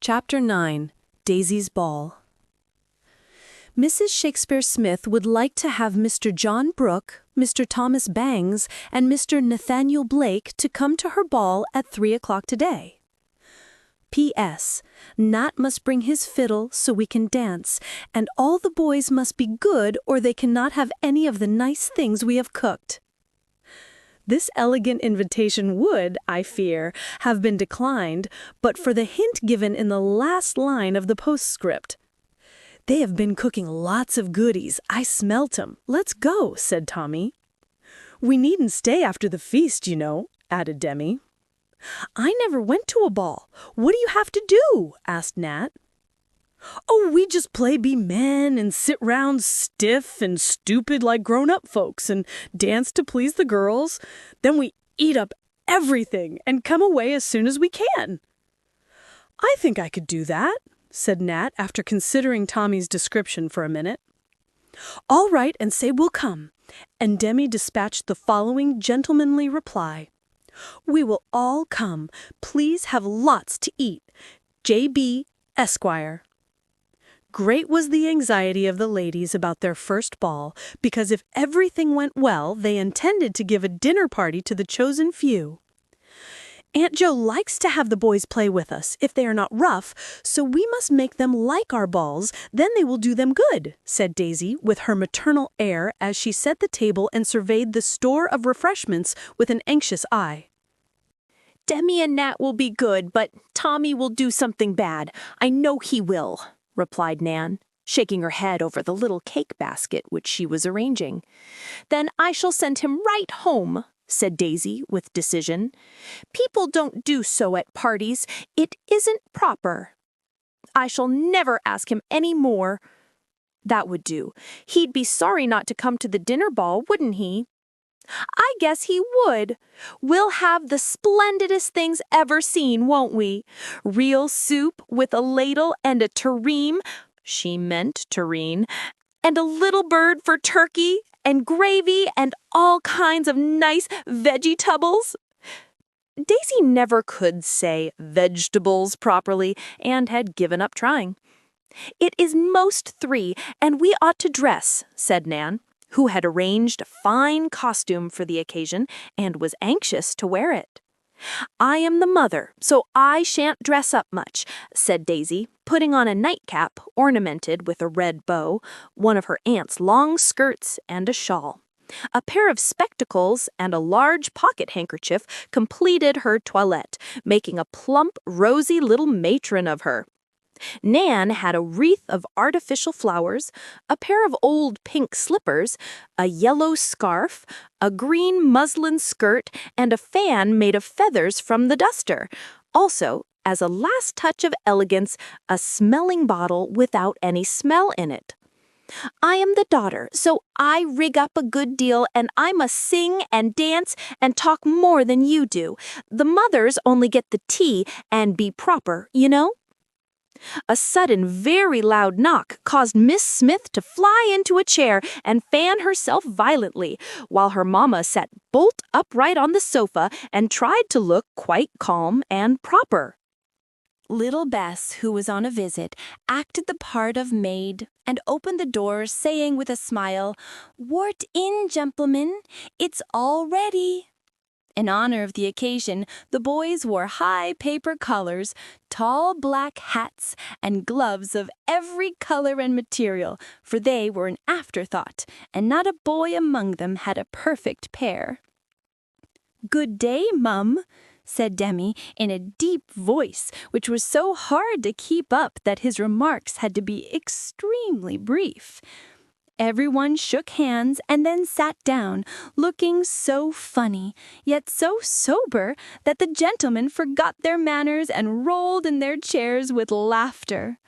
Chapter 9. Daisy's Ball. Mrs. Shakespeare Smith would like to have Mr. John Brooke, Mr. Thomas Bangs, and Mr. Nathaniel Blake to come to her ball at 3 o'clock today. P.S. Nat must bring his fiddle so we can dance, and all the boys must be good or they cannot have any of the nice things we have cooked. This elegant invitation would, I fear, have been declined, but for the hint given in the last line of the postscript. "They have been cooking lots of goodies. I smelt 'em. Let's go," said Tommy. "We needn't stay after the feast, you know," added Demi. "I never went to a ball. What do you have to do?" asked Nat. "Oh, we just play be men and sit round stiff and stupid like grown-up folks and dance to please the girls. Then we eat up everything and come away as soon as we can." "I think I could do that," said Nat after considering Tommy's description for a minute. "All right, and say we'll come." And Demi dispatched the following gentlemanly reply. "We will all come. Please have lots to eat. J.B. Esquire." Great was the anxiety of the ladies about their first ball, because if everything went well, they intended to give a dinner party to the chosen few. "Aunt Jo likes to have the boys play with us, if they are not rough, so we must make them like our balls, then they will do them good," said Daisy, with her maternal air as she set the table and surveyed the store of refreshments with an anxious eye. "Demi and Nat will be good, but Tommy will do something bad. I know he will," replied Nan, shaking her head over the little cake basket which she was arranging. "Then I shall send him right home," said Daisy with decision. "People don't do so at parties. It isn't proper. I shall never ask him any more." "That would do. He'd be sorry not to come to the dinner ball, wouldn't he?" "I guess he would. We'll have the splendidest things ever seen, won't we? Real soup with a ladle and a tureen," she meant tureen, "and a little bird for turkey, and gravy, and all kinds of nice vegetables." Daisy never could say vegetables properly and had given up trying. "It is most 3, and we ought to dress," said Nan, who had arranged a fine costume for the occasion and was anxious to wear it. "I am the mother, so I shan't dress up much," said Daisy, putting on a nightcap ornamented with a red bow, one of her aunt's long skirts, and a shawl. A pair of spectacles and a large pocket handkerchief completed her toilette, making a plump, rosy little matron of her. Nan had a wreath of artificial flowers, a pair of old pink slippers, a yellow scarf, a green muslin skirt, and a fan made of feathers from the duster. Also, as a last touch of elegance, a smelling bottle without any smell in it. "I am the daughter, so I rig up a good deal, and I must sing and dance and talk more than you do. The mothers only get the tea and be proper, you know." A sudden, very loud knock caused Miss Smith to fly into a chair and fan herself violently, while her mamma sat bolt upright on the sofa and tried to look quite calm and proper. Little Bess, who was on a visit, acted the part of maid and opened the door, saying with a smile, "Wart in, gentlemen, it's all ready." In honor of the occasion, the boys wore high paper collars, tall black hats, and gloves of every color and material, for they were an afterthought, and not a boy among them had a perfect pair. "Good day, Mum," said Demi in a deep voice, which was so hard to keep up that his remarks had to be extremely brief. Everyone shook hands and then sat down, looking so funny, yet so sober that the gentlemen forgot their manners and rolled in their chairs with laughter.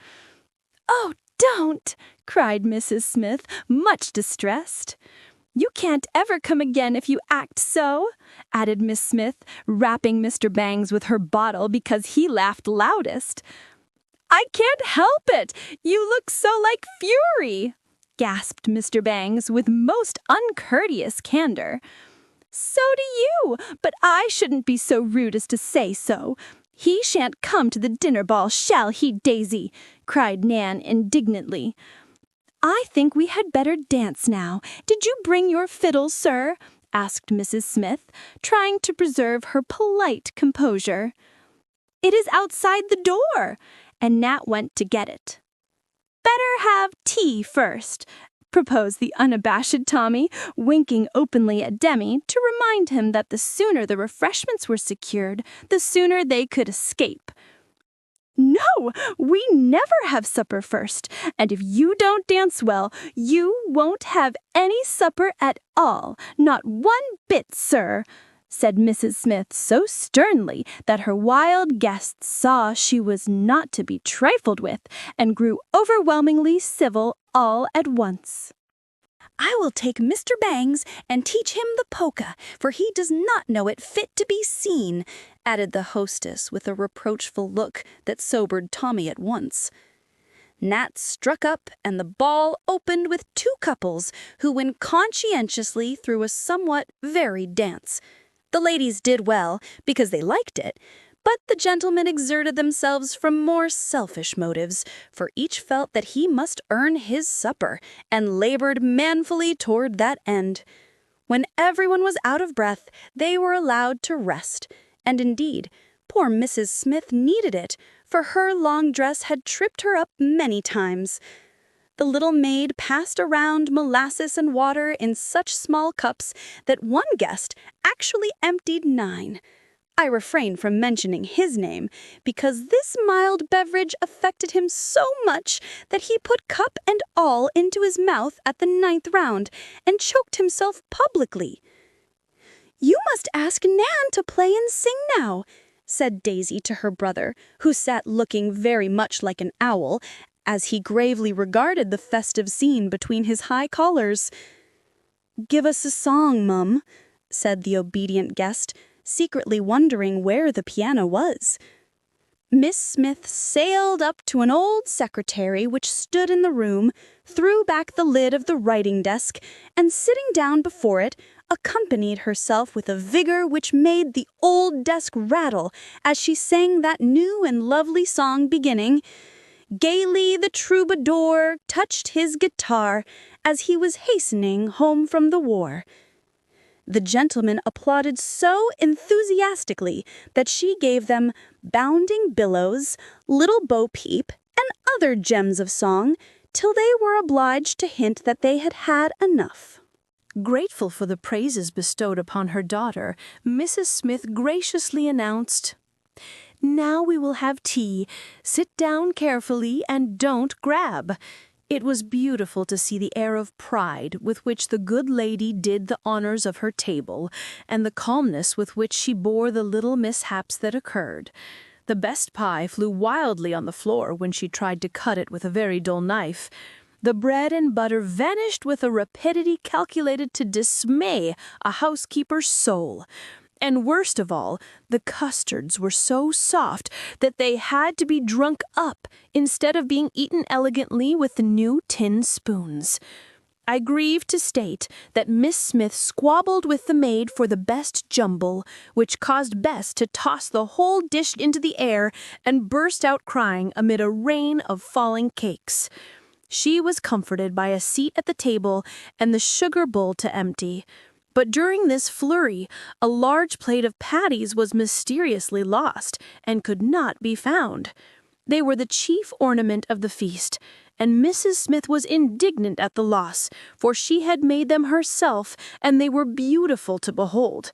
"Oh, don't!" cried Mrs. Smith, much distressed. "You can't ever come again if you act so," added Miss Smith, rapping Mr. Bangs with her bottle because he laughed loudest. "I can't help it! You look so like Fury!" gasped Mr. Bangs with most uncourteous candor. "So do you, but I shouldn't be so rude as to say so. "He shan't come to the dinner ball, shall he, Daisy?" cried Nan indignantly. "I think we had better dance now. Did you bring your fiddle, sir?" asked Mrs. Smith, trying to preserve her polite composure. "It is outside the door," and Nat went to get it. "Better have tea first," proposed the unabashed Tommy, winking openly at Demi to remind him that the sooner the refreshments were secured, the sooner they could escape. "No, we never have supper first, and if you don't dance well, you won't have any supper at all, not one bit, sir," said Mrs. Smith so sternly that her wild guests saw she was not to be trifled with and grew overwhelmingly civil all at once. "I will take Mr. Bangs and teach him the polka, for he does not know it fit to be seen," added the hostess with a reproachful look that sobered Tommy at once. Nat struck up, and the ball opened with two couples who went conscientiously through a somewhat varied dance. The ladies did well because they liked it, but the gentlemen exerted themselves from more selfish motives, for each felt that he must earn his supper, and labored manfully toward that end. When everyone was out of breath, they were allowed to rest, and indeed, poor Mrs. Smith needed it, for her long dress had tripped her up many times. The little maid passed around molasses and water in such small cups that one guest actually emptied 9. I refrain from mentioning his name, because this mild beverage affected him so much that he put cup and all into his mouth at the 9th round, and choked himself publicly. "You must ask Nan to play and sing now," said Daisy to her brother, who sat looking very much like an owl, as he gravely regarded the festive scene between his high collars. "Give us a song, Mum," said the obedient guest, secretly wondering where the piano was. Miss Smith sailed up to an old secretary which stood in the room, threw back the lid of the writing desk, and sitting down before it, accompanied herself with a vigor which made the old desk rattle as she sang that new and lovely song beginning, "Gaily the troubadour touched his guitar as he was hastening home from the war." The gentlemen applauded so enthusiastically that she gave them Bounding Billows, Little Bo Peep, and other gems of song, till they were obliged to hint that they had had enough. Grateful for the praises bestowed upon her daughter, Mrs. Smith graciously announced, "Now we will have tea. Sit down carefully and don't grab." It was beautiful to see the air of pride with which the good lady did the honors of her table, and the calmness with which she bore the little mishaps that occurred. The best pie flew wildly on the floor when she tried to cut it with a very dull knife. The bread and butter vanished with a rapidity calculated to dismay a housekeeper's soul. And worst of all, the custards were so soft that they had to be drunk up instead of being eaten elegantly with the new tin spoons. I grieve to state that Miss Smith squabbled with the maid for the best jumble, which caused Bess to toss the whole dish into the air and burst out crying amid a rain of falling cakes. She was comforted by a seat at the table and the sugar bowl to empty. But during this flurry, a large plate of patties was mysteriously lost and could not be found. They were the chief ornament of the feast, and Mrs. Smith was indignant at the loss, for she had made them herself, and they were beautiful to behold.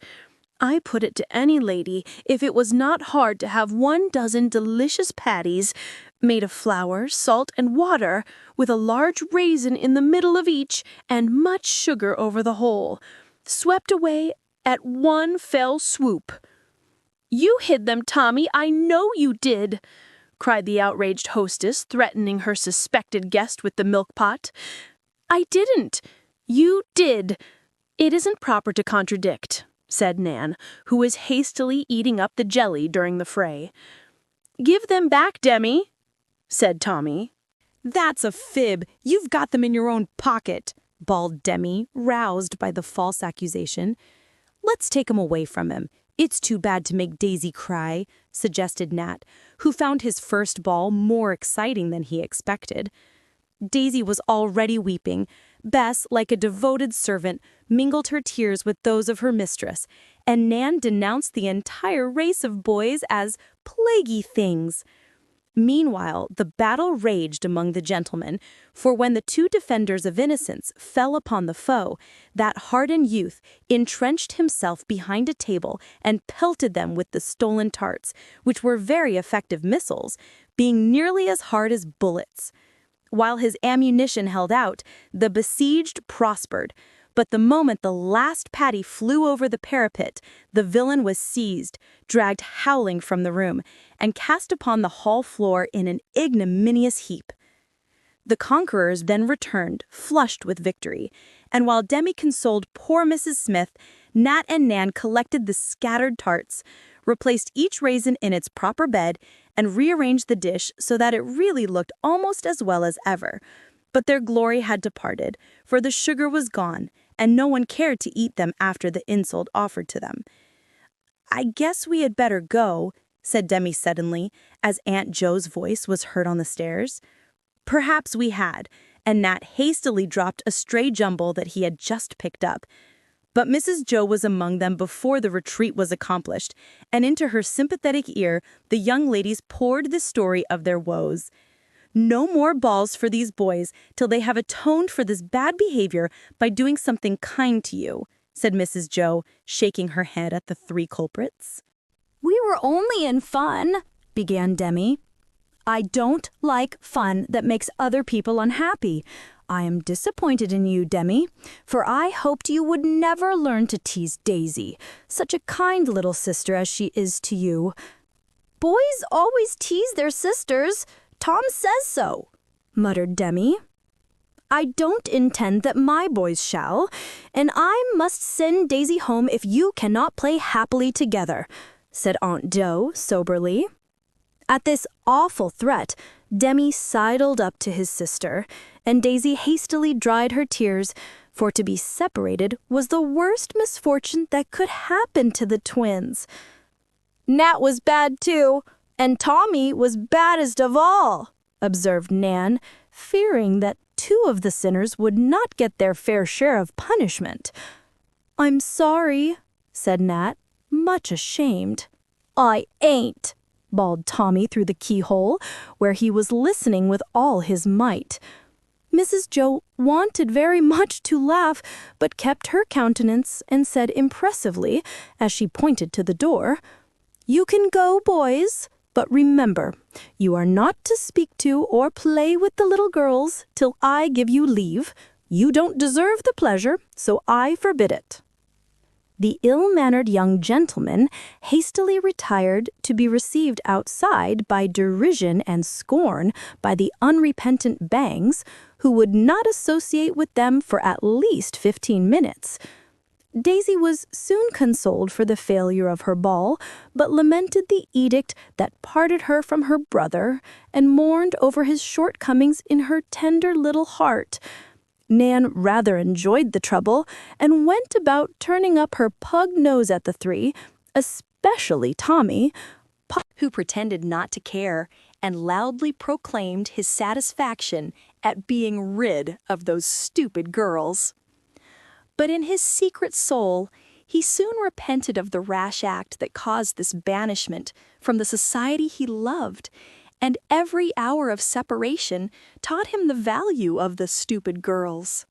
I put it to any lady if it was not hard to have 12 delicious patties, made of flour, salt, and water, with a large raisin in the middle of each, and much sugar over the whole, swept away at one fell swoop. "You hid them, Tommy, I know you did," cried the outraged hostess, threatening her suspected guest with the milk pot. "I didn't. You did. It isn't proper to contradict," said Nan, who was hastily eating up the jelly during the fray. "Give them back, Demi," said Tommy. "That's a fib. You've got them in your own pocket," bawled Demi, roused by the false accusation. "Let's take 'em away from him. "It's too bad to make Daisy cry," suggested Nat, who found his first ball more exciting than he expected. Daisy was already weeping. Bess, like a devoted servant, mingled her tears with those of her mistress, and Nan denounced the entire race of boys as plaguey things. Meanwhile, the battle raged among the gentlemen, for when the two defenders of innocence fell upon the foe, that hardened youth entrenched himself behind a table and pelted them with the stolen tarts, which were very effective missiles, being nearly as hard as bullets. While his ammunition held out, the besieged prospered. But the moment the last patty flew over the parapet, the villain was seized, dragged howling from the room, and cast upon the hall floor in an ignominious heap. The conquerors then returned, flushed with victory, and while Demi consoled poor Mrs. Smith, Nat and Nan collected the scattered tarts, replaced each raisin in its proper bed, and rearranged the dish so that it really looked almost as well as ever. But their glory had departed, for the sugar was gone, and no one cared to eat them after the insult offered to them. "I guess we had better go," said Demi suddenly, as Aunt Jo's voice was heard on the stairs. Perhaps we had, and Nat hastily dropped a stray jumble that he had just picked up. But Mrs. Jo was among them before the retreat was accomplished, and into her sympathetic ear the young ladies poured the story of their woes. "No more balls for these boys till they have atoned for this bad behavior by doing something kind to you," said Mrs. Jo, shaking her head at the three culprits. "We were only in fun," began Demi. "I don't like fun that makes other people unhappy. I am disappointed in you, Demi, for I hoped you would never learn to tease Daisy, such a kind little sister as she is to you." "Boys always tease their sisters. Tom says so," muttered Demi. "I don't intend that my boys shall, and I must send Daisy home if you cannot play happily together," said Aunt Jo soberly. At this awful threat, Demi sidled up to his sister, and Daisy hastily dried her tears, for to be separated was the worst misfortune that could happen to the twins. "Nat was bad too, and Tommy was baddest of all," observed Nan, fearing that two of the sinners would not get their fair share of punishment. "I'm sorry," said Nat, much ashamed. "I ain't," bawled Tommy through the keyhole, where he was listening with all his might. Mrs. Jo wanted very much to laugh, but kept her countenance and said impressively, as she pointed to the door, "You can go, boys. But remember, you are not to speak to or play with the little girls till I give you leave. You don't deserve the pleasure, so I forbid it." The ill-mannered young gentleman hastily retired to be received outside by derision and scorn by the unrepentant Bangs, who would not associate with them for at least 15 minutes. Daisy was soon consoled for the failure of her ball, but lamented the edict that parted her from her brother, and mourned over his shortcomings in her tender little heart. Nan rather enjoyed the trouble, and went about turning up her pug nose at the three, especially Tommy, who pretended not to care, and loudly proclaimed his satisfaction at being rid of those stupid girls. But in his secret soul, he soon repented of the rash act that caused this banishment from the society he loved, and every hour of separation taught him the value of the stupid girls.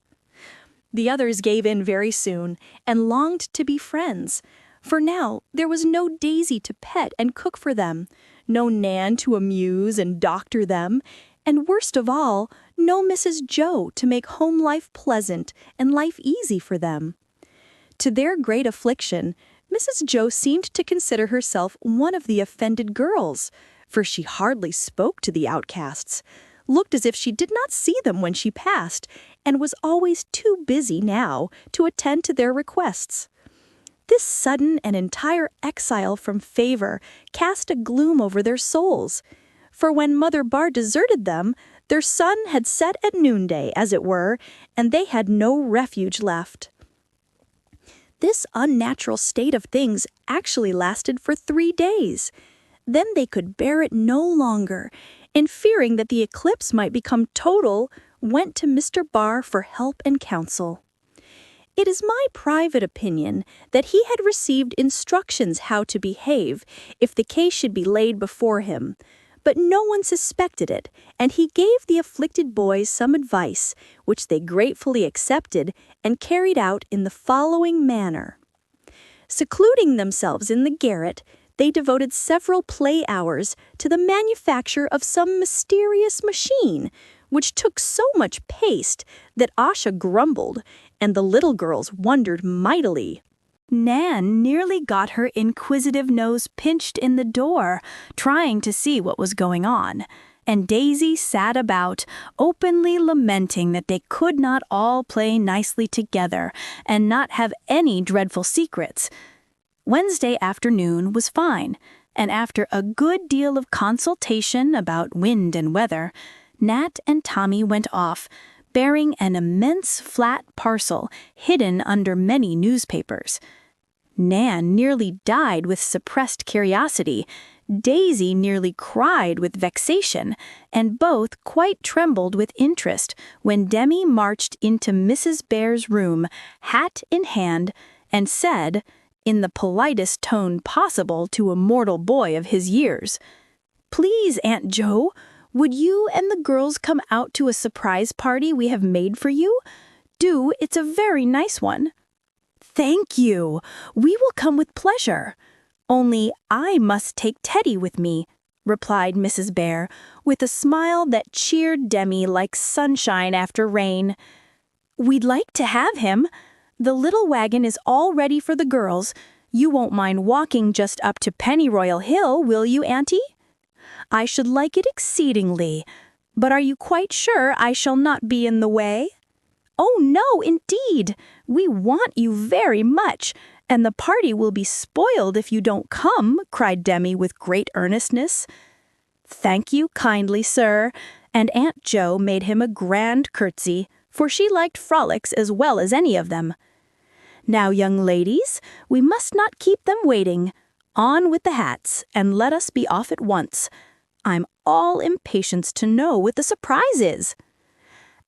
The others gave in very soon, and longed to be friends, for now there was no Daisy to pet and cook for them, no Nan to amuse and doctor them, and worst of all, no Mrs. Jo to make home life pleasant and life easy for them. To their great affliction, Mrs. Jo seemed to consider herself one of the offended girls, for she hardly spoke to the outcasts, looked as if she did not see them when she passed, and was always too busy now to attend to their requests. This sudden and entire exile from favor cast a gloom over their souls, for when Mother Bhaer deserted them, their sun had set at noonday, as it were, and they had no refuge left. This unnatural state of things actually lasted for 3 days. Then they could bear it no longer, and fearing that the eclipse might become total, went to Mr. Bhaer for help and counsel. It is my private opinion that he had received instructions how to behave if the case should be laid before him, but no one suspected it, and he gave the afflicted boys some advice, which they gratefully accepted and carried out in the following manner. Secluding themselves in the garret, they devoted several play hours to the manufacture of some mysterious machine, which took so much paste that Asha grumbled, and the little girls wondered mightily. Nan nearly got her inquisitive nose pinched in the door, trying to see what was going on, and Daisy sat about, openly lamenting that they could not all play nicely together and not have any dreadful secrets. Wednesday afternoon was fine, and after a good deal of consultation about wind and weather, Nat and Tommy went off, bearing an immense flat parcel hidden under many newspapers. Nan nearly died with suppressed curiosity, Daisy nearly cried with vexation, and both quite trembled with interest when Demi marched into Mrs. Bhaer's room, hat in hand, and said, in the politest tone possible to a mortal boy of his years, "Please, Aunt Jo, would you and the girls come out to a surprise party we have made for you? Do, it's a very nice one." "Thank you. We will come with pleasure. Only I must take Teddy with me," replied Mrs. Bhaer, with a smile that cheered Demi like sunshine after rain. "We'd like to have him. The little wagon is all ready for the girls. You won't mind walking just up to Pennyroyal Hill, will you, Auntie?" "I should like it exceedingly. But are you quite sure I shall not be in the way?" "Oh, no, indeed. We want you very much, and the party will be spoiled if you don't come," cried Demi with great earnestness. "Thank you kindly, sir," and Aunt Jo made him a grand curtsy, for she liked frolics as well as any of them. "Now, young ladies, we must not keep them waiting. On with the hats, and let us be off at once. I'm all impatience to know what the surprise is."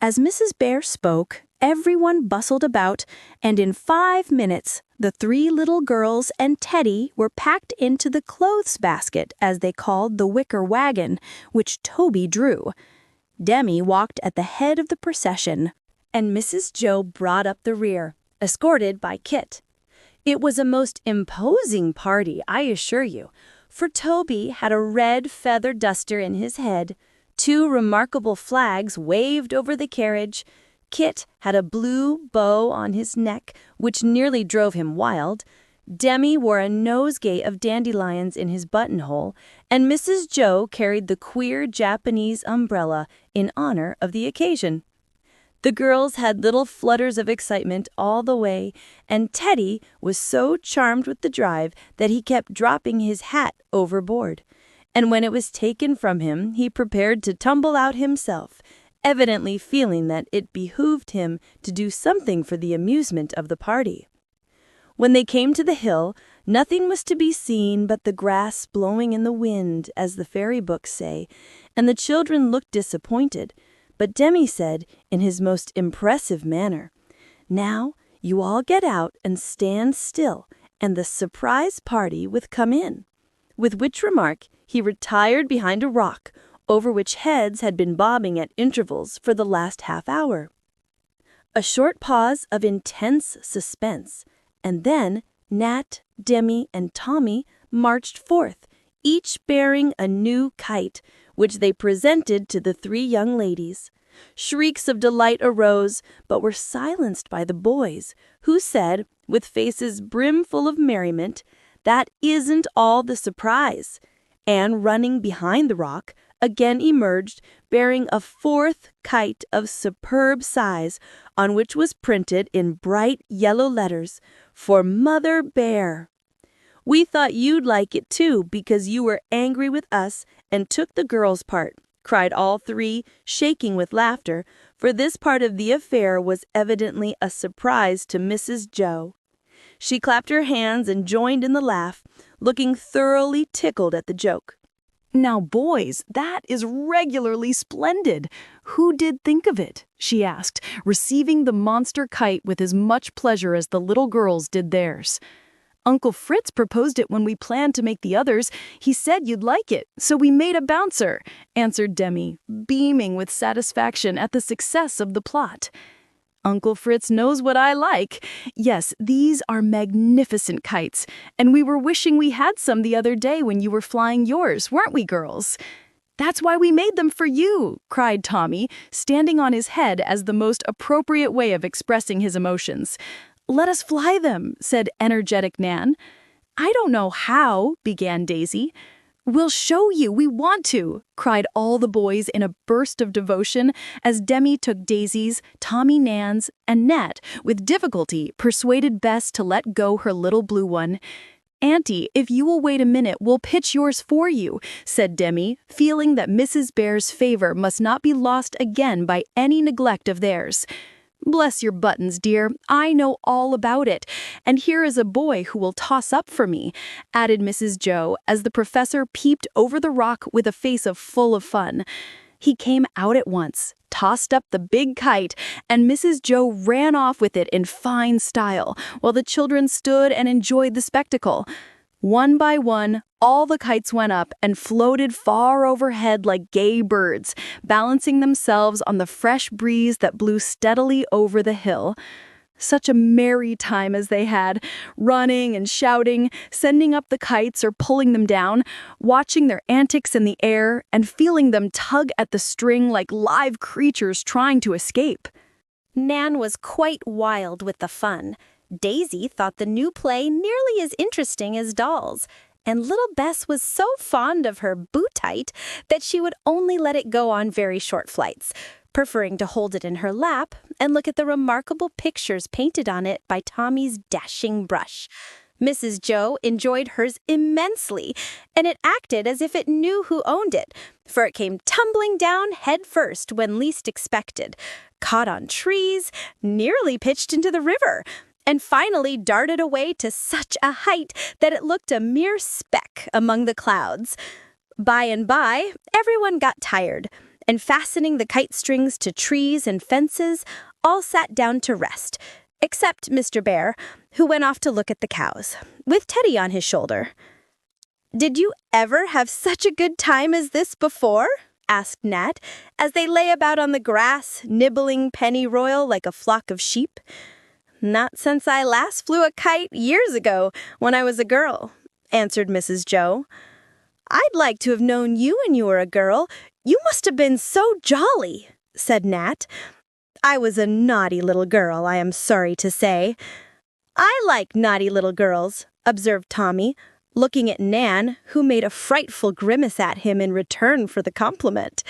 As Mrs. Bhaer spoke, everyone bustled about, and in 5 minutes, the 3 little girls and Teddy were packed into the clothes basket, as they called the wicker wagon, which Toby drew. Demi walked at the head of the procession, and Mrs. Jo brought up the rear, escorted by Kit. It was a most imposing party, I assure you, for Toby had a red feather duster in his head, 2 remarkable flags waved over the carriage, Kit had a blue bow on his neck, which nearly drove him wild, Demi wore a nosegay of dandelions in his buttonhole, and Mrs. Jo carried the queer Japanese umbrella in honor of the occasion. The girls had little flutters of excitement all the way, and Teddy was so charmed with the drive that he kept dropping his hat overboard. And when it was taken from him, he prepared to tumble out himself, evidently feeling that it behooved him to do something for the amusement of the party. When they came to the hill, nothing was to be seen but the grass blowing in the wind, as the fairy books say, and the children looked disappointed. But Demi said, in his most impressive manner, "Now, you all get out and stand still, and the surprise party will come in." With which remark, he retired behind a rock, over which heads had been bobbing at intervals for the last half hour. A short pause of intense suspense, and then Nat, Demi, and Tommy marched forth, each bearing a new kite, which they presented to the 3 young ladies. Shrieks of delight arose, but were silenced by the boys, who said, with faces brimful of merriment, "That isn't all the surprise," and running behind the rock, again emerged, bearing a 4th kite of superb size, on which was printed in bright yellow letters, "For Mother Bhaer." "We thought you'd like it too, because you were angry with us and took the girls' part," cried all 3, shaking with laughter, for this part of the affair was evidently a surprise to Mrs. Jo. She clapped her hands and joined in the laugh, looking thoroughly tickled at the joke. "Now, boys, that is regularly splendid. Who did think of it?" she asked, receiving the monster kite with as much pleasure as the little girls did theirs. "Uncle Fritz proposed it when we planned to make the others. He said you'd like it, so we made a bouncer," answered Demi, beaming with satisfaction at the success of the plot. "Uncle Fritz knows what I like. Yes, these are magnificent kites, and we were wishing we had some the other day when you were flying yours, weren't we, girls?" "That's why we made them for you," cried Tommy, standing on his head as the most appropriate way of expressing his emotions. "Let us fly them," said energetic Nan. "I don't know how," began Daisy. "We'll show you, we want to," cried all the boys in a burst of devotion as Demi took Daisy's, Tommy Nan's, and Nat, with difficulty, persuaded Bess to let go her little blue one. "Auntie, if you will wait a minute, we'll pitch yours for you," said Demi, feeling that Mrs. Bhaer's favor must not be lost again by any neglect of theirs. "Bless your buttons, dear, I know all about it, and here is a boy who will toss up for me," added Mrs. Jo as the professor peeped over the rock with a face full of fun. He came out at once, tossed up the big kite, and Mrs. Jo ran off with it in fine style, while the children stood and enjoyed the spectacle. One by one, all the kites went up and floated far overhead like gay birds, balancing themselves on the fresh breeze that blew steadily over the hill. Such a merry time as they had, running and shouting, sending up the kites or pulling them down, watching their antics in the air and feeling them tug at the string like live creatures trying to escape. Nan was quite wild with the fun. Daisy thought the new play nearly as interesting as dolls, and little Bess was so fond of her bootite that she would only let it go on very short flights, preferring to hold it in her lap and look at the remarkable pictures painted on it by Tommy's dashing brush. Mrs. Jo enjoyed hers immensely, and it acted as if it knew who owned it, for it came tumbling down head first when least expected, caught on trees, nearly pitched into the river, and finally darted away to such a height that it looked a mere speck among the clouds. By and by, everyone got tired, and fastening the kite strings to trees and fences, all sat down to rest, except Mr. Bhaer, who went off to look at the cows, with Teddy on his shoulder. "Did you ever have such a good time as this before?" asked Nat, as they lay about on the grass, nibbling pennyroyal like a flock of sheep. "Not since I last flew a kite years ago, when I was a girl," answered Mrs. Jo. "I'd like to have known you when you were a girl. You must have been so jolly," said Nat. "I was a naughty little girl, I am sorry to say." "I like naughty little girls," observed Tommy, looking at Nan, who made a frightful grimace at him in return for the compliment.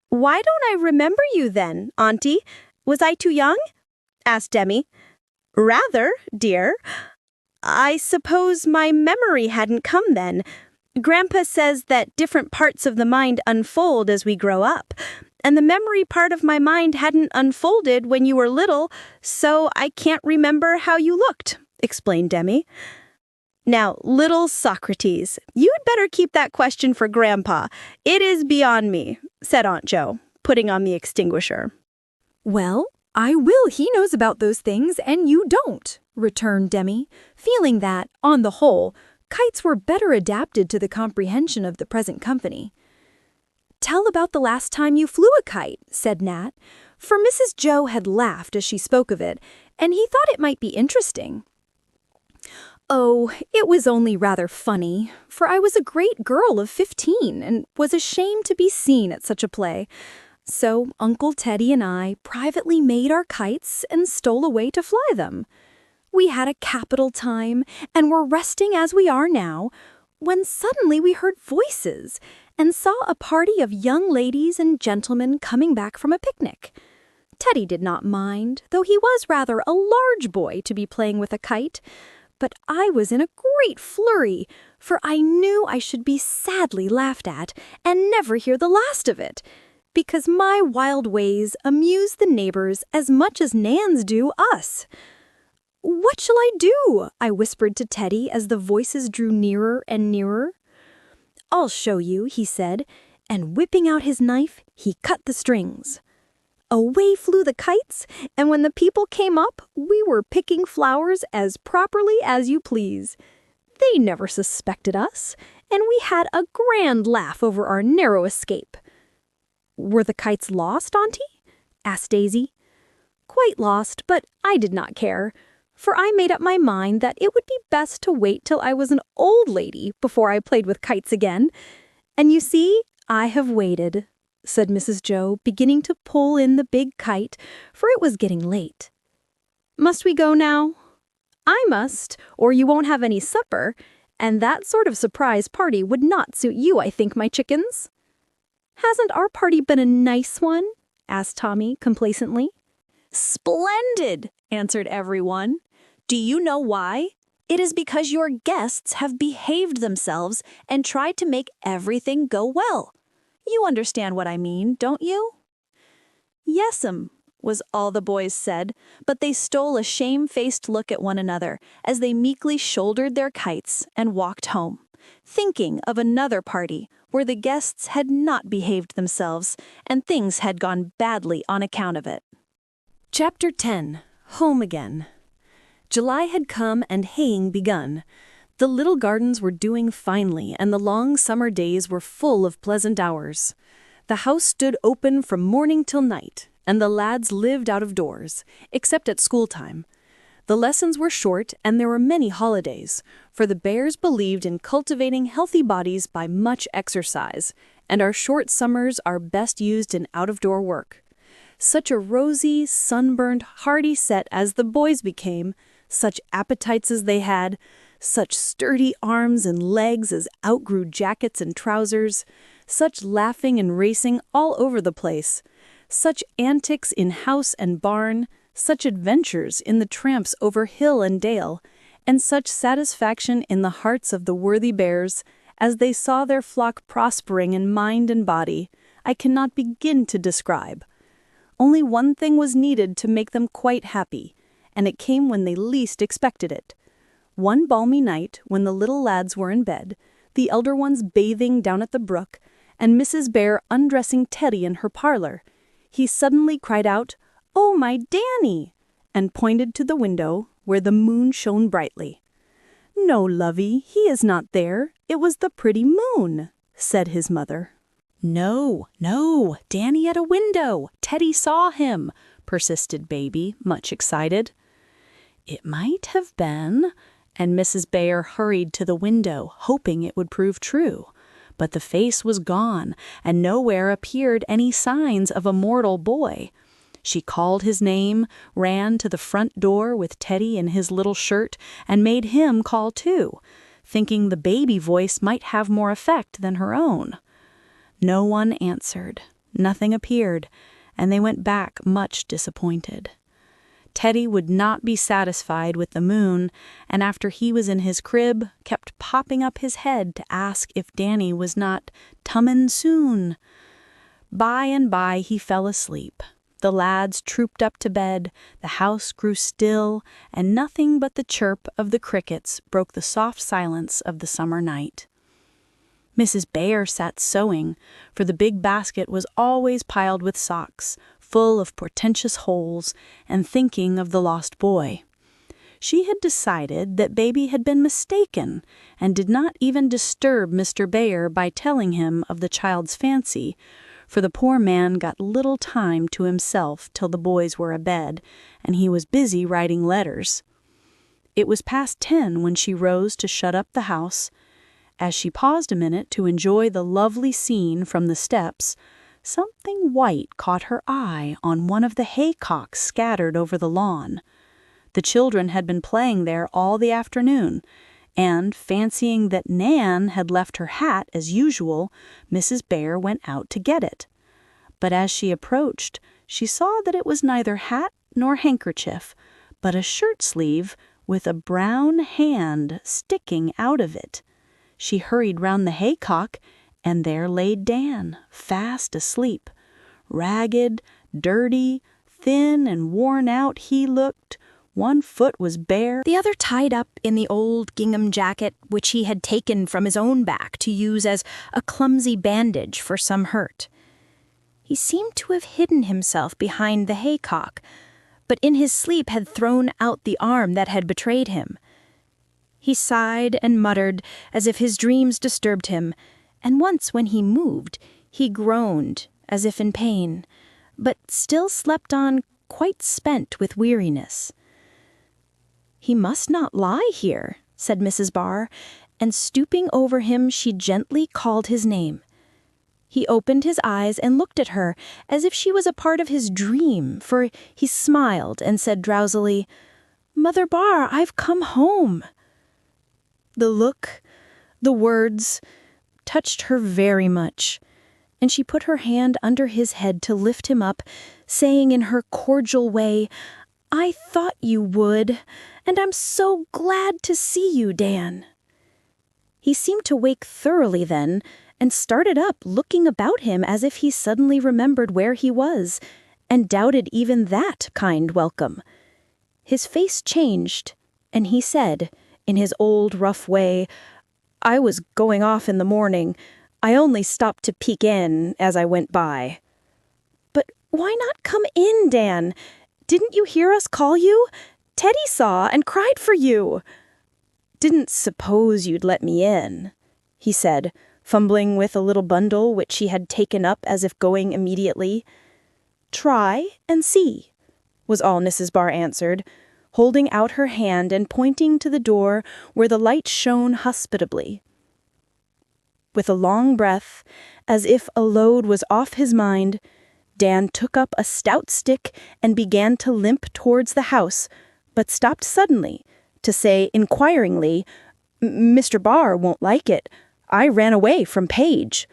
"Why don't I remember you then, Auntie? Was I too young?" asked Demi. "Rather, dear. I suppose my memory hadn't come then. Grandpa says that different parts of the mind unfold as we grow up, and the memory part of my mind hadn't unfolded when you were little, so I can't remember how you looked," explained Demi. "Now, little Socrates, you'd better keep that question for Grandpa. It is beyond me," said Aunt Jo, putting on the extinguisher. "Well, I will. He knows about those things, and you don't," returned Demi, feeling that, on the whole, kites were better adapted to the comprehension of the present company. "Tell about the last time you flew a kite," said Nat, for Mrs. Jo had laughed as she spoke of it, and he thought it might be interesting. "Oh, it was only rather funny, for I was a great girl of 15 and was ashamed to be seen at such a play. So Uncle Teddy and I privately made our kites and stole away to fly them. We had a capital time and were resting as we are now, when suddenly we heard voices and saw a party of young ladies and gentlemen coming back from a picnic. Teddy did not mind, though he was rather a large boy to be playing with a kite, but I was in a great flurry, for I knew I should be sadly laughed at and never hear the last of it, because my wild ways amuse the neighbors as much as Nan's do us. "What shall I do?" I whispered to Teddy as the voices drew nearer and nearer. "I'll show you," he said, and whipping out his knife, he cut the strings. Away flew the kites, and when the people came up, we were picking flowers as properly as you please. They never suspected us, and we had a grand laugh over our narrow escape. "Were the kites lost, Auntie?" asked Daisy. "Quite lost, but I did not care, for I made up my mind that it would be best to wait till I was an old lady before I played with kites again. And you see, I have waited," said Mrs. Jo, beginning to pull in the big kite, for it was getting late. "Must we go now?" "I must, or you won't have any supper, and that sort of surprise party would not suit you, I think, my chickens." "Hasn't our party been a nice one?" asked Tommy complacently. "Splendid," answered everyone. "Do you know why? It is because your guests have behaved themselves and tried to make everything go well. You understand what I mean, don't you?" "Yes'm," was all the boys said, but they stole a shame-faced look at one another as they meekly shouldered their kites and walked home, thinking of another party where the guests had not behaved themselves and things had gone badly on account of it. Chapter 10. Home Again. July had come and haying begun. The little gardens were doing finely, and the long summer days were full of pleasant hours. The house stood open from morning till night, and the lads lived out of doors, except at school time. The lessons were short, and there were many holidays, for the Bhaers believed in cultivating healthy bodies by much exercise, and our short summers are best used in out-of-door work. Such a rosy, sunburned, hearty set as the boys became, such appetites as they had, such sturdy arms and legs as outgrew jackets and trousers, such laughing and racing all over the place, such antics in house and barn, such adventures in the tramps over hill and dale, and such satisfaction in the hearts of the worthy Bhaers as they saw their flock prospering in mind and body, I cannot begin to describe. Only one thing was needed to make them quite happy, and it came when they least expected it. One balmy night, when the little lads were in bed, the elder ones bathing down at the brook, and Mrs. Bhaer undressing Teddy in her parlor, he suddenly cried out, "Oh, my Danny!" and pointed to the window, where the moon shone brightly. "No, lovey, he is not there. It was the pretty moon," said his mother. "No, Danny at a window. Teddy saw him," persisted Baby, much excited. "It might have been," and Mrs. Bhaer hurried to the window, hoping it would prove true. But the face was gone, and nowhere appeared any signs of a mortal boy. She called his name, ran to the front door with Teddy in his little shirt, and made him call too, thinking the baby voice might have more effect than her own. No one answered, nothing appeared, and they went back much disappointed. Teddy would not be satisfied with the moon, and after he was in his crib, kept popping up his head to ask if Danny was not "tumin' soon." By and by he fell asleep. The lads trooped up to bed, the house grew still, and nothing but the chirp of the crickets broke the soft silence of the summer night. Mrs. Bhaer sat sewing, for the big basket was always piled with socks, full of portentous holes, and thinking of the lost boy. She had decided that Baby had been mistaken, and did not even disturb Mr. Bhaer by telling him of the child's fancy, for the poor man got little time to himself till the boys were abed, and he was busy writing letters. It was past 10 when she rose to shut up the house. As she paused a minute to enjoy the lovely scene from the steps, something white caught her eye on one of the haycocks scattered over the lawn. The children had been playing there all the afternoon, and, fancying that Nan had left her hat as usual, Mrs. Bhaer went out to get it. But as she approached, she saw that it was neither hat nor handkerchief, but a shirt-sleeve with a brown hand sticking out of it. She hurried round the haycock, and there lay Dan, fast asleep. Ragged, dirty, thin and worn out he looked, One foot was bare, the other tied up in the old gingham jacket which he had taken from his own back to use as a clumsy bandage for some hurt. He seemed to have hidden himself behind the haycock, but in his sleep had thrown out the arm that had betrayed him. He sighed and muttered as if his dreams disturbed him, and once when he moved, he groaned as if in pain, but still slept on quite spent with weariness. "He must not lie here," said Mrs. Bhaer, and stooping over him she gently called his name. He opened his eyes and looked at her as if she was a part of his dream, for he smiled and said drowsily, "Mother Bhaer, I've come home." The look, the words, touched her very much, and she put her hand under his head to lift him up, saying in her cordial way, "I thought you would, and I'm so glad to see you, Dan." He seemed to wake thoroughly then, and started up, looking about him as if he suddenly remembered where he was, and doubted even that kind welcome. His face changed, and he said, in his old rough way, "I was going off in the morning. I only stopped to peek in as I went by." "But why not come in, Dan? Didn't you hear us call you? Teddy saw and cried for you." "Didn't suppose you'd let me in," he said, fumbling with a little bundle which he had taken up as if going immediately. "Try and see," was all Mrs. Bhaer answered, holding out her hand and pointing to the door where the light shone hospitably. With a long breath, as if a load was off his mind, Dan took up a stout stick and began to limp towards the house, but stopped suddenly to say inquiringly, "Mr. Bhaer won't like it. I ran away from Paige."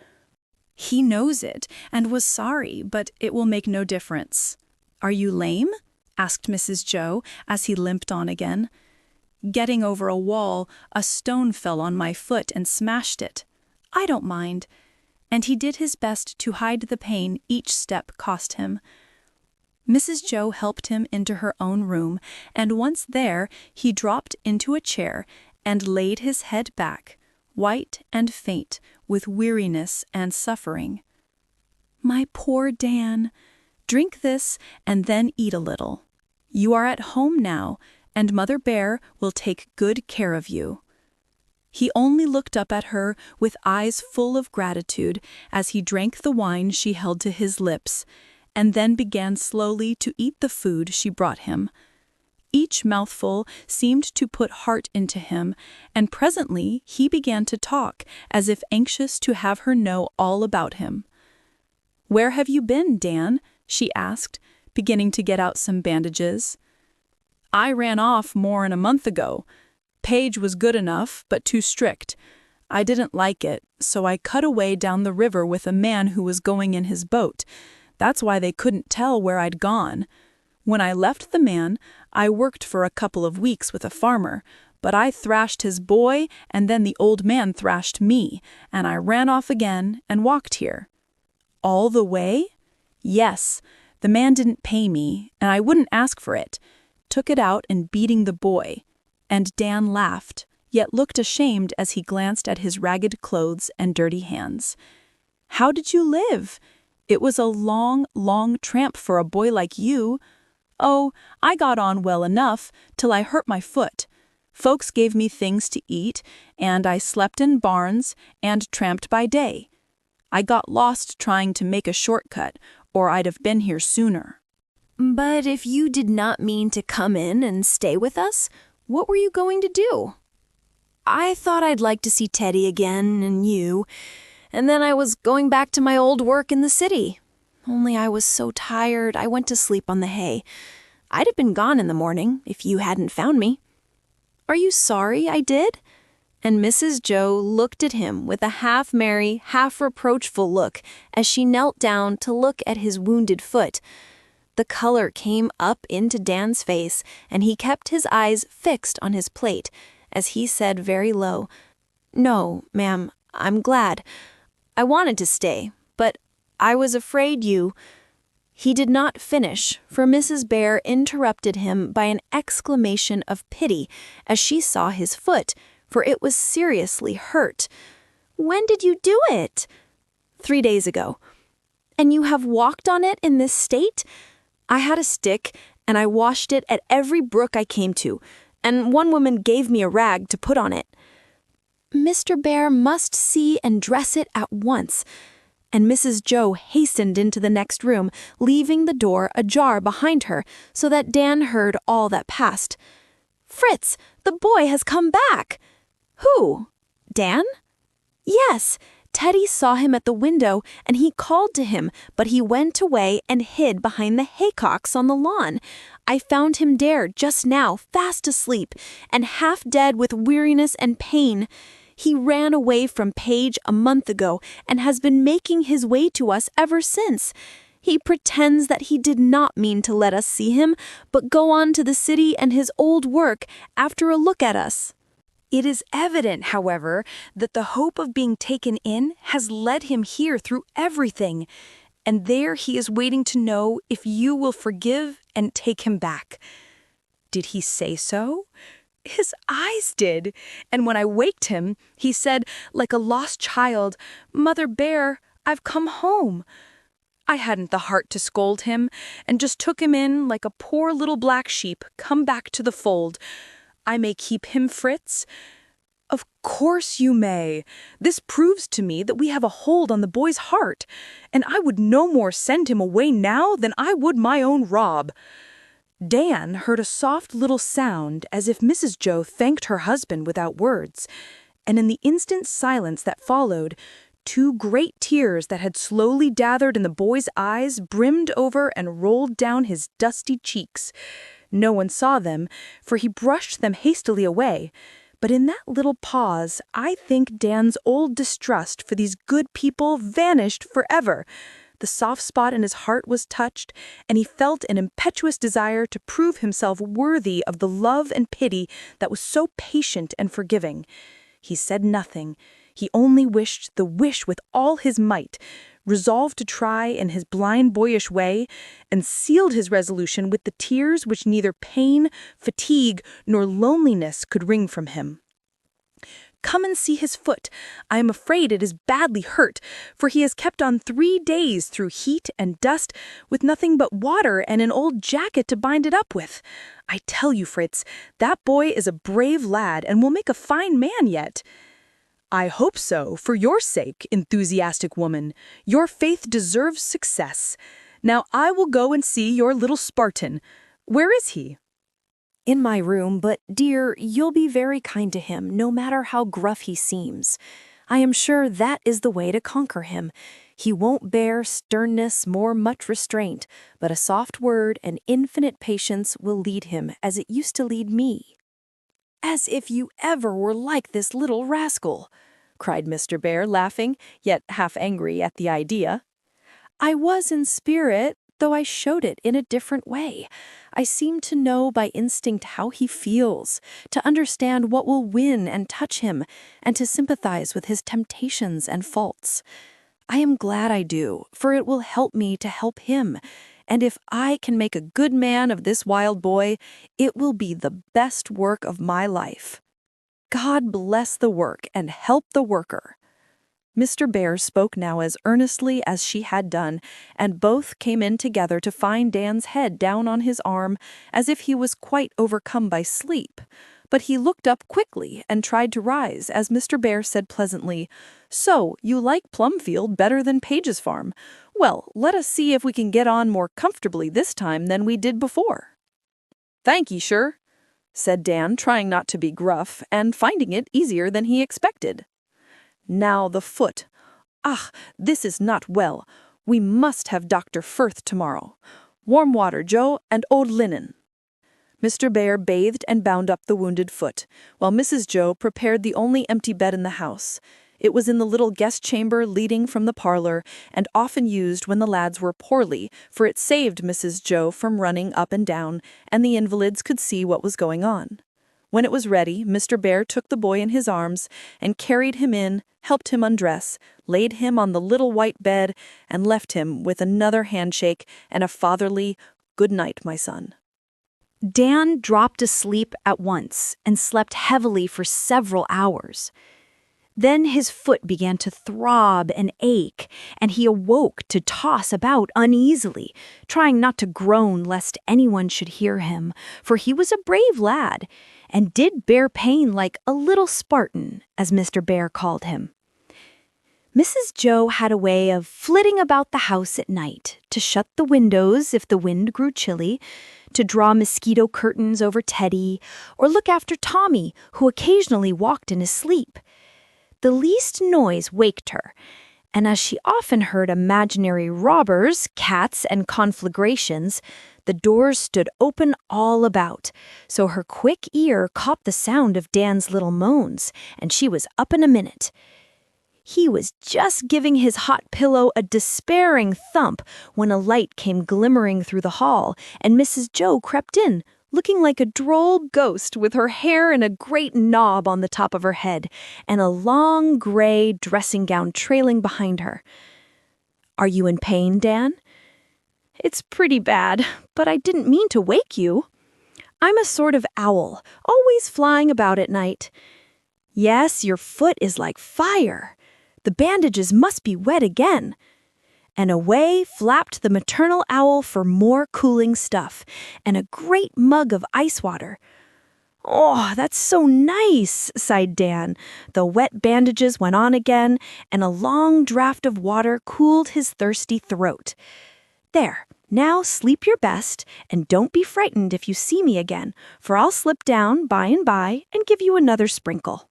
He knows it and was sorry, but it will make no difference. "Are you lame?" asked Mrs. Jo as he limped on again. "Getting over a wall, a stone fell on my foot and smashed it. I don't mind." And he did his best to hide the pain each step cost him. Mrs. Jo helped him into her own room, and once there, he dropped into a chair and laid his head back, white and faint with weariness and suffering. "My poor Dan, drink this and then eat a little. You are at home now, and Mother Bhaer will take good care of you." He only looked up at her with eyes full of gratitude as he drank the wine she held to his lips, and then began slowly to eat the food she brought him. Each mouthful seemed to put heart into him, and presently he began to talk as if anxious to have her know all about him. "Where have you been, Dan?" she asked, beginning to get out some bandages. "I ran off more'n a month ago. Paige was good enough, but too strict. I didn't like it, so I cut away down the river with a man who was going in his boat. That's why they couldn't tell where I'd gone. When I left the man, I worked for a couple of weeks with a farmer, but I thrashed his boy, and then the old man thrashed me, and I ran off again and walked here." "All the way?" "Yes. The man didn't pay me, and I wouldn't ask for it. Took it out in beating the boy." And Dan laughed, yet looked ashamed as he glanced at his ragged clothes and dirty hands. "How did you live? It was a long, long tramp for a boy like you." "Oh, I got on well enough till I hurt my foot. Folks gave me things to eat, and I slept in barns and tramped by day. I got lost trying to make a shortcut, or I'd have been here sooner." "But if you did not mean to come in and stay with us, what were you going to do?" "I thought I'd like to see Teddy again and you, and then I was going back to my old work in the city. Only I was so tired I went to sleep on the hay. I'd have been gone in the morning if you hadn't found me." "Are you sorry I did?" And Mrs. Jo looked at him with a half-merry, half-reproachful look as she knelt down to look at his wounded foot. The color came up into Dan's face, and he kept his eyes fixed on his plate as he said very low, "No, ma'am, I'm glad. I wanted to stay, but I was afraid you—" He did not finish, for Mrs. Bhaer interrupted him by an exclamation of pity as she saw his foot, for it was seriously hurt. "When did you do it?" "3 days ago." "And you have walked on it in this state?" "I had a stick, and I washed it at every brook I came to, and one woman gave me a rag to put on it." "Mr. Bhaer must see and dress it at once." And Mrs. Jo hastened into the next room, leaving the door ajar behind her, so that Dan heard all that passed. "Fritz, the boy has come back." "Who? Dan?" "Yes. Teddy saw him at the window, and he called to him, but he went away and hid behind the haycocks on the lawn. I found him there just now, fast asleep, and half dead with weariness and pain. He ran away from Page a month ago and has been making his way to us ever since. He pretends that he did not mean to let us see him, but go on to the city and his old work after a look at us." It is evident, however, that the hope of being taken in has led him here through everything, and there he is waiting to know if you will forgive and take him back. Did he say so? His eyes did, and when I waked him, he said, like a lost child, "Mother Bhaer, I've come home." I hadn't the heart to scold him, and just took him in like a poor little black sheep come back to the fold. I may keep him, Fritz? Of course you may. This proves to me that we have a hold on the boy's heart, and I would no more send him away now than I would my own Rob. Dan heard a soft little sound as if Mrs. Jo thanked her husband without words, and in the instant silence that followed, 2 great tears that had slowly gathered in the boy's eyes brimmed over and rolled down his dusty cheeks. No one saw them, for he brushed them hastily away, but in that little pause I think Dan's old distrust for these good people vanished forever. The soft spot in his heart was touched, and he felt an impetuous desire to prove himself worthy of the love and pity that was so patient and forgiving. He said nothing. He only wished the wish with all his might, resolved to try in his blind boyish way, and sealed his resolution with the tears which neither pain, fatigue, nor loneliness could wring from him. "Come and see his foot. I am afraid it is badly hurt, for he has kept on 3 days through heat and dust, with nothing but water and an old jacket to bind it up with. I tell you, Fritz, that boy is a brave lad and will make a fine man yet." "I hope so, for your sake, enthusiastic woman. Your faith deserves success. Now I will go and see your little Spartan. Where is he?" "In my room, but, dear, you'll be very kind to him, no matter how gruff he seems. I am sure that is the way to conquer him. He won't bear sternness nor much restraint, but a soft word and infinite patience will lead him as it used to lead me." "As if you ever were like this little rascal," cried Mr. Bhaer, laughing, yet half angry at the idea. "I was in spirit, though I showed it in a different way. I seem to know by instinct how he feels, to understand what will win and touch him, and to sympathize with his temptations and faults. I am glad I do, for it will help me to help him, and if I can make a good man of this wild boy, it will be the best work of my life. God bless the work and help the worker." Mr. Bhaer spoke now as earnestly as she had done, and both came in together to find Dan's head down on his arm, as if he was quite overcome by sleep. But he looked up quickly and tried to rise, as Mr. Bhaer said pleasantly, "So, you like Plumfield better than Page's farm? Well, let us see if we can get on more comfortably this time than we did before." "Thank ye, sure," said Dan, trying not to be gruff, and finding it easier than he expected. "Now the foot. Ah, this is not well. We must have Dr. Firth tomorrow. Warm water, Jo, and old linen." Mr. Bhaer bathed and bound up the wounded foot, while Mrs. Jo prepared the only empty bed in the house. It was in the little guest chamber leading from the parlor, and often used when the lads were poorly, for it saved Mrs. Jo from running up and down, and the invalids could see what was going on. When it was ready, Mr. Bhaer took the boy in his arms and carried him in, helped him undress, laid him on the little white bed, and left him with another handshake and a fatherly, "Good night, my son." Dan dropped asleep at once and slept heavily for several hours. Then his foot began to throb and ache, and he awoke to toss about uneasily, trying not to groan lest anyone should hear him, for he was a brave lad, and did bear pain like a little Spartan, as Mr. Bhaer called him. Mrs. Jo had a way of flitting about the house at night, to shut the windows if the wind grew chilly, to draw mosquito curtains over Teddy, or look after Tommy, who occasionally walked in his sleep. The least noise waked her, and as she often heard imaginary robbers, cats, and conflagrations, the doors stood open all about, so her quick ear caught the sound of Dan's little moans, and she was up in a minute. He was just giving his hot pillow a despairing thump when a light came glimmering through the hall, and Mrs. Jo crept in, looking like a droll ghost with her hair in a great knob on the top of her head, and a long gray dressing gown trailing behind her. "Are you in pain, Dan?" "It's pretty bad, but I didn't mean to wake you. I'm a sort of owl, always flying about at night." "Yes, your foot is like fire. The bandages must be wet again." And away flapped the maternal owl for more cooling stuff, and a great mug of ice water. "Oh, that's so nice," sighed Dan. The wet bandages went on again, and a long draught of water cooled his thirsty throat. "There, now sleep your best, and don't be frightened if you see me again, for I'll slip down by and by and give you another sprinkle."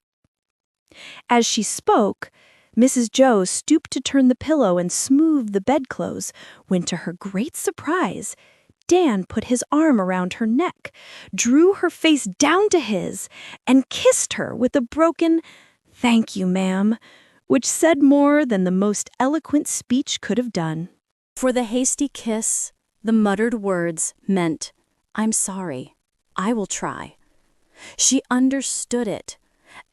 As she spoke, Mrs. Jo stooped to turn the pillow and smooth the bedclothes, when to her great surprise, Dan put his arm around her neck, drew her face down to his, and kissed her with a broken, "Thank you, ma'am," which said more than the most eloquent speech could have done. For the hasty kiss, the muttered words meant, "I'm sorry. I will try." She understood it,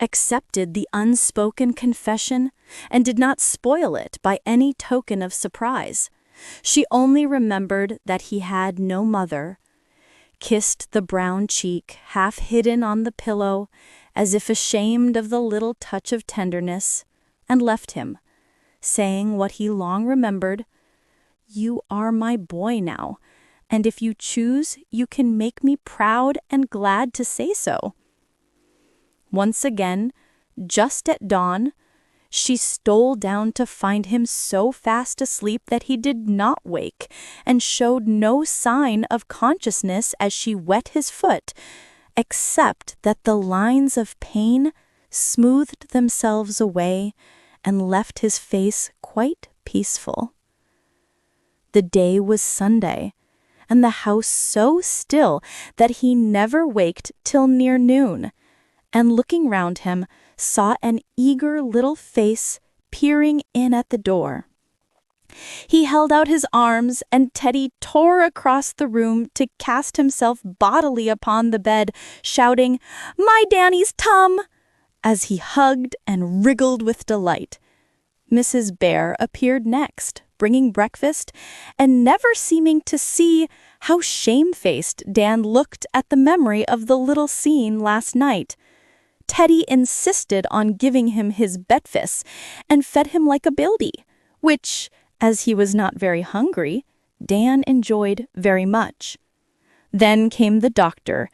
accepted the unspoken confession, and did not spoil it by any token of surprise. She only remembered that he had no mother, kissed the brown cheek half hidden on the pillow, as if ashamed of the little touch of tenderness, and left him, saying what he long remembered, "You are my boy now, and if you choose, you can make me proud and glad to say so." Once again, just at dawn, she stole down to find him so fast asleep that he did not wake, and showed no sign of consciousness as she wet his foot, except that the lines of pain smoothed themselves away and left his face quite peaceful. The day was Sunday, and the house so still that he never waked till near noon, and looking round him, saw an eager little face peering in at the door. He held out his arms, and Teddy tore across the room to cast himself bodily upon the bed, shouting, "My Danny's tum!" as he hugged and wriggled with delight. Mrs. Bhaer appeared next, bringing breakfast, and never seeming to see how shamefaced Dan looked at the memory of the little scene last night. Teddy insisted on giving him his breakfast and fed him like a baby, which, as he was not very hungry, Dan enjoyed very much. Then came the doctor,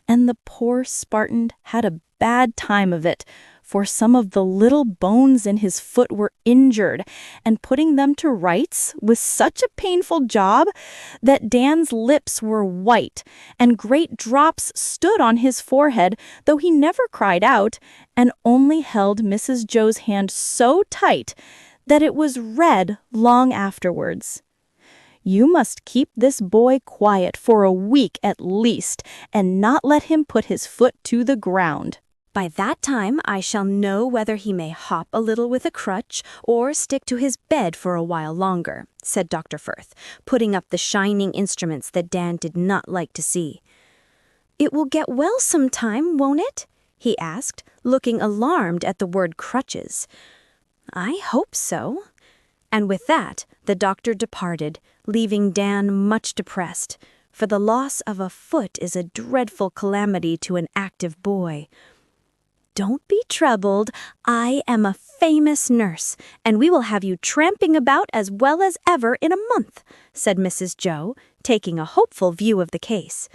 and the poor Spartan had a bad time of it, for some of the little bones in his foot were injured, and putting them to rights was such a painful job that Dan's lips were white, and great drops stood on his forehead, though he never cried out, and only held Mrs. Jo's hand so tight that it was red long afterwards. "You must keep this boy quiet for a week at least, and not let him put his foot to the ground. By that time I shall know whether he may hop a little with a crutch or stick to his bed for a while longer," said Dr. Firth, putting up the shining instruments that Dan did not like to see. "It will get well sometime, won't it?" he asked, looking alarmed at the word crutches. "I hope so." And with that, the doctor departed, leaving Dan much depressed, for the loss of a foot is a dreadful calamity to an active boy. "Don't be troubled. I am a famous nurse, and we will have you tramping about as well as ever in a month," said Mrs. Jo, taking a hopeful view of the case.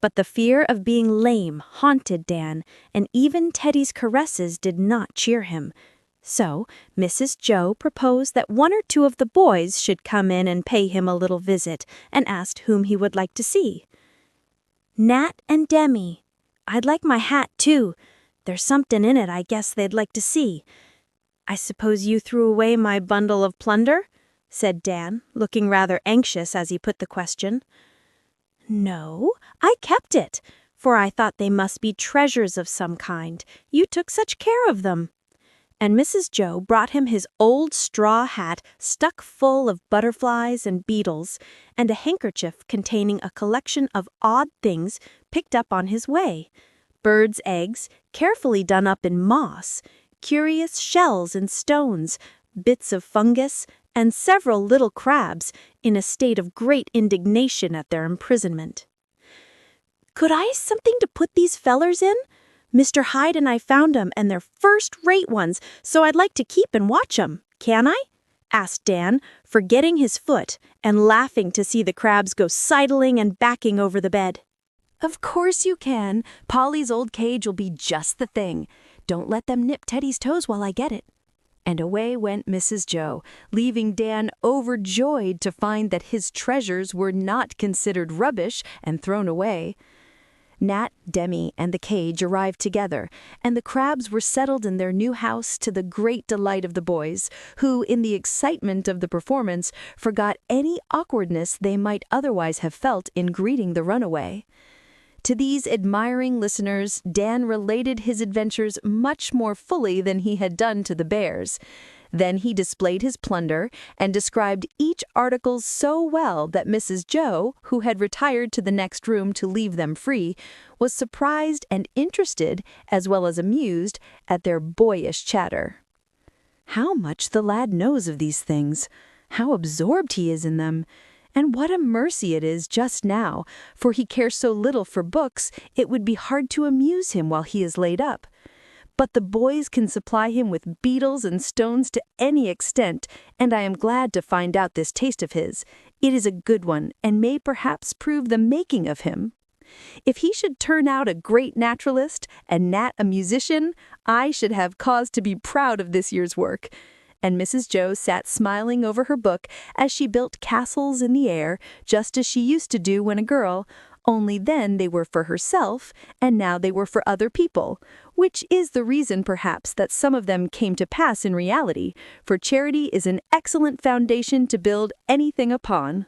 But the fear of being lame haunted Dan, and even Teddy's caresses did not cheer him. So Mrs. Jo proposed that one or two of the boys should come in and pay him a little visit, and asked whom he would like to see. "Nat and Demi. I'd like my hat, too. There's something in it I guess they'd like to see. I suppose you threw away my bundle of plunder?" said Dan, looking rather anxious as he put the question. "No, I kept it, for I thought they must be treasures of some kind. You took such care of them." And Mrs. Jo brought him his old straw hat stuck full of butterflies and beetles, and a handkerchief containing a collection of odd things picked up on his way. Birds' eggs, carefully done up in moss, curious shells and stones, bits of fungus, and several little crabs in a state of great indignation at their imprisonment. "Could I something to put these fellers in? Mr. Hyde and I found 'em, and they're first-rate ones, so I'd like to keep and watch 'em. Can I?" asked Dan, forgetting his foot and laughing to see the crabs go sidling and backing over the bed. "Of course you can. Polly's old cage will be just the thing. Don't let them nip Teddy's toes while I get it." And away went Mrs. Jo, leaving Dan overjoyed to find that his treasures were not considered rubbish and thrown away. Nat, Demi, and the cage arrived together, and the crabs were settled in their new house to the great delight of the boys, who, in the excitement of the performance, forgot any awkwardness they might otherwise have felt in greeting the runaway. To these admiring listeners, Dan related his adventures much more fully than he had done to the bears. Then he displayed his plunder and described each article so well that Mrs. Jo, who had retired to the next room to leave them free, was surprised and interested, as well as amused, at their boyish chatter. How much the lad knows of these things! How absorbed he is in them! And what a mercy it is just now, for he cares so little for books, it would be hard to amuse him while he is laid up. But the boys can supply him with beetles and stones to any extent, and I am glad to find out this taste of his. It is a good one, and may perhaps prove the making of him. If he should turn out a great naturalist, and Nat a musician, I should have cause to be proud of this year's work." And Mrs. Jo sat smiling over her book as she built castles in the air, just as she used to do when a girl, only then they were for herself, and now they were for other people, which is the reason perhaps that some of them came to pass in reality, for charity is an excellent foundation to build anything upon.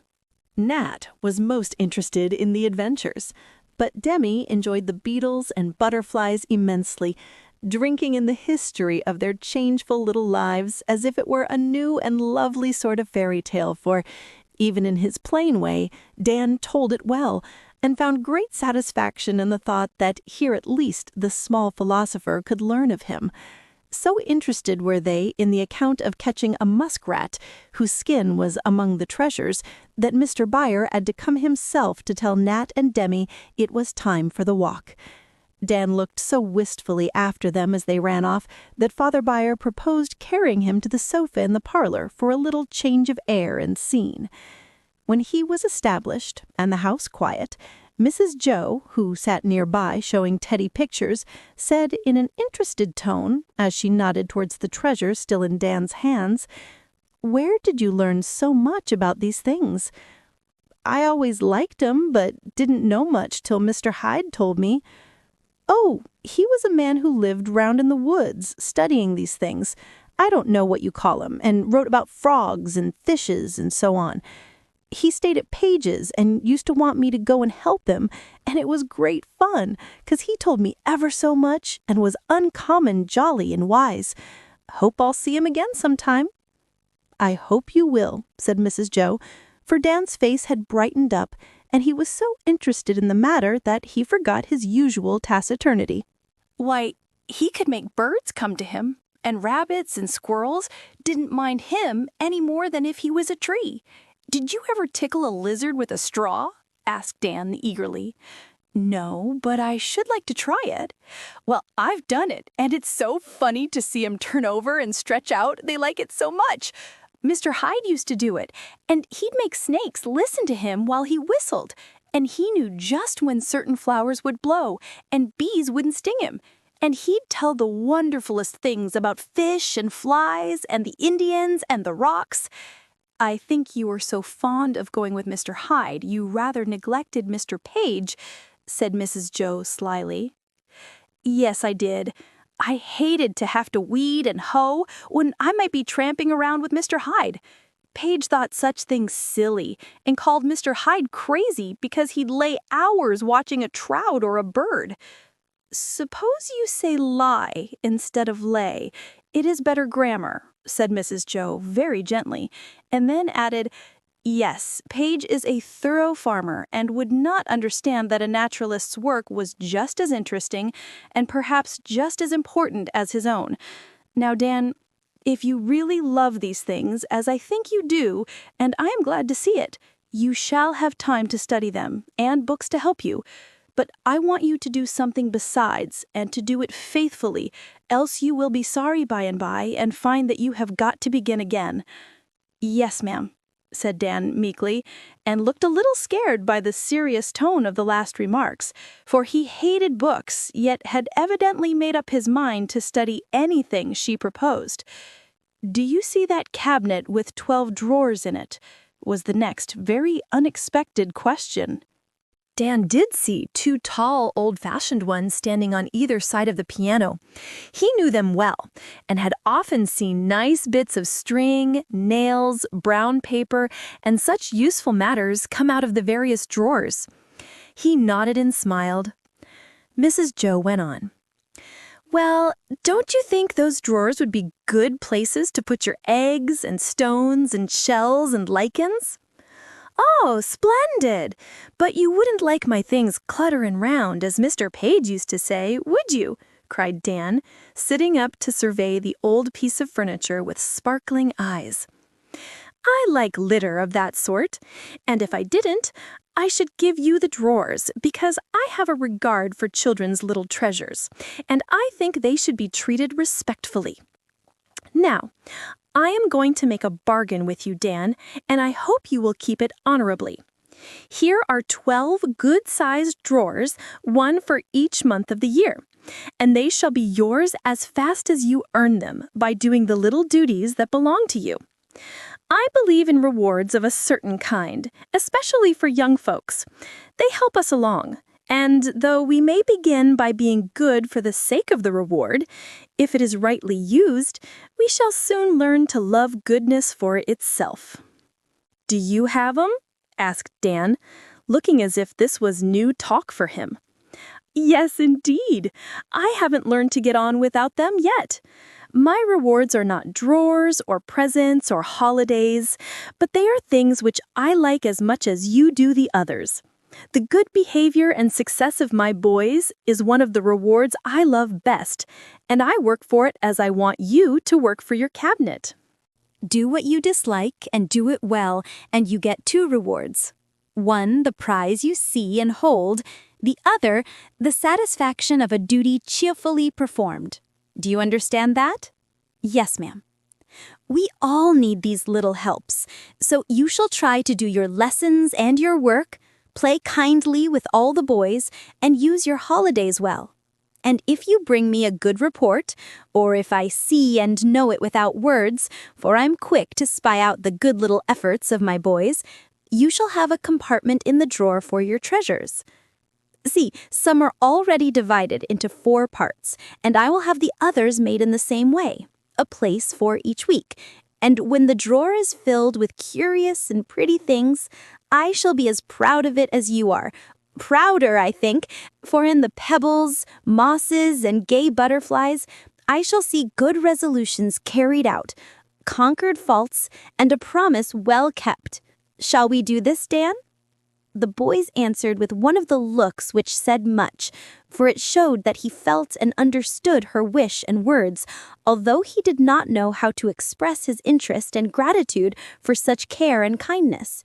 Nat was most interested in the adventures, but Demi enjoyed the beetles and butterflies immensely, drinking in the history of their changeful little lives as if it were a new and lovely sort of fairy tale, for, even in his plain way, Dan told it well, and found great satisfaction in the thought that here at least the small philosopher could learn of him. So interested were they in the account of catching a muskrat, whose skin was among the treasures, that Mr. Bhaer had to come himself to tell Nat and Demi it was time for the walk. Dan looked so wistfully after them as they ran off that Father Bhaer proposed carrying him to the sofa in the parlor for a little change of air and scene. When he was established, and the house quiet, Mrs. Jo, who sat nearby showing Teddy pictures, said in an interested tone, as she nodded towards the treasure still in Dan's hands, "Where did you learn so much about these things? I always liked 'em, but didn't know much till Mr. Hyde told me. Oh, he was a man who lived round in the woods, studying these things. I don't know what you call 'em, and wrote about frogs and fishes and so on. He stayed at Page's and used to want me to go and help him, and it was great fun, 'cause he told me ever so much and was uncommon jolly and wise. Hope I'll see him again sometime." "I hope you will," said Mrs. Jo, for Dan's face had brightened up, and he was so interested in the matter that he forgot his usual taciturnity. Why, he could make birds come to him, and rabbits and squirrels didn't mind him any more than if he was a tree. Did you ever tickle a lizard with a straw? Asked Dan eagerly. No, but I should like to try it. Well, I've done it, and it's so funny to see him turn over and stretch out. They like it so much. Mr. Hyde used to do it, and he'd make snakes listen to him while he whistled, and he knew just when certain flowers would blow, and bees wouldn't sting him. And he'd tell the wonderfulest things about fish and flies and the Indians and the rocks. I think you were so fond of going with Mr. Hyde, you rather neglected Mr. Page, said Mrs. Jo slyly. Yes, I did. I hated to have to weed and hoe when I might be tramping around with Mr. Hyde. Page thought such things silly and called Mr. Hyde crazy because he'd lay hours watching a trout or a bird. Suppose you say lie instead of lay. It is better grammar, said Mrs. Jo very gently, and then added, yes, Page is a thorough farmer and would not understand that a naturalist's work was just as interesting and perhaps just as important as his own. Now, Dan, if you really love these things, as I think you do, and I am glad to see it, you shall have time to study them and books to help you. But I want you to do something besides, and to do it faithfully, else you will be sorry by and find that you have got to begin again. Yes, ma'am, said Dan meekly, and looked a little scared by the serious tone of the last remarks, for he hated books, yet had evidently made up his mind to study anything she proposed. Do you see that cabinet with 12 drawers in it? Was the next very unexpected question. Dan did see 2 tall, old-fashioned ones standing on either side of the piano. He knew them well, and had often seen nice bits of string, nails, brown paper, and such useful matters come out of the various drawers. He nodded and smiled. Mrs. Jo went on. Well, don't you think those drawers would be good places to put your eggs and stones and shells and lichens? Oh, splendid! But you wouldn't like my things cluttering round, as Mr. Page used to say, would you? Cried Dan, sitting up to survey the old piece of furniture with sparkling eyes. I like litter of that sort, and if I didn't, I should give you the drawers, because I have a regard for children's little treasures, and I think they should be treated respectfully. Now, I am going to make a bargain with you, Dan, and I hope you will keep it honorably. Here are 12 good-sized drawers, one for each month of the year, and they shall be yours as fast as you earn them by doing the little duties that belong to you. I believe in rewards of a certain kind, especially for young folks. They help us along. And though we may begin by being good for the sake of the reward, if it is rightly used, we shall soon learn to love goodness for itself. Do you have 'em? Asked Dan, looking as if this was new talk for him. Yes, indeed. I haven't learned to get on without them yet. My rewards are not drawers or presents or holidays, but they are things which I like as much as you do the others. The good behavior and success of my boys is one of the rewards I love best, and I work for it as I want you to work for your cabinet. Do what you dislike and do it well, and you get 2 rewards. One, the prize you see and hold. The other, the satisfaction of a duty cheerfully performed. Do you understand that? Yes, ma'am. We all need these little helps, so you shall try to do your lessons and your work, play kindly with all the boys, and use your holidays well. And if you bring me a good report, or if I see and know it without words, for I'm quick to spy out the good little efforts of my boys, you shall have a compartment in the drawer for your treasures. See, some are already divided into 4 parts, and I will have the others made in the same way, a place for each week. And when the drawer is filled with curious and pretty things, I shall be as proud of it as you are. Prouder, I think, for in the pebbles, mosses, and gay butterflies, I shall see good resolutions carried out, conquered faults, and a promise well kept. Shall we do this, Dan? The boys answered with one of the looks which said much, for it showed that he felt and understood her wish and words, although he did not know how to express his interest and gratitude for such care and kindness.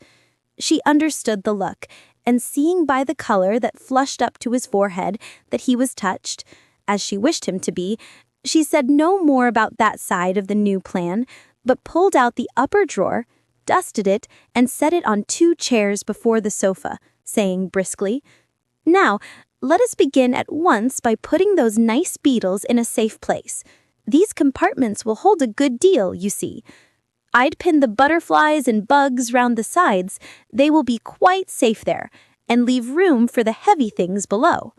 She understood the look, and seeing by the color that flushed up to his forehead that he was touched, as she wished him to be, she said no more about that side of the new plan, but pulled out the upper drawer, dusted it, and set it on 2 chairs before the sofa, saying briskly, "Now, let us begin at once by putting those nice beetles in a safe place. These compartments will hold a good deal, you see. I'd pin the butterflies and bugs round the sides. They will be quite safe there, and leave room for the heavy things below.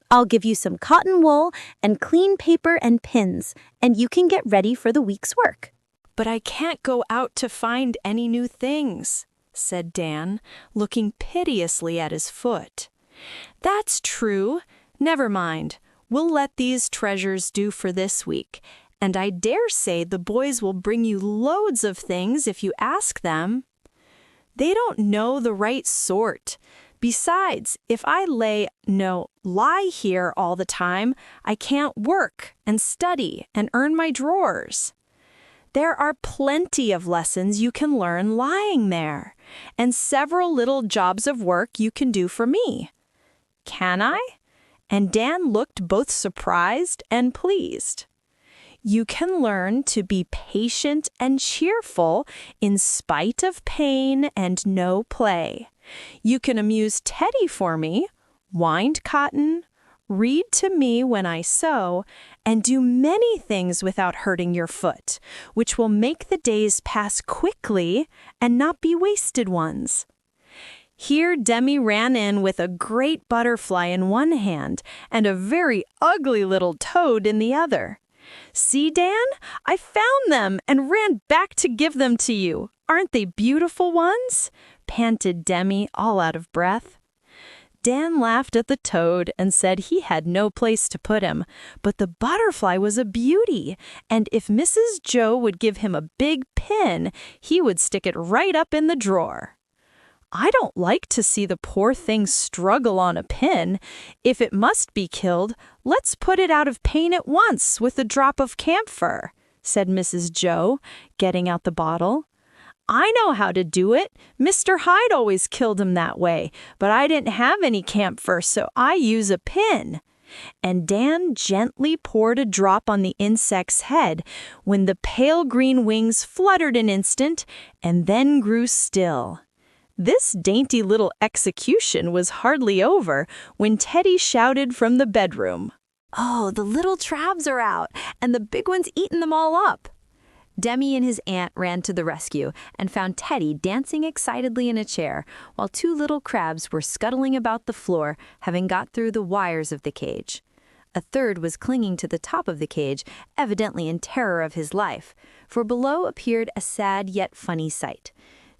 I'll give you some cotton wool and clean paper and pins, and you can get ready for the week's work." "But I can't go out to find any new things," said Dan, looking piteously at his foot. "That's true. Never mind. We'll let these treasures do for this week, and I dare say the boys will bring you loads of things if you ask them. They don't know the right sort. Besides, if I lie here all the time, I can't work and study and earn my drawers. There are plenty of lessons you can learn lying there, and several little jobs of work you can do for me. Can I?" And Dan looked both surprised and pleased. "You can learn to be patient and cheerful in spite of pain and no play. You can amuse Teddy for me, wind cotton, read to me when I sew, and do many things without hurting your foot, which will make the days pass quickly and not be wasted ones." Here Demi ran in with a great butterfly in one hand and a very ugly little toad in the other. "See, Dan, I found them and ran back to give them to you. Aren't they beautiful ones?" panted Demi, all out of breath. Dan laughed at the toad and said he had no place to put him, but the butterfly was a beauty, and if Mrs. Jo would give him a big pin, he would stick it right up in the drawer. "I don't like to see the poor thing struggle on a pin. If it must be killed, let's put it out of pain at once with a drop of camphor," said Mrs. Jo, getting out the bottle. "I know how to do it. Mr. Hyde always killed him that way, but I didn't have any camphor, so I use a pin." And Dan gently poured a drop on the insect's head, when the pale green wings fluttered an instant and then grew still. This dainty little execution was hardly over when Teddy shouted from the bedroom, "Oh, the little crabs are out, and the big one's eaten them all up." Demi and his aunt ran to the rescue and found Teddy dancing excitedly in a chair, while 2 little crabs were scuttling about the floor, having got through the wires of the cage. A third was clinging to the top of the cage, evidently in terror of his life, for below appeared a sad yet funny sight.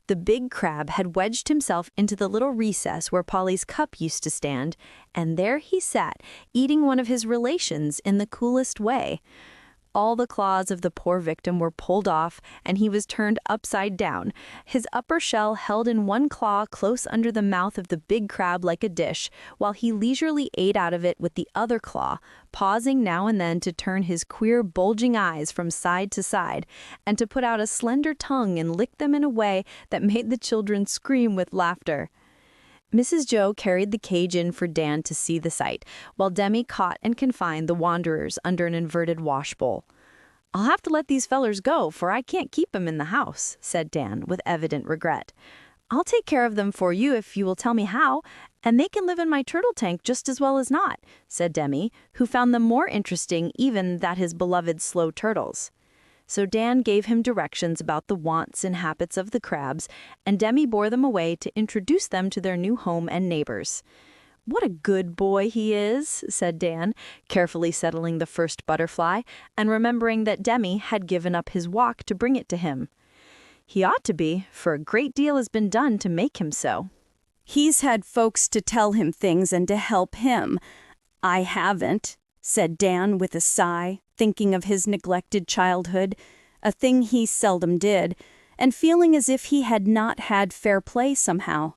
The big crab had wedged himself into the little recess where Polly's cup used to stand, and there he sat, eating one of his relations in the coolest way. All the claws of the poor victim were pulled off, and he was turned upside down, his upper shell held in one claw close under the mouth of the big crab like a dish, while he leisurely ate out of it with the other claw, pausing now and then to turn his queer bulging eyes from side to side, and to put out a slender tongue and lick them in a way that made the children scream with laughter. Mrs. Jo carried the cage in for Dan to see the sight, while Demi caught and confined the wanderers under an inverted washbowl. "I'll have to let these fellers go, for I can't keep 'em in the house," said Dan, with evident regret. "I'll take care of them for you if you will tell me how, and they can live in my turtle tank just as well as not," said Demi, who found them more interesting even than his beloved slow turtles. So Dan gave him directions about the wants and habits of the crabs, and Demi bore them away to introduce them to their new home and neighbors. "What a good boy he is," said Dan, carefully settling the first butterfly, and remembering that Demi had given up his walk to bring it to him. "He ought to be, for a great deal has been done to make him so." "He's had folks to tell him things and to help him. I haven't," said Dan with a sigh, thinking of his neglected childhood, a thing he seldom did, and feeling as if he had not had fair play somehow.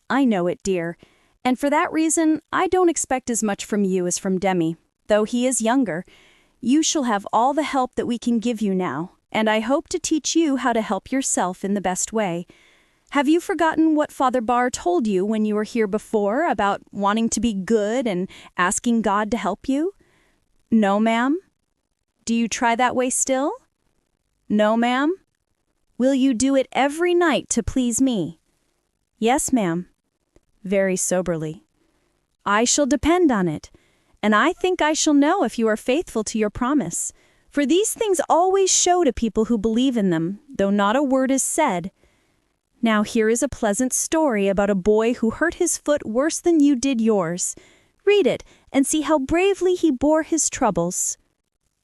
I know it, dear. And for that reason, I don't expect as much from you as from Demi, though he is younger. You shall have all the help that we can give you now, and I hope to teach you how to help yourself in the best way. Have you forgotten what Father Bhaer told you when you were here before about wanting to be good and asking God to help you? No, ma'am? Do you try that way still? No, ma'am? Will you do it every night to please me? Yes, ma'am. Very soberly. I shall depend on it, and I think I shall know if you are faithful to your promise. For these things always show to people who believe in them, though not a word is said. Now here is a pleasant story about a boy who hurt his foot worse than you did yours. Read it and see how bravely he bore his troubles.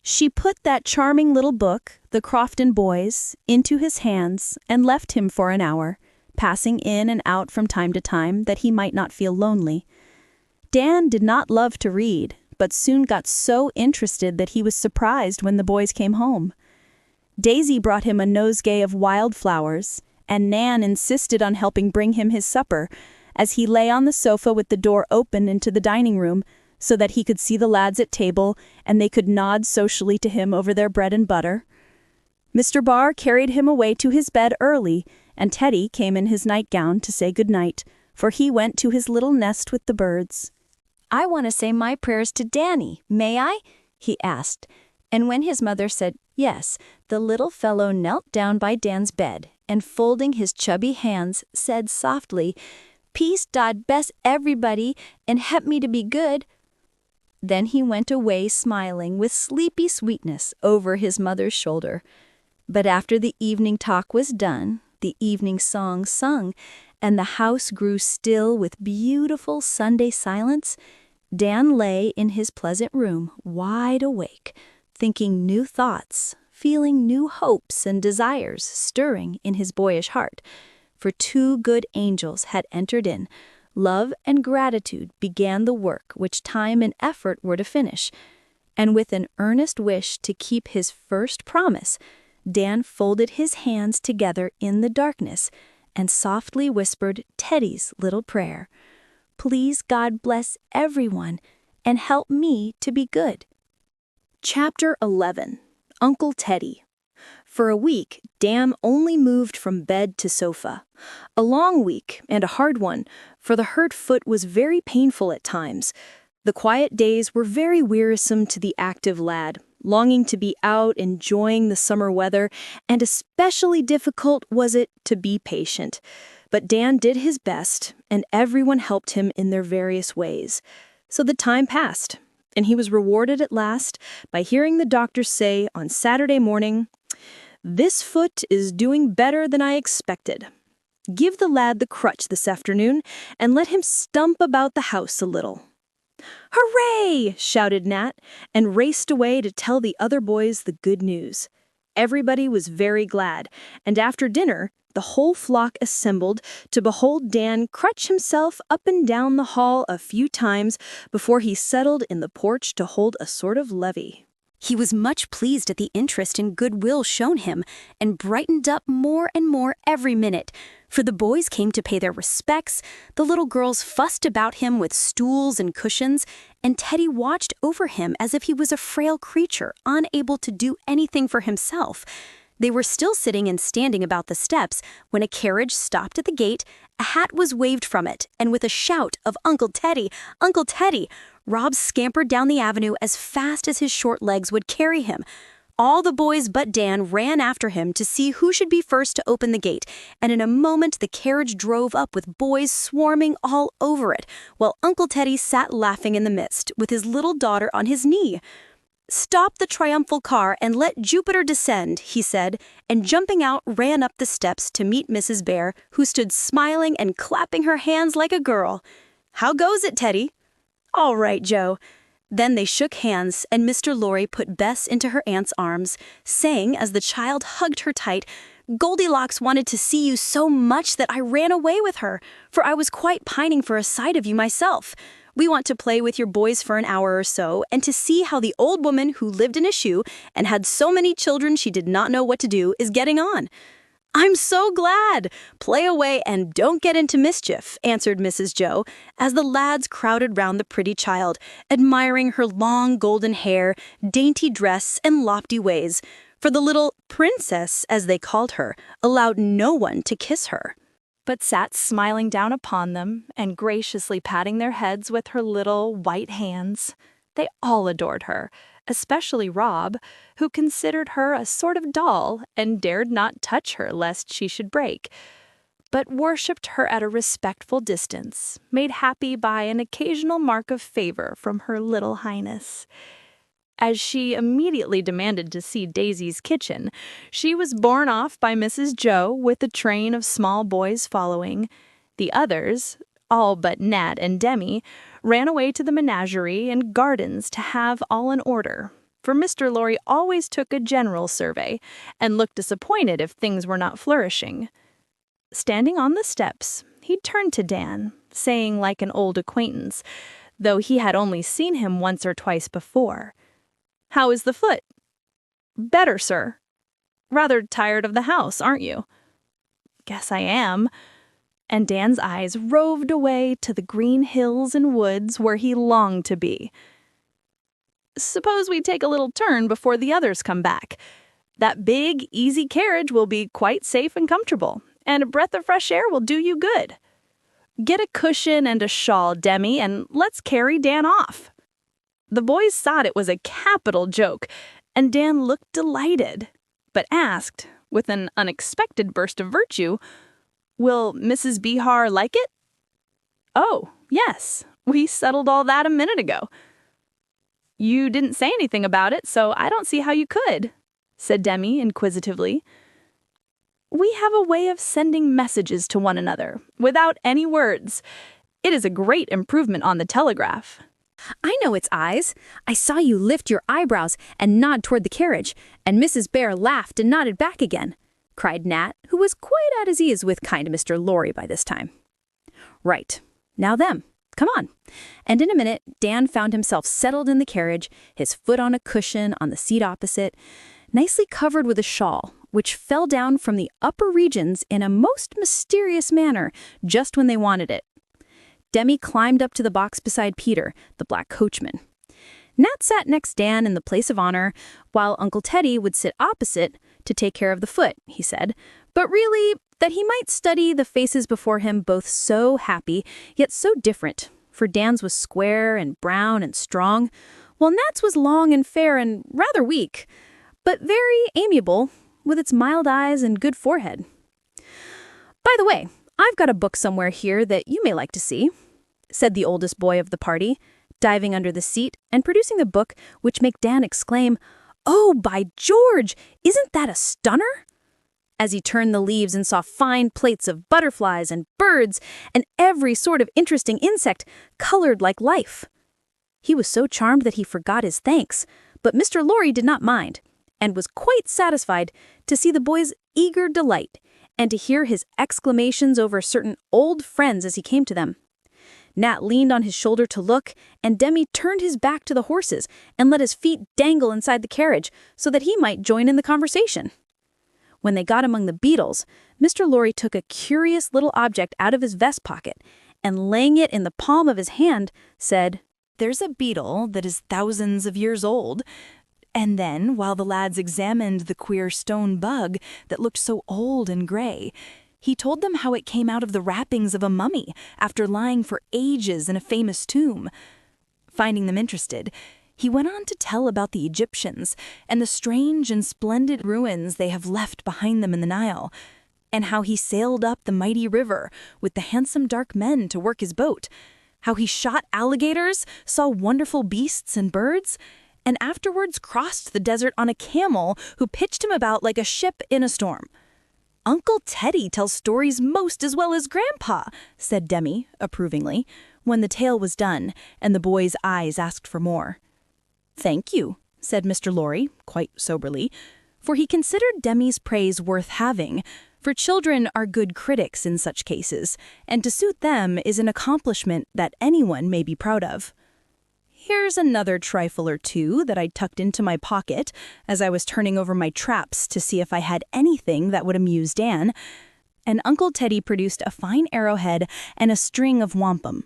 She put that charming little book, The Crofton Boys, into his hands and left him for an hour, passing in and out from time to time that he might not feel lonely. Dan did not love to read, but soon got so interested that he was surprised when the boys came home. Daisy brought him a nosegay of wildflowers, and Nan insisted on helping bring him his supper, as he lay on the sofa with the door open into the dining room, so that he could see the lads at table and they could nod socially to him over their bread and butter. Mr. Bhaer carried him away to his bed early, and Teddy came in his nightgown to say good night, for he went to his little nest with the birds. "I want to say my prayers to Danny, may I?" he asked, and when his mother said yes, the little fellow knelt down by Dan's bed and, folding his chubby hands, said softly, "Peace God bless everybody and help me to be good." Then he went away smiling with sleepy sweetness over his mother's shoulder. But after the evening talk was done, the evening song sung, and the house grew still with beautiful Sunday silence, Dan lay in his pleasant room, wide awake, thinking new thoughts, feeling new hopes and desires stirring in his boyish heart. For 2 good angels had entered in. Love and gratitude began the work which time and effort were to finish. And with an earnest wish to keep his first promise, Dan folded his hands together in the darkness and softly whispered Teddy's little prayer. "Please God bless everyone and help me to be good." Chapter 11. Uncle Teddy. For a week, Dan only moved from bed to sofa. A long week and a hard one, for the hurt foot was very painful at times. The quiet days were very wearisome to the active lad, longing to be out enjoying the summer weather, and especially difficult was it to be patient. But Dan did his best, and everyone helped him in their various ways. So the time passed, and he was rewarded at last by hearing the doctor say on Saturday morning, "This foot is doing better than I expected. Give the lad the crutch this afternoon, and let him stump about the house a little." "Hooray!" shouted Nat, and raced away to tell the other boys the good news. Everybody was very glad, and after dinner, the whole flock assembled to behold Dan crutch himself up and down the hall a few times before he settled in the porch to hold a sort of levee. He was much pleased at the interest and goodwill shown him, and brightened up more and more every minute, for the boys came to pay their respects, the little girls fussed about him with stools and cushions, and Teddy watched over him as if he was a frail creature, unable to do anything for himself. They were still sitting and standing about the steps when a carriage stopped at the gate, a hat was waved from it, and with a shout of "Uncle Teddy! Uncle Teddy!" Rob scampered down the avenue as fast as his short legs would carry him. All the boys but Dan ran after him to see who should be first to open the gate, and in a moment the carriage drove up with boys swarming all over it, while Uncle Teddy sat laughing in the midst, with his little daughter on his knee. "Stop the triumphal car and let Jupiter descend," he said, and jumping out ran up the steps to meet Mrs. Bhaer, who stood smiling and clapping her hands like a girl. "How goes it, Teddy?" "All right, Joe." Then they shook hands, and Mr. Lorry put Bess into her aunt's arms, saying as the child hugged her tight, "Goldilocks wanted to see you so much that I ran away with her, for I was quite pining for a sight of you myself. We want to play with your boys for an hour or so, and to see how the old woman who lived in a shoe and had so many children she did not know what to do is getting on." "I'm so glad! Play away and don't get into mischief," answered Mrs. Jo, as the lads crowded round the pretty child, admiring her long golden hair, dainty dress, and lofty ways, for the little princess, as they called her, allowed no one to kiss her, but sat smiling down upon them and graciously patting their heads with her little white hands. They all adored her, especially Rob, who considered her a sort of doll and dared not touch her lest she should break, but worshipped her at a respectful distance, made happy by an occasional mark of favor from her little highness. As she immediately demanded to see Daisy's kitchen, she was borne off by Mrs. Jo with a train of small boys following. The others, all but Nat and Demi, ran away to the menagerie and gardens to have all in order, for Mr. Lorry always took a general survey and looked disappointed if things were not flourishing. Standing on the steps, he turned to Dan, saying like an old acquaintance, though he had only seen him once or twice before, "How is the foot?" "Better, sir." "Rather tired of the house, aren't you?" "Guess I am." And Dan's eyes roved away to the green hills and woods where he longed to be. "Suppose we take a little turn before the others come back. That big, easy carriage will be quite safe and comfortable, and a breath of fresh air will do you good. Get a cushion and a shawl, Demi, and let's carry Dan off." The boys thought it was a capital joke, and Dan looked delighted, but asked, with an unexpected burst of virtue, "Will Mrs. Bhaer like it?" "Oh, yes, we settled all that a minute ago." "You didn't say anything about it, so I don't see how you could," said Demi inquisitively. "We have a way of sending messages to one another, without any words. It is a great improvement on the telegraph." I know its eyes. I saw you lift your eyebrows and nod toward the carriage, and Mrs. Bhaer laughed and nodded back again, cried Nat, who was quite at his ease with kind Mr. Lorry by this time. Right. Now them. Come on. And in a minute, Dan found himself settled in the carriage, his foot on a cushion on the seat opposite, nicely covered with a shawl, which fell down from the upper regions in a most mysterious manner just when they wanted it. Demi climbed up to the box beside Peter, the black coachman. Nat sat next Dan in the place of honor, while Uncle Teddy would sit opposite to take care of the foot, he said, but really that he might study the faces before him, both so happy, yet so different, for Dan's was square and brown and strong, while Nat's was long and fair and rather weak, but very amiable, with its mild eyes and good forehead. "By the way, I've got a book somewhere here that you may like to see," said the oldest boy of the party, diving under the seat and producing the book, which made Dan exclaim, "Oh, by George, isn't that a stunner?" As he turned the leaves and saw fine plates of butterflies and birds and every sort of interesting insect colored like life. He was so charmed that he forgot his thanks, but Mr. Lorry did not mind, and was quite satisfied to see the boy's eager delight and to hear his exclamations over certain old friends as he came to them. Nat leaned on his shoulder to look, and Demi turned his back to the horses and let his feet dangle inside the carriage so that he might join in the conversation. When they got among the beetles, Mr. Lorry took a curious little object out of his vest pocket and, laying it in the palm of his hand, said, "There's a beetle that is thousands of years old." And then, while the lads examined the queer stone bug that looked so old and gray, he told them how it came out of the wrappings of a mummy after lying for ages in a famous tomb. Finding them interested, he went on to tell about the Egyptians and the strange and splendid ruins they have left behind them in the Nile, and how he sailed up the mighty river with the handsome dark men to work his boat, how he shot alligators, saw wonderful beasts and birds, and afterwards crossed the desert on a camel who pitched him about like a ship in a storm. "Uncle Teddy tells stories most as well as Grandpa," said Demi, approvingly, when the tale was done and the boy's eyes asked for more. "Thank you," said Mr. Lorry, quite soberly, for he considered Demi's praise worth having, for children are good critics in such cases, and to suit them is an accomplishment that anyone may be proud of. Here's another trifle or two that I tucked into my pocket as I was turning over my traps to see if I had anything that would amuse Dan. And Uncle Teddy produced a fine arrowhead and a string of wampum.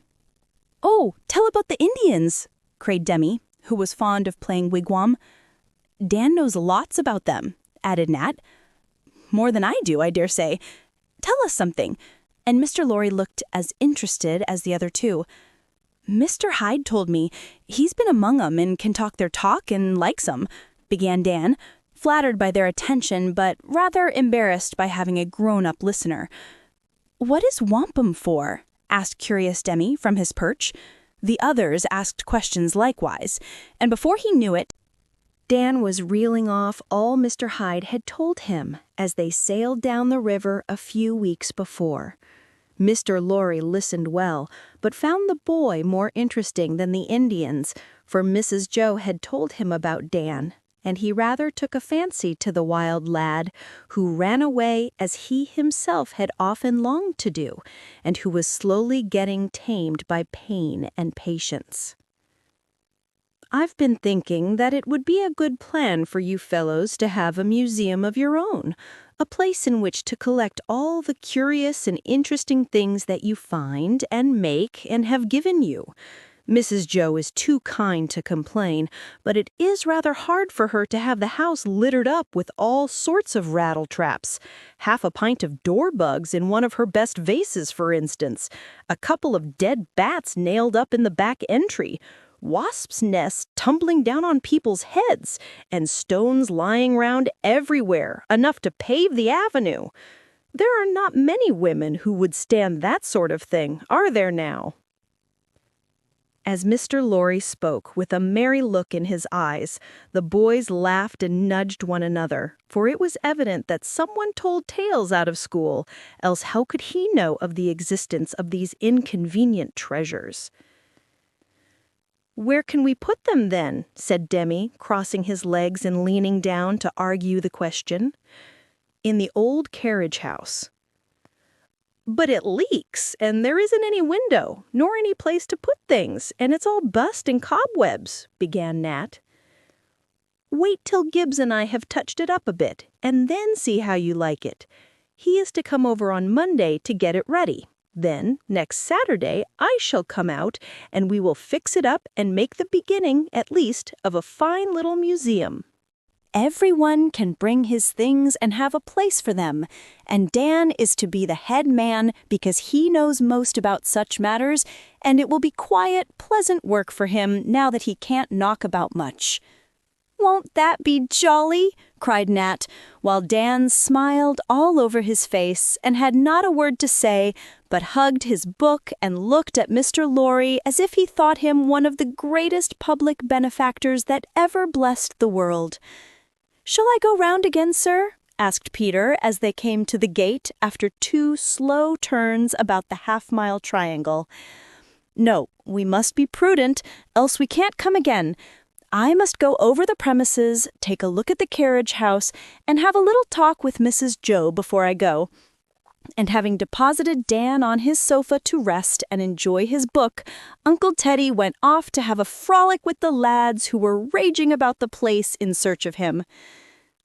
"Oh, tell about the Indians," cried Demi, who was fond of playing wigwam. "Dan knows lots about them," added Nat. "More than I do, I dare say. Tell us something." And Mr. Lorry looked as interested as the other two. "Mr. Hyde told me he's been among 'em and can talk their talk and likes 'em," began Dan, flattered by their attention but rather embarrassed by having a grown-up listener. "What is wampum for?" asked curious Demi from his perch. The others asked questions likewise, and before he knew it, Dan was reeling off all Mr. Hyde had told him as they sailed down the river a few weeks before. Mr. Lorry listened well, but found the boy more interesting than the Indians, for Mrs. Jo had told him about Dan, and he rather took a fancy to the wild lad, who ran away as he himself had often longed to do, and who was slowly getting tamed by pain and patience. "I've been thinking that it would be a good plan for you fellows to have a museum of your own, a place in which to collect all the curious and interesting things that you find and make and have given you. Mrs. Jo is too kind to complain, but it is rather hard for her to have the house littered up with all sorts of rattle-traps. Half a pint of door-bugs in one of her best vases, for instance. A couple of dead bats nailed up in the back entry. Wasps' nests tumbling down on people's heads, and stones lying round everywhere, enough to pave the avenue. There are not many women who would stand that sort of thing, are there now?" As Mr. Lorry spoke with a merry look in his eyes, the boys laughed and nudged one another, for it was evident that someone told tales out of school, else how could he know of the existence of these inconvenient treasures? "Where can we put them, then?" said Demi, crossing his legs and leaning down to argue the question. "In the old carriage house." "But it leaks, and there isn't any window, nor any place to put things, and it's all dust and cobwebs," began Nat. "Wait till Gibbs and I have touched it up a bit, and then see how you like it. He is to come over on Monday to get it ready. Then, next Saturday, I shall come out, and we will fix it up and make the beginning, at least, of a fine little museum." "Everyone can bring his things and have a place for them, and Dan is to be the head man because he knows most about such matters, and it will be quiet, pleasant work for him now that he can't knock about much." "Won't that be jolly?" cried Nat, while Dan smiled all over his face and had not a word to say, but hugged his book and looked at Mr. Lorry as if he thought him one of the greatest public benefactors that ever blessed the world. "Shall I go round again, sir?" asked Peter as they came to the gate after 2 slow turns about the half-mile triangle. "No, we must be prudent, else we can't come again. I must go over the premises, take a look at the carriage house, and have a little talk with Mrs. Jo before I go." And having deposited Dan on his sofa to rest and enjoy his book, Uncle Teddy went off to have a frolic with the lads who were raging about the place in search of him.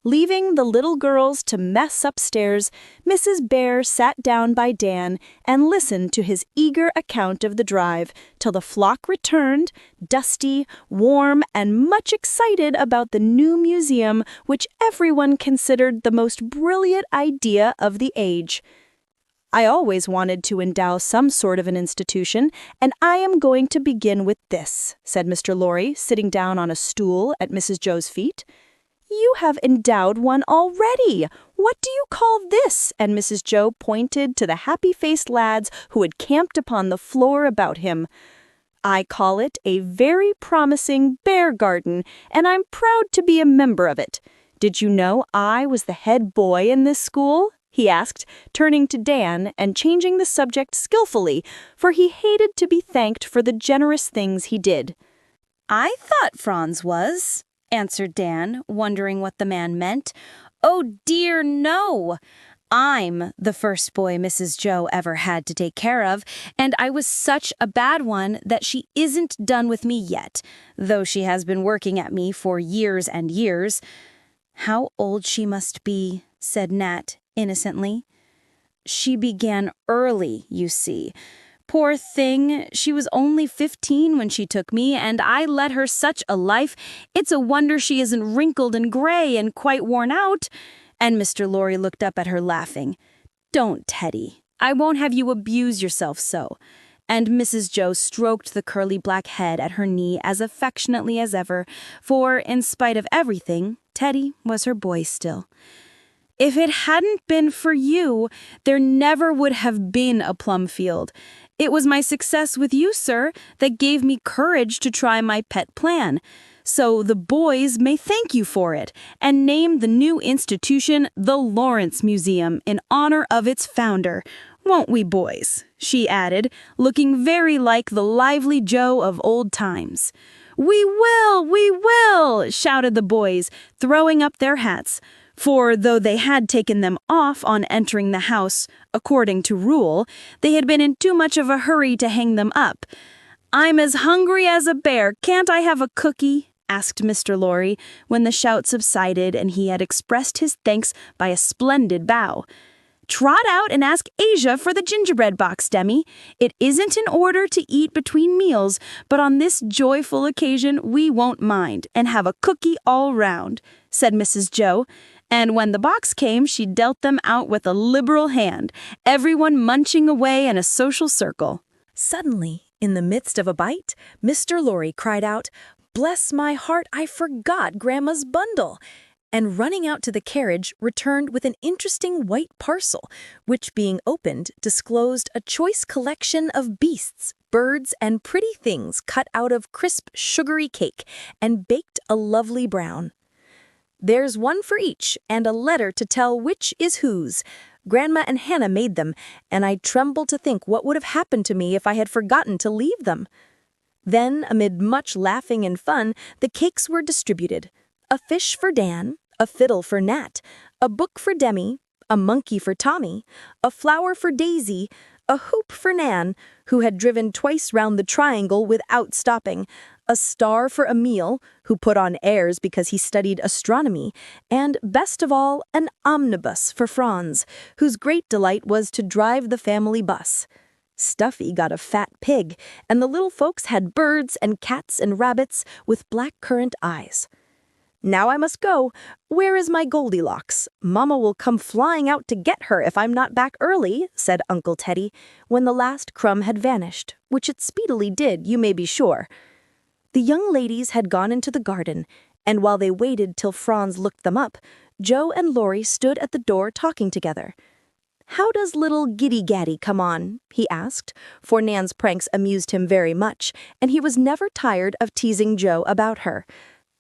Leaving the little girls to mess upstairs, Mrs. Bhaer sat down by Dan and listened to his eager account of the drive till the flock returned, dusty, warm, and much excited about the new museum which everyone considered the most brilliant idea of the age. "I always wanted to endow some sort of an institution, and I am going to begin with this," said Mr. Lorry, sitting down on a stool at Mrs. Jo's feet. "You have endowed one already. What do you call this?" And Mrs. Jo pointed to the happy-faced lads who had camped upon the floor about him. "I call it a very promising bear garden, and I'm proud to be a member of it. Did you know I was the head boy in this school?" he asked, turning to Dan and changing the subject skillfully, for he hated to be thanked for the generous things he did. "I thought Franz was," answered Dan, wondering what the man meant. "Oh dear, no. I'm the first boy Mrs. Jo ever had to take care of, and I was such a bad one that she isn't done with me yet, though she has been working at me for years and years." "How old she must be," said Nat innocently. "She began early, you see. Poor thing, she was only 15 when she took me, and I led her such a life, it's a wonder she isn't wrinkled and gray and quite worn out." And Mr. Lorry looked up at her laughing. "Don't, Teddy. I won't have you abuse yourself so." And Mrs. Jo stroked the curly black head at her knee as affectionately as ever, for, in spite of everything, Teddy was her boy still. "If it hadn't been for you, there never would have been a Plumfield. It was my success with you, sir, that gave me courage to try my pet plan. So the boys may thank you for it, and name the new institution the Lawrence Museum in honor of its founder. Won't we, boys?" she added, looking very like the lively Jo of old times. "We will," shouted the boys, throwing up their hats. For though they had taken them off on entering the house, according to rule, they had been in too much of a hurry to hang them up. "I'm as hungry as a bear. Can't I have a cookie?" asked Mr. Lorry, when the shout subsided and he had expressed his thanks by a splendid bow. "Trot out and ask Asia for the gingerbread box, Demi. It isn't in order to eat between meals, but on this joyful occasion we won't mind, and have a cookie all round," said Mrs. Jo. And when the box came, she dealt them out with a liberal hand, everyone munching away in a social circle. Suddenly, in the midst of a bite, Mr. Lorry cried out, "Bless my heart, I forgot Grandma's bundle!" and running out to the carriage, returned with an interesting white parcel, which, being opened, disclosed a choice collection of beasts, birds, and pretty things cut out of crisp, sugary cake, and baked a lovely brown. "There's one for each, and a letter to tell which is whose. Grandma and Hannah made them, and I tremble to think what would have happened to me if I had forgotten to leave them." Then, amid much laughing and fun, the cakes were distributed. A fish for Dan, a fiddle for Nat, a book for Demi, a monkey for Tommy, a flower for Daisy, a hoop for Nan, who had driven twice round the triangle without stopping, a star for Emile, who put on airs because he studied astronomy, and, best of all, an omnibus for Franz, whose great delight was to drive the family bus. Stuffy got a fat pig, and the little folks had birds and cats and rabbits with black currant eyes. "Now I must go. Where is my Goldilocks? Mamma will come flying out to get her if I'm not back early," said Uncle Teddy, when the last crumb had vanished, which it speedily did, you may be sure. The young ladies had gone into the garden, and while they waited till Franz looked them up, Jo and Lorry stood at the door talking together. "How does little Giddy-Gaddy come on?" he asked, for Nan's pranks amused him very much, and he was never tired of teasing Jo about her.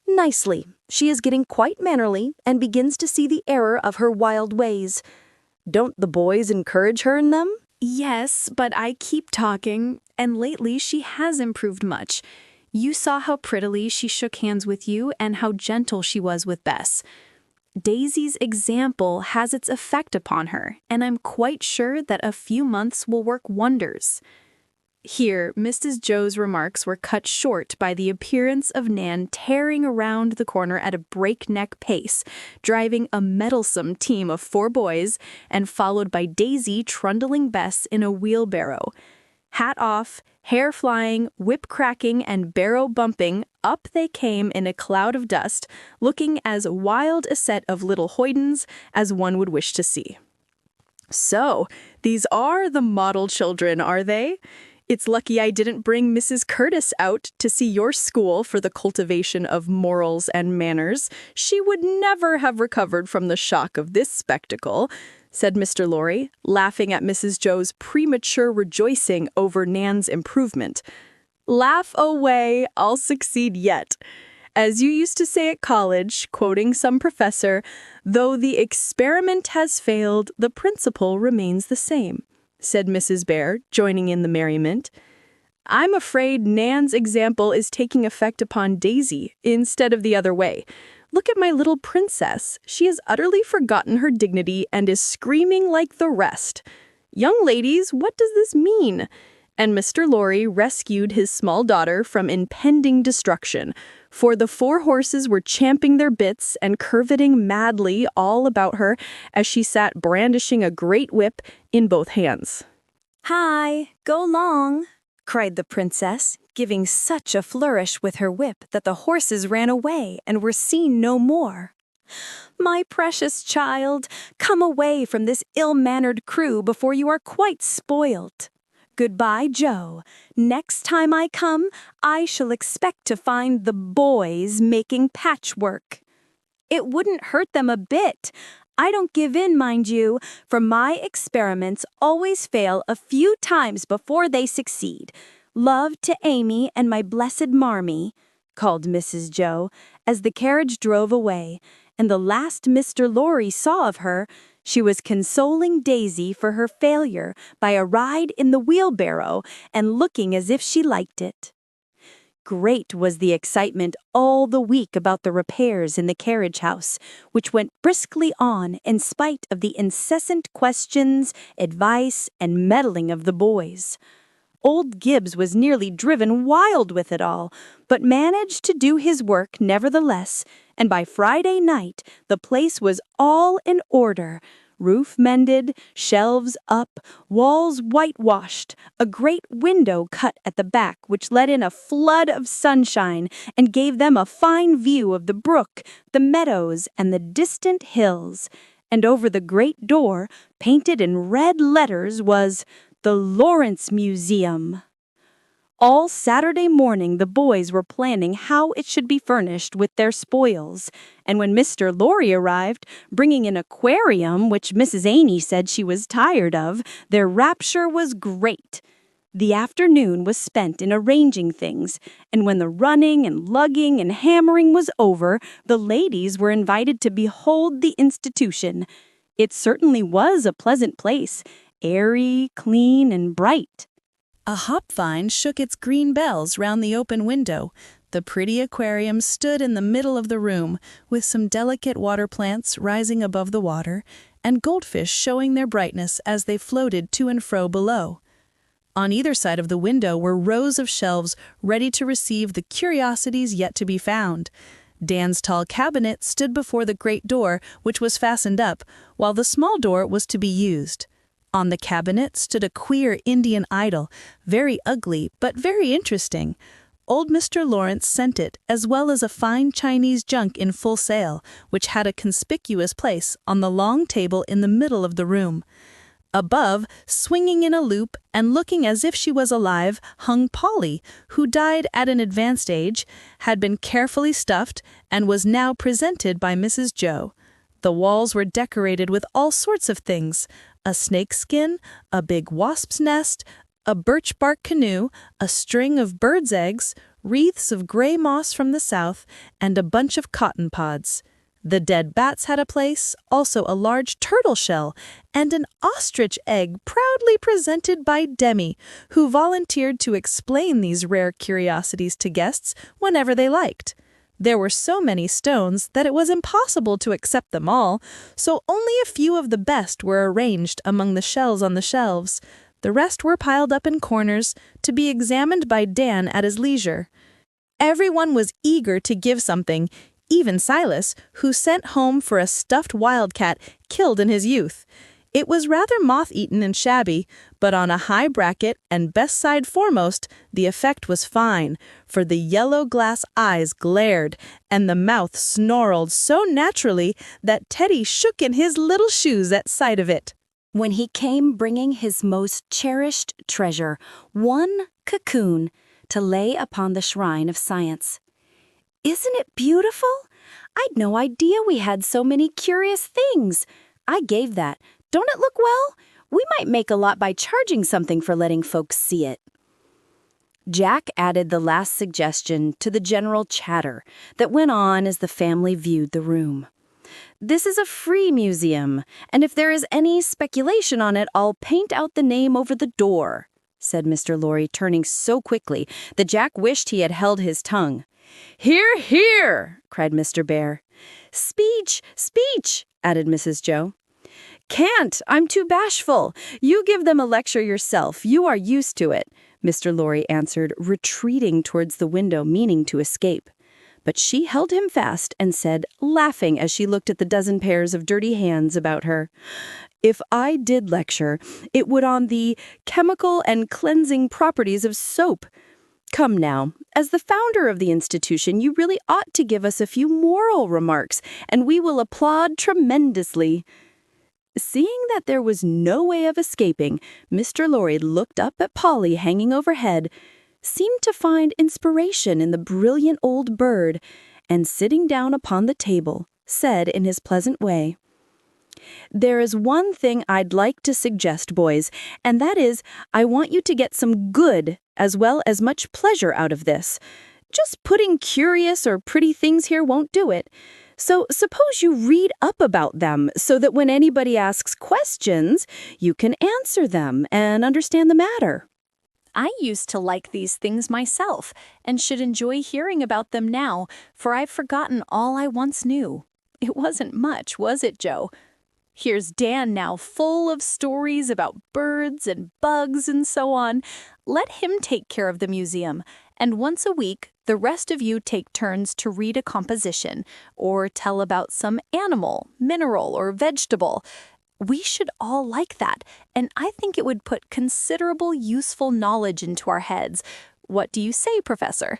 "Nicely. She is getting quite mannerly, and begins to see the error of her wild ways. Don't the boys encourage her in them?" Yes, but I keep talking, and lately she has improved much. You saw how prettily she shook hands with you and how gentle she was with Bess. Daisy's example has its effect upon her, and I'm quite sure that a few months will work wonders." Here, Mrs. Jo's remarks were cut short by the appearance of Nan tearing around the corner at a breakneck pace, driving a meddlesome team of 4 boys, and followed by Daisy trundling Bess in a wheelbarrow. Hat off, hair flying, whip cracking, and barrow bumping, up they came in a cloud of dust, looking as wild a set of little hoydens as one would wish to see. "So, these are the model children, are they? It's lucky I didn't bring Mrs. Curtis out to see your school for the cultivation of morals and manners. She would never have recovered from the shock of this spectacle," said Mr. Lorry, laughing at Mrs. Jo's premature rejoicing over Nan's improvement. "Laugh away, I'll succeed yet. As you used to say at college, quoting some professor, though the experiment has failed, the principle remains the same," said Mrs. Bhaer, joining in the merriment. "I'm afraid Nan's example is taking effect upon Daisy instead of the other way. Look at my little princess. She has utterly forgotten her dignity and is screaming like the rest. Young ladies, what does this mean?" And Mr. Lorry rescued his small daughter from impending destruction, for the 4 horses were champing their bits and curveting madly all about her as she sat brandishing a great whip in both hands. "Hi, go long," cried the princess, giving such a flourish with her whip that the horses ran away and were seen no more. "My precious child, come away from this ill-mannered crew before you are quite spoiled. Goodbye, Jo. Next time I come, I shall expect to find the boys making patchwork. It wouldn't hurt them a bit. I don't give in, mind you, for my experiments always fail a few times before they succeed. Love to Amy and my blessed Marmee," called Mrs. Jo, as the carriage drove away, and the last Mr. Lorry saw of her, she was consoling Daisy for her failure by a ride in the wheelbarrow and looking as if she liked it. Great was the excitement all the week about the repairs in the carriage house, which went briskly on in spite of the incessant questions, advice, and meddling of the boys. Old Gibbs was nearly driven wild with it all, but managed to do his work nevertheless, and by Friday night the place was all in order. Roof mended, shelves up, walls whitewashed, a great window cut at the back which let in a flood of sunshine and gave them a fine view of the brook, the meadows, and the distant hills. And over the great door, painted in red letters, was "The Lawrence Museum." All Saturday morning the boys were planning how it should be furnished with their spoils, and when Mr. Lorry arrived, bringing an aquarium which Mrs. Amy said she was tired of, their rapture was great. The afternoon was spent in arranging things, and when the running and lugging and hammering was over, the ladies were invited to behold the institution. It certainly was a pleasant place, airy, clean, and bright. A hop vine shook its green bells round the open window. The pretty aquarium stood in the middle of the room, with some delicate water plants rising above the water, and goldfish showing their brightness as they floated to and fro below. On either side of the window were rows of shelves ready to receive the curiosities yet to be found. Dan's tall cabinet stood before the great door, which was fastened up, while the small door was to be used. On the cabinet stood a queer Indian idol, very ugly but very interesting. Old Mr. Lawrence sent it, as well as a fine Chinese junk in full sail, which had a conspicuous place on the long table in the middle of the room. Above, swinging in a loop and looking as if she was alive, hung Polly, who died at an advanced age, had been carefully stuffed, and was now presented by Mrs. Jo. The walls were decorated with all sorts of things: a snakeskin, a big wasp's nest, a birch bark canoe, a string of birds' eggs, wreaths of gray moss from the south, and a bunch of cotton pods. The dead bats had a place, also a large turtle shell, and an ostrich egg proudly presented by Demi, who volunteered to explain these rare curiosities to guests whenever they liked. There were so many stones that it was impossible to accept them all, so only a few of the best were arranged among the shells on the shelves. The rest were piled up in corners, to be examined by Dan at his leisure. Everyone was eager to give something, even Silas, who sent home for a stuffed wildcat killed in his youth. It was rather moth-eaten and shabby, but on a high bracket and best side foremost, the effect was fine, for the yellow glass eyes glared, and the mouth snarled so naturally that Teddy shook in his little shoes at sight of it. When he came bringing his most cherished treasure, one cocoon, to lay upon the shrine of science. "Isn't it beautiful? I'd no idea we had so many curious things. I gave that. Don't it look well? We might make a lot by charging something for letting folks see it." Jack added the last suggestion to the general chatter that went on as the family viewed the room. "This is a free museum, and if there is any speculation on it, I'll paint out the name over the door," said Mr. Lorry, turning so quickly that Jack wished he had held his tongue. "Hear, hear!" cried Mr. Bhaer. "Speech, speech!" added Mrs. Jo. "Can't, I'm too bashful. You give them a lecture yourself. You are used to it," Mr. Lorry answered, retreating towards the window, meaning to escape. But she held him fast and said, laughing as she looked at the dozen pairs of dirty hands about her, "If I did lecture, it would on the chemical and cleansing properties of soap. Come now, as the founder of the institution, you really ought to give us a few moral remarks, and we will applaud tremendously." Seeing that there was no way of escaping, Mr. Lorry looked up at Polly hanging overhead, seemed to find inspiration in the brilliant old bird, and sitting down upon the table, said in his pleasant way, "There is one thing I'd like to suggest, boys, and that is I want you to get some good as well as much pleasure out of this. Just putting curious or pretty things here won't do it. So suppose you read up about them so that when anybody asks questions, you can answer them and understand the matter." I used to like these things myself, and should enjoy hearing about them now, for I've forgotten all I once knew. It wasn't much, was it, Jo? Here's Dan now, full of stories about birds and bugs and so on. Let him take care of the museum, and once a week, the rest of you take turns to read a composition, or tell about some animal, mineral, or vegetable. We should all like that, and I think it would put considerable useful knowledge into our heads. What do you say, Professor?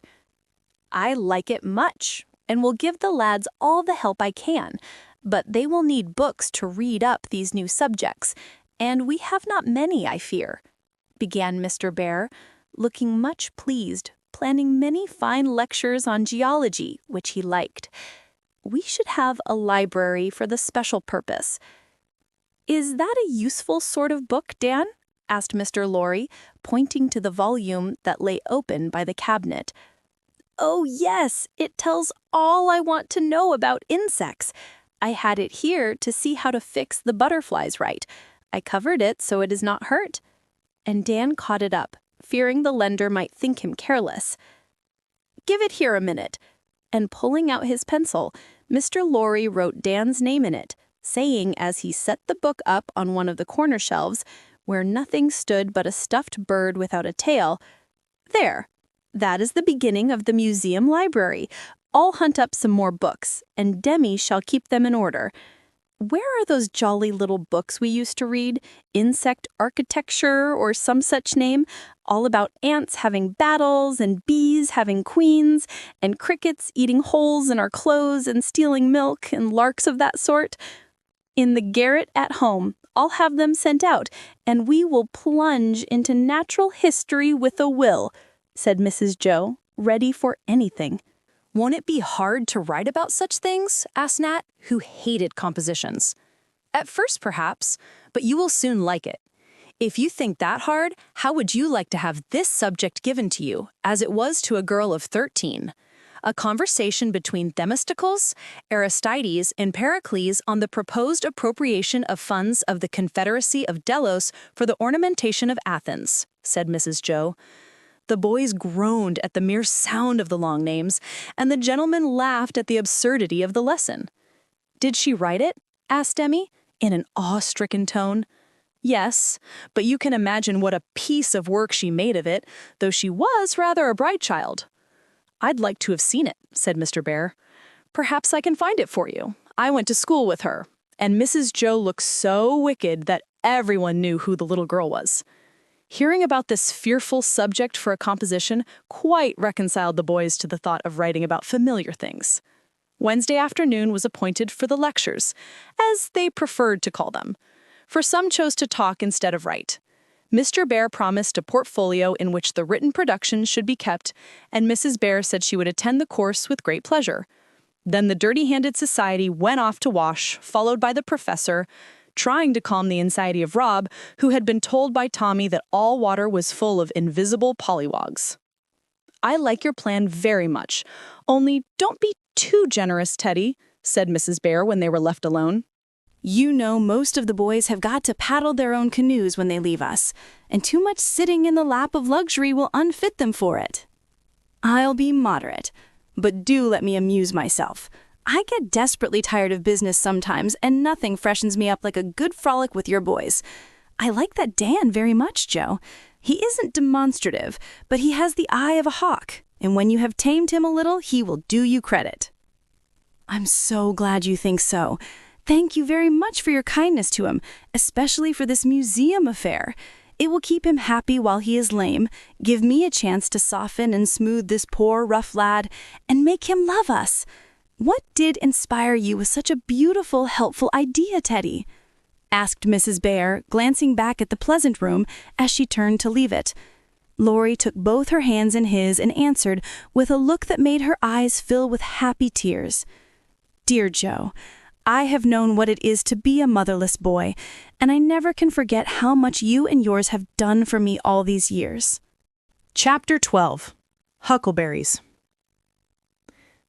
I like it much, and will give the lads all the help I can, but they will need books to read up these new subjects, and we have not many, I fear," began Mr. Bhaer, looking much pleased, planning many fine lectures on geology, which he liked. "We should have a library for the special purpose." "Is that a useful sort of book, Dan?" asked Mr. Lorry, pointing to the volume that lay open by the cabinet. "Oh, yes, it tells all I want to know about insects. I had it here to see how to fix the butterflies right. I covered it so it is not hurt." And Dan caught it up, fearing the lender might think him careless. "Give it here a minute." And pulling out his pencil, Mr. Lorry wrote Dan's name in it, saying as he set the book up on one of the corner shelves, where nothing stood but a stuffed bird without a tail, "There, that is the beginning of the museum library. I'll hunt up some more books, and Demi shall keep them in order. Where are those jolly little books we used to read? Insect Architecture or some such name, all about ants having battles and bees having queens, and crickets eating holes in our clothes and stealing milk and larks of that sort? In the garret at home, I'll have them sent out, and we will plunge into natural history with a will," said Mrs. Jo, ready for anything. "Won't it be hard to write about such things?" asked Nat, who hated compositions. "At first, perhaps, but you will soon like it. If you think that hard, how would you like to have this subject given to you, as it was to a girl of 13? A conversation between Themistocles, Aristides, and Pericles on the proposed appropriation of funds of the Confederacy of Delos for the ornamentation of Athens," said Mrs. Jo. The boys groaned at the mere sound of the long names, and the gentlemen laughed at the absurdity of the lesson. "Did she write it?" asked Demi, in an awe-stricken tone. "Yes, but you can imagine what a piece of work she made of it, though she was rather a bright child." "I'd like to have seen it," said Mr. Bhaer. "Perhaps I can find it for you. I went to school with her." And Mrs. Jo looked so wicked that everyone knew who the little girl was. Hearing about this fearful subject for a composition quite reconciled the boys to the thought of writing about familiar things. Wednesday afternoon was appointed for the lectures, as they preferred to call them, for some chose to talk instead of write. Mr. Bhaer promised a portfolio in which the written productions should be kept, and Mrs. Bhaer said she would attend the course with great pleasure. Then the dirty-handed society went off to wash, followed by the professor, trying to calm the anxiety of Rob, who had been told by Tommy that all water was full of invisible pollywogs. "I like your plan very much, only don't be too generous, Teddy," said Mrs. Bhaer when they were left alone. "You know most of the boys have got to paddle their own canoes when they leave us, and too much sitting in the lap of luxury will unfit them for it. I'll be moderate. but do let me amuse myself. I get desperately tired of business sometimes, and nothing freshens me up like a good frolic with your boys. I like that Dan very much, Jo. He isn't demonstrative, but he has the eye of a hawk, and when you have tamed him a little, he will do you credit." "I'm so glad you think so. Thank you very much for your kindness to him, especially for this museum affair. It will keep him happy while he is lame, give me a chance to soften and smooth this poor, rough lad, and make him love us. What did inspire you with such a beautiful, helpful idea, Teddy?" asked Mrs. Bhaer, glancing back at the pleasant room as she turned to leave it. Laurie took both her hands in his and answered with a look that made her eyes fill with happy tears. "Dear Jo, I have known what it is to be a motherless boy, and I never can forget how much you and yours have done for me all these years." Chapter 12. Huckleberries.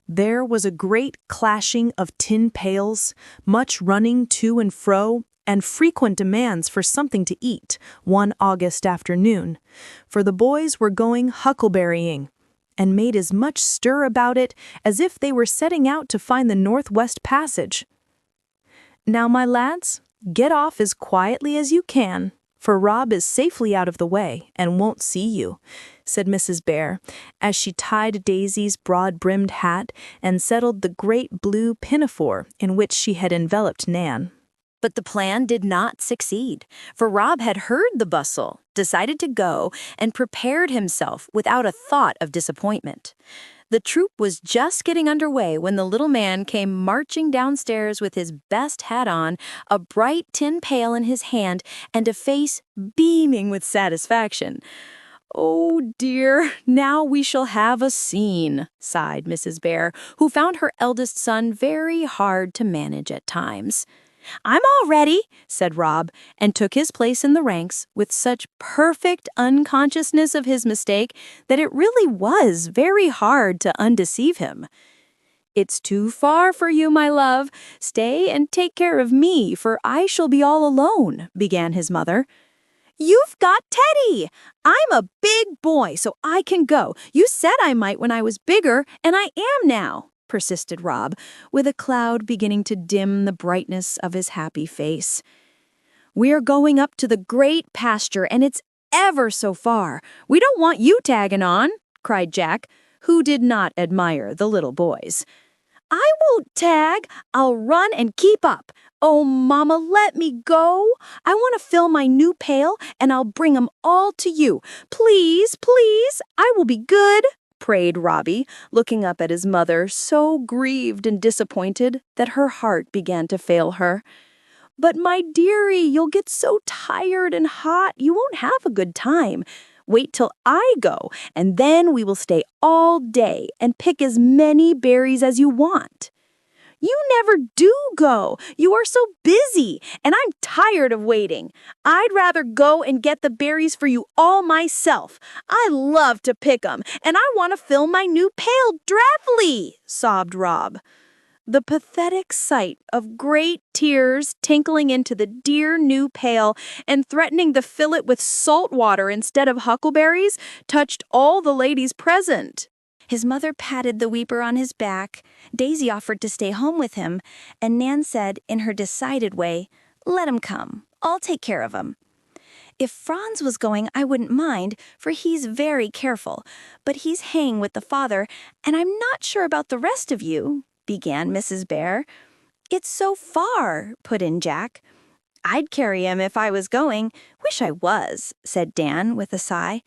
There was a great clashing of tin pails, much running to and fro, and frequent demands for something to eat one August afternoon, for the boys were going huckleberrying, and made as much stir about it as if they were setting out to find the Northwest Passage. "Now, my lads, get off as quietly as you can, for Rob is safely out of the way and won't see you," said Mrs. Bhaer, as she tied Daisy's broad-brimmed hat and settled the great blue pinafore in which she had enveloped Nan. But the plan did not succeed, for Rob had heard the bustle, decided to go, and prepared himself without a thought of disappointment. The troop was just getting underway when the little man came marching downstairs with his best hat on, a bright tin pail in his hand, and a face beaming with satisfaction. "Oh dear, now we shall have a scene," sighed Mrs. Bhaer, who found her eldest son very hard to manage at times. "I'm all ready," said Rob, and took his place in the ranks with such perfect unconsciousness of his mistake that it really was very hard to undeceive him. "It's too far for you, my love. Stay and take care of me, for I shall be all alone," began his mother. "You've got Teddy. I'm a big boy, so I can go. You said I might when I was bigger, and I am now," persisted Rob, with a cloud beginning to dim the brightness of his happy face. "We're going up to the great pasture, and it's ever so far. We don't want you tagging on," cried Jack, who did not admire the little boys. "I won't tag. I'll run and keep up. Oh, Mama, let me go. I want to fill my new pail, and I'll bring 'em all to you. Please, please, I will be good," prayed Robbie, looking up at his mother, so grieved and disappointed that her heart began to fail her. "But my dearie, you'll get so tired and hot, you won't have a good time. Wait till I go, and then we will stay all day and pick as many berries as you want." "You never do go. You are so busy, and I'm tired of waiting. I'd rather go and get the berries for you all myself. I love to pick 'em, and I want to fill my new pail dreadfully," sobbed Rob. The pathetic sight of great tears tinkling into the dear new pail and threatening to fill it with salt water instead of huckleberries touched all the ladies present. His mother patted the weeper on his back, Daisy offered to stay home with him, and Nan said, in her decided way, "Let him come. I'll take care of him." "If Franz was going, I wouldn't mind, for he's very careful, but he's hanging with the father, and I'm not sure about the rest of you," began Mrs. Bhaer. "It's so far," put in Jack. "I'd carry him if I was going. Wish I was," said Dan with a sigh.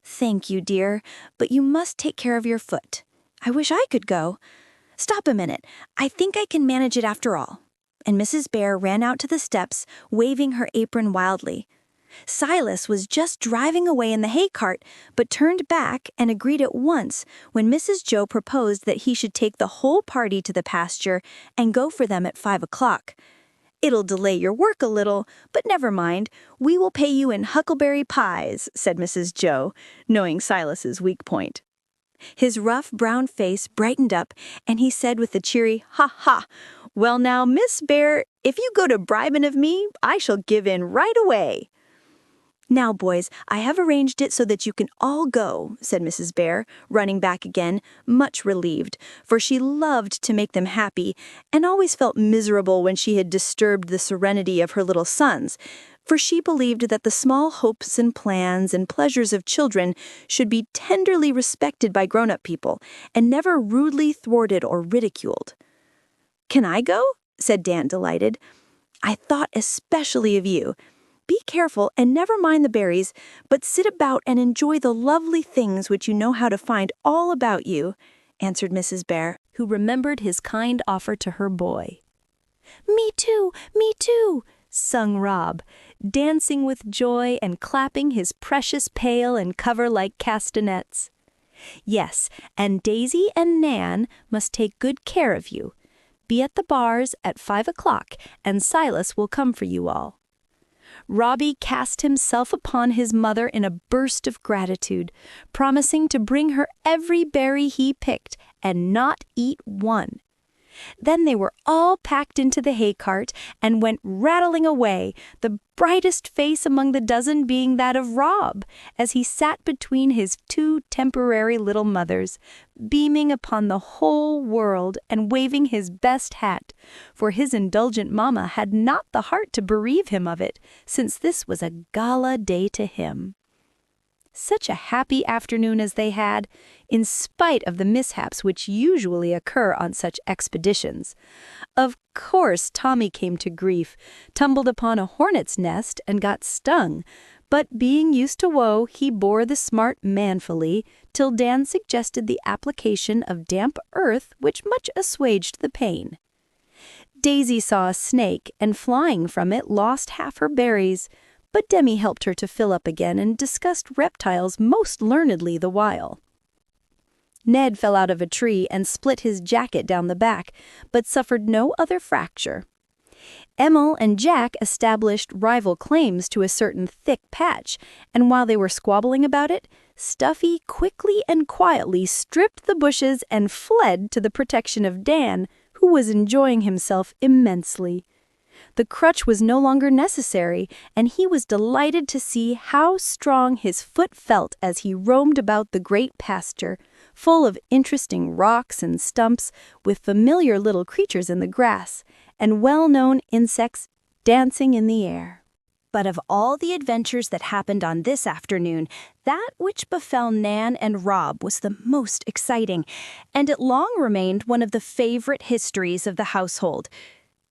"Thank you, dear, but you must take care of your foot. I wish I could go. Stop a minute. I think I can manage it after all." And Mrs. Bhaer ran out to the steps, waving her apron wildly. Silas was just driving away in the hay cart, but turned back and agreed at once when Mrs. Jo proposed that he should take the whole party to the pasture and go for them at 5 o'clock. "It'll delay your work a little, but never mind. We will pay you in huckleberry pies," said Mrs. Jo, knowing Silas's weak point. His rough brown face brightened up, and he said with a cheery "Ha ha! Well now, Miss Bhaer, if you go to bribing of me, I shall give in right away." "Now, boys, I have arranged it so that you can all go," said Mrs. Bhaer, running back again, much relieved, for she loved to make them happy, and always felt miserable when she had disturbed the serenity of her little sons, for she believed that the small hopes and plans and pleasures of children should be tenderly respected by grown-up people, and never rudely thwarted or ridiculed. "Can I go?" said Dan, delighted. "I thought especially of you. Be careful and never mind the berries, but sit about and enjoy the lovely things which you know how to find all about you," answered Mrs. Bhaer, who remembered his kind offer to her boy. "Me too," sung Rob, dancing with joy and clapping his precious pail and cover like castanets. "Yes, and Daisy and Nan must take good care of you. Be at the bars at 5 o'clock, and Silas will come for you all." Robbie cast himself upon his mother in a burst of gratitude, promising to bring her every berry he picked and not eat one. Then they were all packed into the hay cart and went rattling away, the brightest face among the dozen being that of Rob, as he sat between his two temporary little mothers, beaming upon the whole world and waving his best hat, for his indulgent mamma had not the heart to bereave him of it, since this was a gala day to him. Such a happy afternoon as they had, in spite of the mishaps which usually occur on such expeditions. Of course, Tommy came to grief, tumbled upon a hornet's nest and got stung, but being used to woe, he bore the smart manfully, till Dan suggested the application of damp earth which much assuaged the pain. Daisy saw a snake, and flying from it lost half her berries, but Demi helped her to fill up again and discussed reptiles most learnedly the while. Ned fell out of a tree and split his jacket down the back, but suffered no other fracture. Emil and Jack established rival claims to a certain thick patch, and while they were squabbling about it, Stuffy quickly and quietly stripped the bushes and fled to the protection of Dan, who was enjoying himself immensely. The crutch was no longer necessary, and he was delighted to see how strong his foot felt as he roamed about the great pasture, full of interesting rocks and stumps, with familiar little creatures in the grass, and well-known insects dancing in the air. But of all the adventures that happened on this afternoon, that which befell Nan and Rob was the most exciting, and it long remained one of the favorite histories of the household.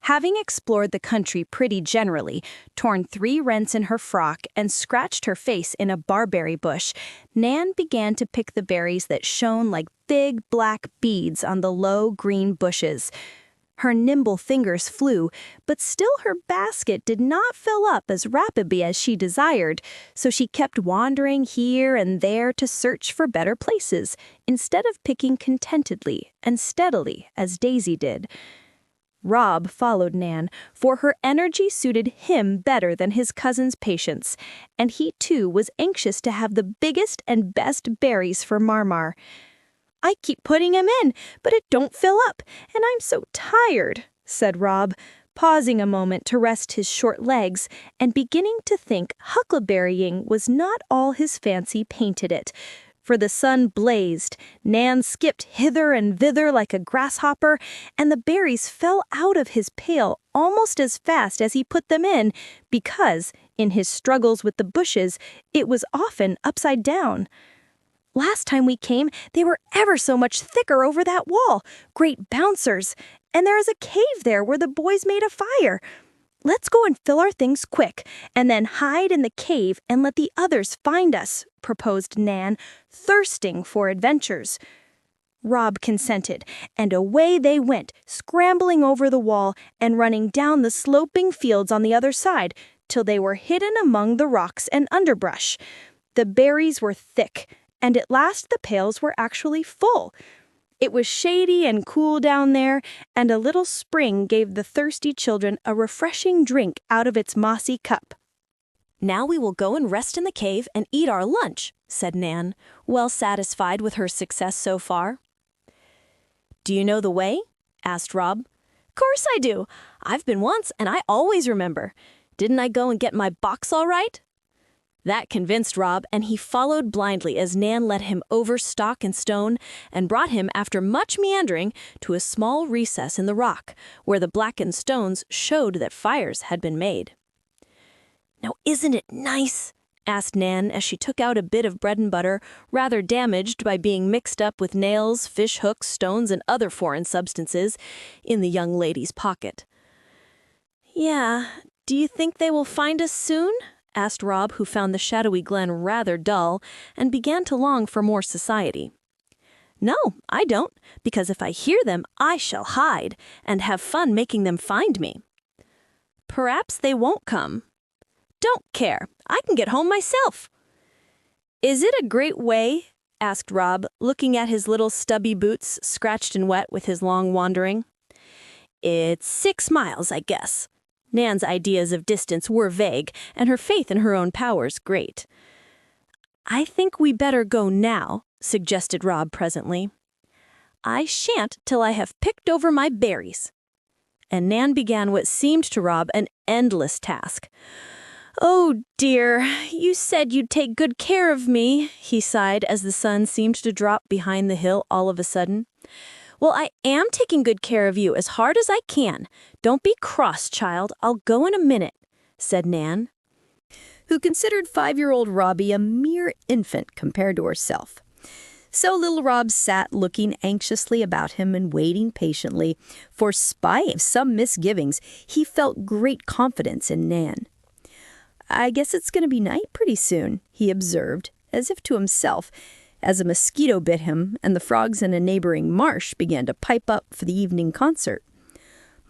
Having explored the country pretty generally, torn 3 rents in her frock, and scratched her face in a barberry bush, Nan began to pick the berries that shone like big black beads on the low green bushes. Her nimble fingers flew, but still her basket did not fill up as rapidly as she desired, so she kept wandering here and there to search for better places, instead of picking contentedly and steadily as Daisy did. Rob followed Nan, for her energy suited him better than his cousin's patience, and he too was anxious to have the biggest and best berries for Marmar. "I keep putting 'em in, but it don't fill up, and I'm so tired," said Rob, pausing a moment to rest his short legs, and beginning to think huckleberrying was not all his fancy painted it. For the sun blazed, Nan skipped hither and thither like a grasshopper, and the berries fell out of his pail almost as fast as he put them in, because, in his struggles with the bushes, it was often upside down. "Last time we came, they were ever so much thicker over that wall, great bouncers, and there is a cave there where the boys made a fire. Let's go and fill our things quick, and then hide in the cave and let the others find us," proposed Nan, thirsting for adventures. Rob consented, and away they went, scrambling over the wall and running down the sloping fields on the other side, till they were hidden among the rocks and underbrush. The berries were thick, and at last the pails were actually full. It was shady and cool down there, and a little spring gave the thirsty children a refreshing drink out of its mossy cup. "Now we will go and rest in the cave and eat our lunch," said Nan, well satisfied with her success so far. "Do you know the way?" asked Rob. "Course I do. I've been once, and I always remember. Didn't I go and get my box all right?" That convinced Rob, and he followed blindly as Nan led him over stock and stone and brought him, after much meandering, to a small recess in the rock, where the blackened stones showed that fires had been made. "Now isn't it nice?" asked Nan as she took out a bit of bread and butter, rather damaged by being mixed up with nails, fish hooks, stones, and other foreign substances, in the young lady's pocket. "Yeah, do you think they will find us soon?" asked Rob, who found the shadowy glen rather dull and began to long for more society. "No, I don't, because if I hear them, I shall hide and have fun making them find me." "Perhaps they won't come." "Don't care. I can get home myself." "Is it a great way?" asked Rob, looking at his little stubby boots, scratched and wet with his long wandering. "It's 6 miles, I guess." Nan's ideas of distance were vague, and her faith in her own powers great. "I think we better go now," suggested Rob presently. "I shan't till I have picked over my berries." And Nan began what seemed to Rob an endless task. "Oh, dear, you said you'd take good care of me," he sighed as the sun seemed to drop behind the hill all of a sudden. "Well, I am taking good care of you as hard as I can. Don't be cross, child. I'll go in a minute," said Nan, who considered 5-year-old Robbie a mere infant compared to herself. So little Rob sat looking anxiously about him and waiting patiently, for spite of some misgivings, he felt great confidence in Nan. "I guess it's going to be night pretty soon," he observed, as if to himself, as a mosquito bit him and the frogs in a neighboring marsh began to pipe up for the evening concert.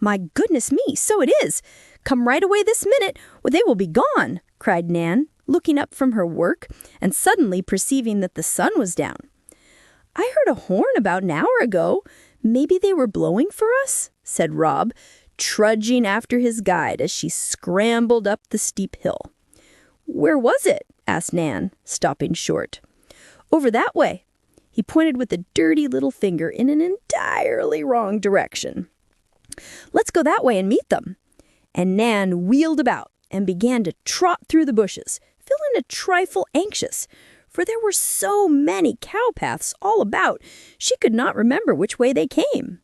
"My goodness me, so it is! Come right away this minute, or they will be gone," cried Nan, looking up from her work and suddenly perceiving that the sun was down. "I heard a horn about an hour ago. Maybe they were blowing for us," said Rob, trudging after his guide as she scrambled up the steep hill. "Where was it?" asked Nan, stopping short. "Over that way." He pointed with a dirty little finger in an entirely wrong direction. "Let's go that way and meet them." And Nan wheeled about and began to trot through the bushes, feeling a trifle anxious, for there were so many cow paths all about, she could not remember which way they came.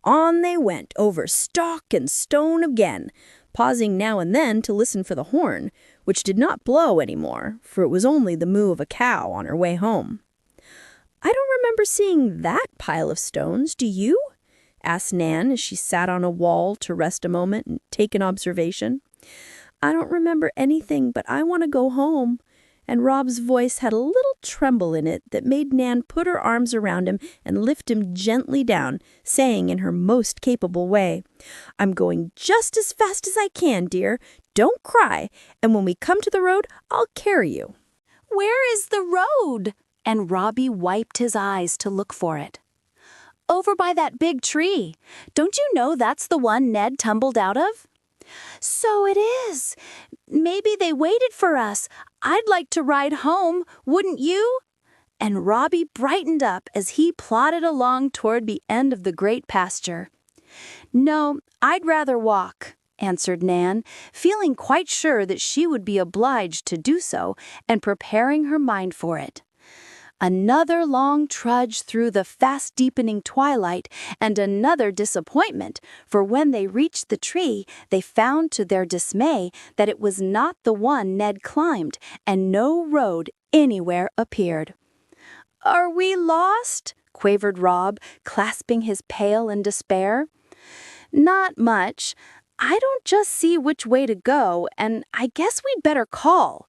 On they went over stock and stone again, pausing now and then to listen for the horn, which did not blow any more, for it was only the moo of a cow on her way home. "I don't remember seeing that pile of stones, do you?" asked Nan as she sat on a wall to rest a moment and take an observation. "I don't remember anything, but I want to go home." And Rob's voice had a little tremble in it that made Nan put her arms around him and lift him gently down, saying in her most capable way, "I'm going just as fast as I can, dear. Don't cry, and when we come to the road, I'll carry you." "Where is the road?" And Robbie wiped his eyes to look for it. "Over by that big tree. Don't you know that's the one Ned tumbled out of?" "So it is. Maybe they waited for us. I'd like to ride home, wouldn't you?" And Robbie brightened up as he plodded along toward the end of the great pasture. "No, I'd rather walk," answered Nan, feeling quite sure that she would be obliged to do so and preparing her mind for it. Another long trudge through the fast-deepening twilight, and another disappointment, for when they reached the tree, they found to their dismay that it was not the one Ned climbed, and no road anywhere appeared. "Are we lost?" quavered Rob, clasping his pail in despair. "Not much. I don't just see which way to go, and I guess we'd better call."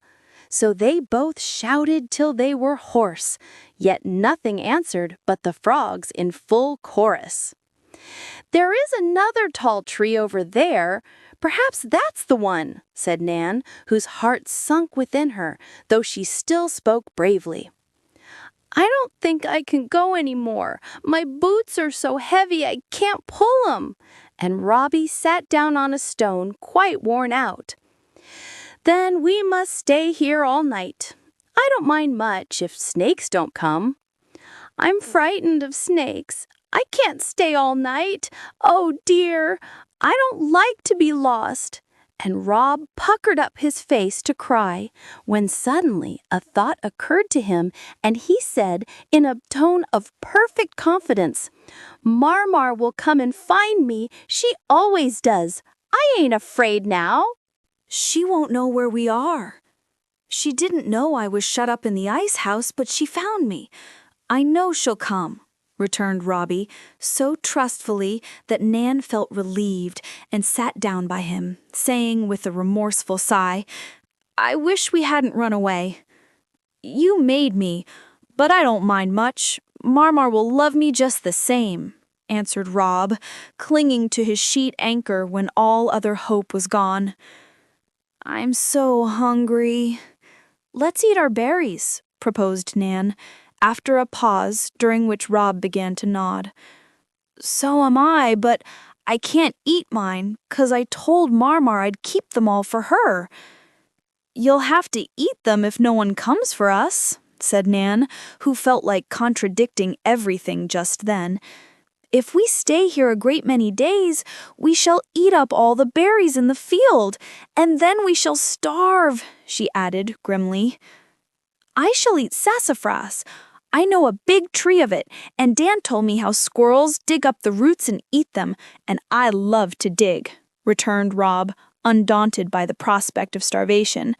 So they both shouted till they were hoarse, yet nothing answered but the frogs in full chorus. "There is another tall tree over there. Perhaps that's the one," said Nan, whose heart sunk within her, though she still spoke bravely. "I don't think I can go any more. My boots are so heavy I can't pull 'em." And Robbie sat down on a stone, quite worn out. "Then we must stay here all night. I don't mind much if snakes don't come." "I'm frightened of snakes. I can't stay all night. Oh, dear, I don't like to be lost." and Rob puckered up his face to cry, when suddenly a thought occurred to him, and he said in a tone of perfect confidence, "Marmar will come and find me. She always does. I ain't afraid now." She won't know where we are. She didn't know I was shut up in the ice house, but she found me. I know she'll come," returned Robbie, so trustfully that Nan felt relieved and sat down by him, saying with a remorseful sigh, "I wish we hadn't run away. You made me, but I don't mind much. Marmar will love me just the same," answered Rob, clinging to his sheet anchor when all other hope was gone. "I'm so hungry." "Let's eat our berries," proposed Nan, after a pause during which Rob began to nod. "So am I, but I can't eat mine, 'cause I told Marmar I'd keep them all for her." "You'll have to eat them if no one comes for us," said Nan, who felt like contradicting everything just then. "If we stay here a great many days, we shall eat up all the berries in the field, and then we shall starve," she added grimly. "I shall eat sassafras. I know a big tree of it, and Dan told me how squirrels dig up the roots and eat them, and I love to dig," returned Rob, undaunted by the prospect of starvation.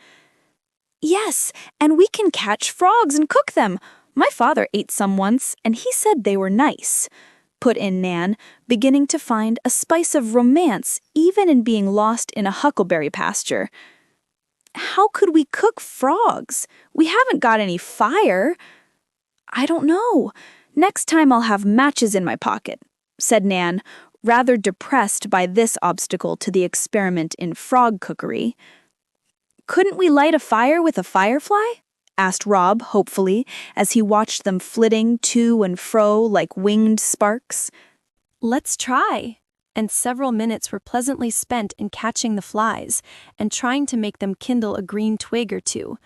"Yes, and we can catch frogs and cook them. My father ate some once, and he said they were nice," put in Nan, beginning to find a spice of romance even in being lost in a huckleberry pasture. "How could we cook frogs? We haven't got any fire." "I don't know. Next time I'll have matches in my pocket," said Nan, rather depressed by this obstacle to the experiment in frog cookery. "Couldn't we light a fire with a firefly?" asked Rob hopefully, as he watched them flitting to and fro like winged sparks. "Let's try." And several minutes were pleasantly spent in catching the flies and trying to make them kindle a green twig or two.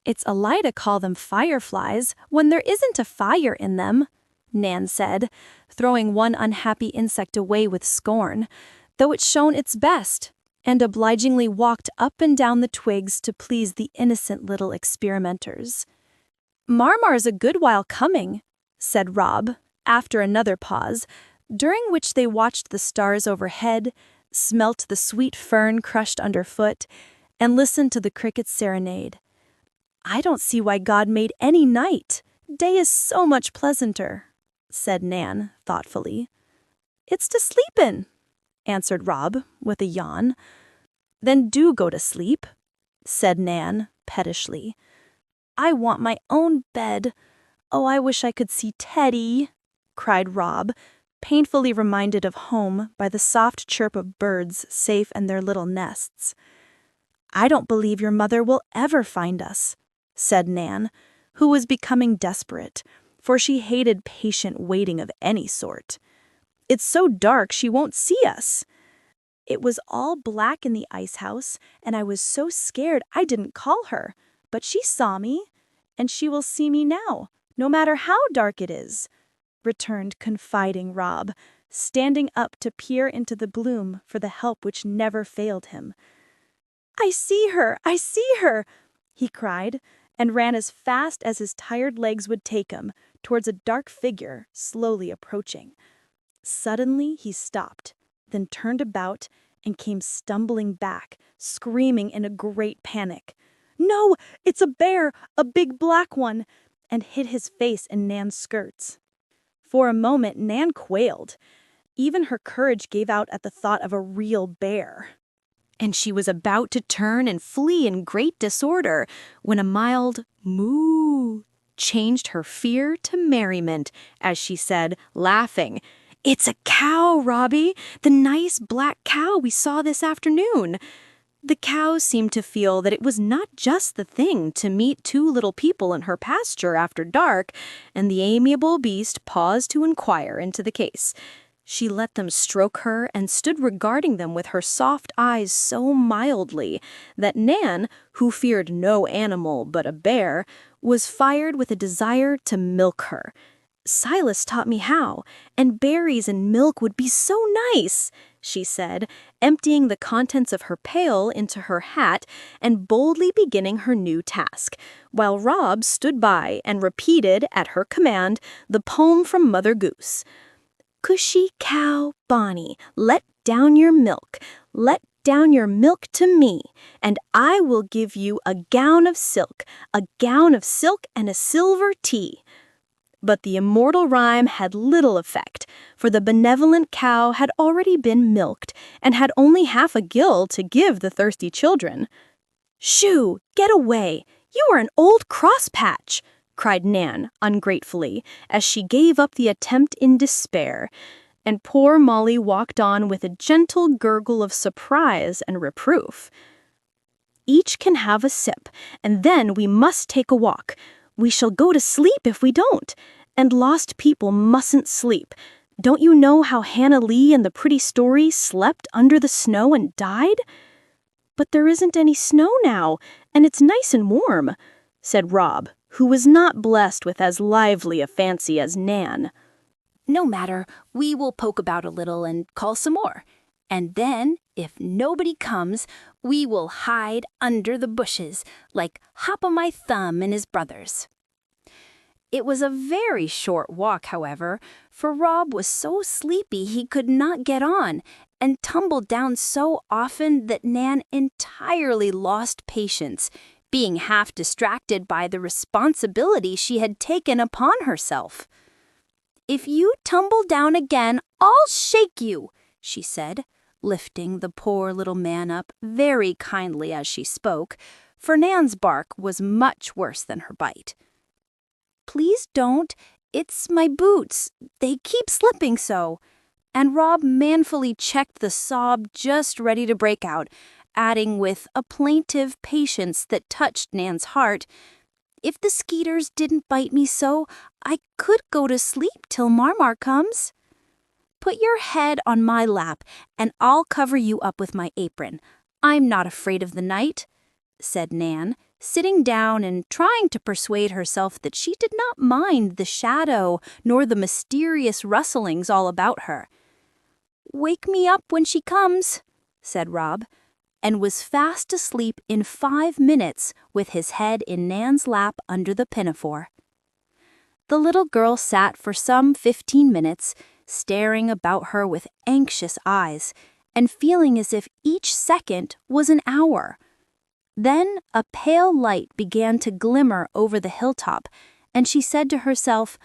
"It's a lie to call them fireflies when there isn't a fire in them," Nan said, throwing one unhappy insect away with scorn, though it shone its best, and obligingly walked up and down the twigs to please the innocent little experimenters. "Marmar's a good while coming," said Rob, after another pause, during which they watched the stars overhead, smelt the sweet fern crushed underfoot, and listened to the crickets' serenade. "I don't see why God made any night. Day is so much pleasanter," said Nan thoughtfully. "It's to sleep in," answered Rob with a yawn. "Then do go to sleep," said Nan pettishly. "I want my own bed. Oh, I wish I could see Teddy," cried Rob, painfully reminded of home by the soft chirp of birds safe in their little nests. "I don't believe your mother will ever find us," said Nan, who was becoming desperate, for she hated patient waiting of any sort. "It's so dark she won't see us." "It was all black in the ice house, and I was so scared I didn't call her, but she saw me, and she will see me now, no matter how dark it is," returned confiding Rob, standing up to peer into the gloom for the help which never failed him. "I see her! I see her!" he cried, and ran as fast as his tired legs would take him towards a dark figure slowly approaching. Suddenly he stopped, then turned about and came stumbling back, screaming in a great panic. "No, it's a bear, a big black one," and hid his face in Nan's skirts. For a moment Nan quailed. Even her courage gave out at the thought of a real bear. And she was about to turn and flee in great disorder when a mild moo changed her fear to merriment as she said, laughing, "It's a cow, Robbie, the nice black cow we saw this afternoon." The cow seemed to feel that it was not just the thing to meet two little people in her pasture after dark, and the amiable beast paused to inquire into the case. She let them stroke her and stood regarding them with her soft eyes so mildly that Nan, who feared no animal but a bear, was fired with a desire to milk her. Silas taught me how, and berries and milk would be so nice, she said, emptying the contents of her pail into her hat and boldly beginning her new task, while Rob stood by and repeated, at her command, the poem from Mother Goose. Cushy cow, Bonnie, let down your milk, let down your milk to me, and I will give you a gown of silk and a silver tea. But the immortal rhyme had little effect, for the benevolent cow had already been milked and had only half a gill to give the thirsty children. Shoo, get away! You are an old crosspatch! Cried Nan, ungratefully, as she gave up the attempt in despair, and poor Molly walked on with a gentle gurgle of surprise and reproof. Each can have a sip, and then we must take a walk. We shall go to sleep if we don't, and lost people mustn't sleep. Don't you know how Hannah Lee in the pretty story slept under the snow and died? But there isn't any snow now, and it's nice and warm, said Rob, who was not blessed with as lively a fancy as Nan. No matter, we will poke about a little and call some more. And then, if nobody comes, we will hide under the bushes, like Hop-o'-my-Thumb and his brothers. It was a very short walk, however, for Rob was so sleepy he could not get on, and tumbled down so often that Nan entirely lost patience, being half distracted by the responsibility she had taken upon herself. "If you tumble down again, I'll shake you," she said, lifting the poor little man up very kindly as she spoke, for Nan's bark was much worse than her bite. "Please don't. It's my boots. They keep slipping so." And Rob manfully checked the sob just ready to break out, adding with a plaintive patience that touched Nan's heart, "If the skeeters didn't bite me so, I could go to sleep till Marmar comes. Put your head on my lap, and I'll cover you up with my apron. I'm not afraid of the night," said Nan, sitting down and trying to persuade herself that she did not mind the shadow nor the mysterious rustlings all about her. "Wake me up when she comes," said Rob, and was fast asleep in 5 minutes with his head in Nan's lap under the pinafore. The little girl sat for some 15 minutes, staring about her with anxious eyes, and feeling as if each second was an hour. Then a pale light began to glimmer over the hilltop, and she said to herself,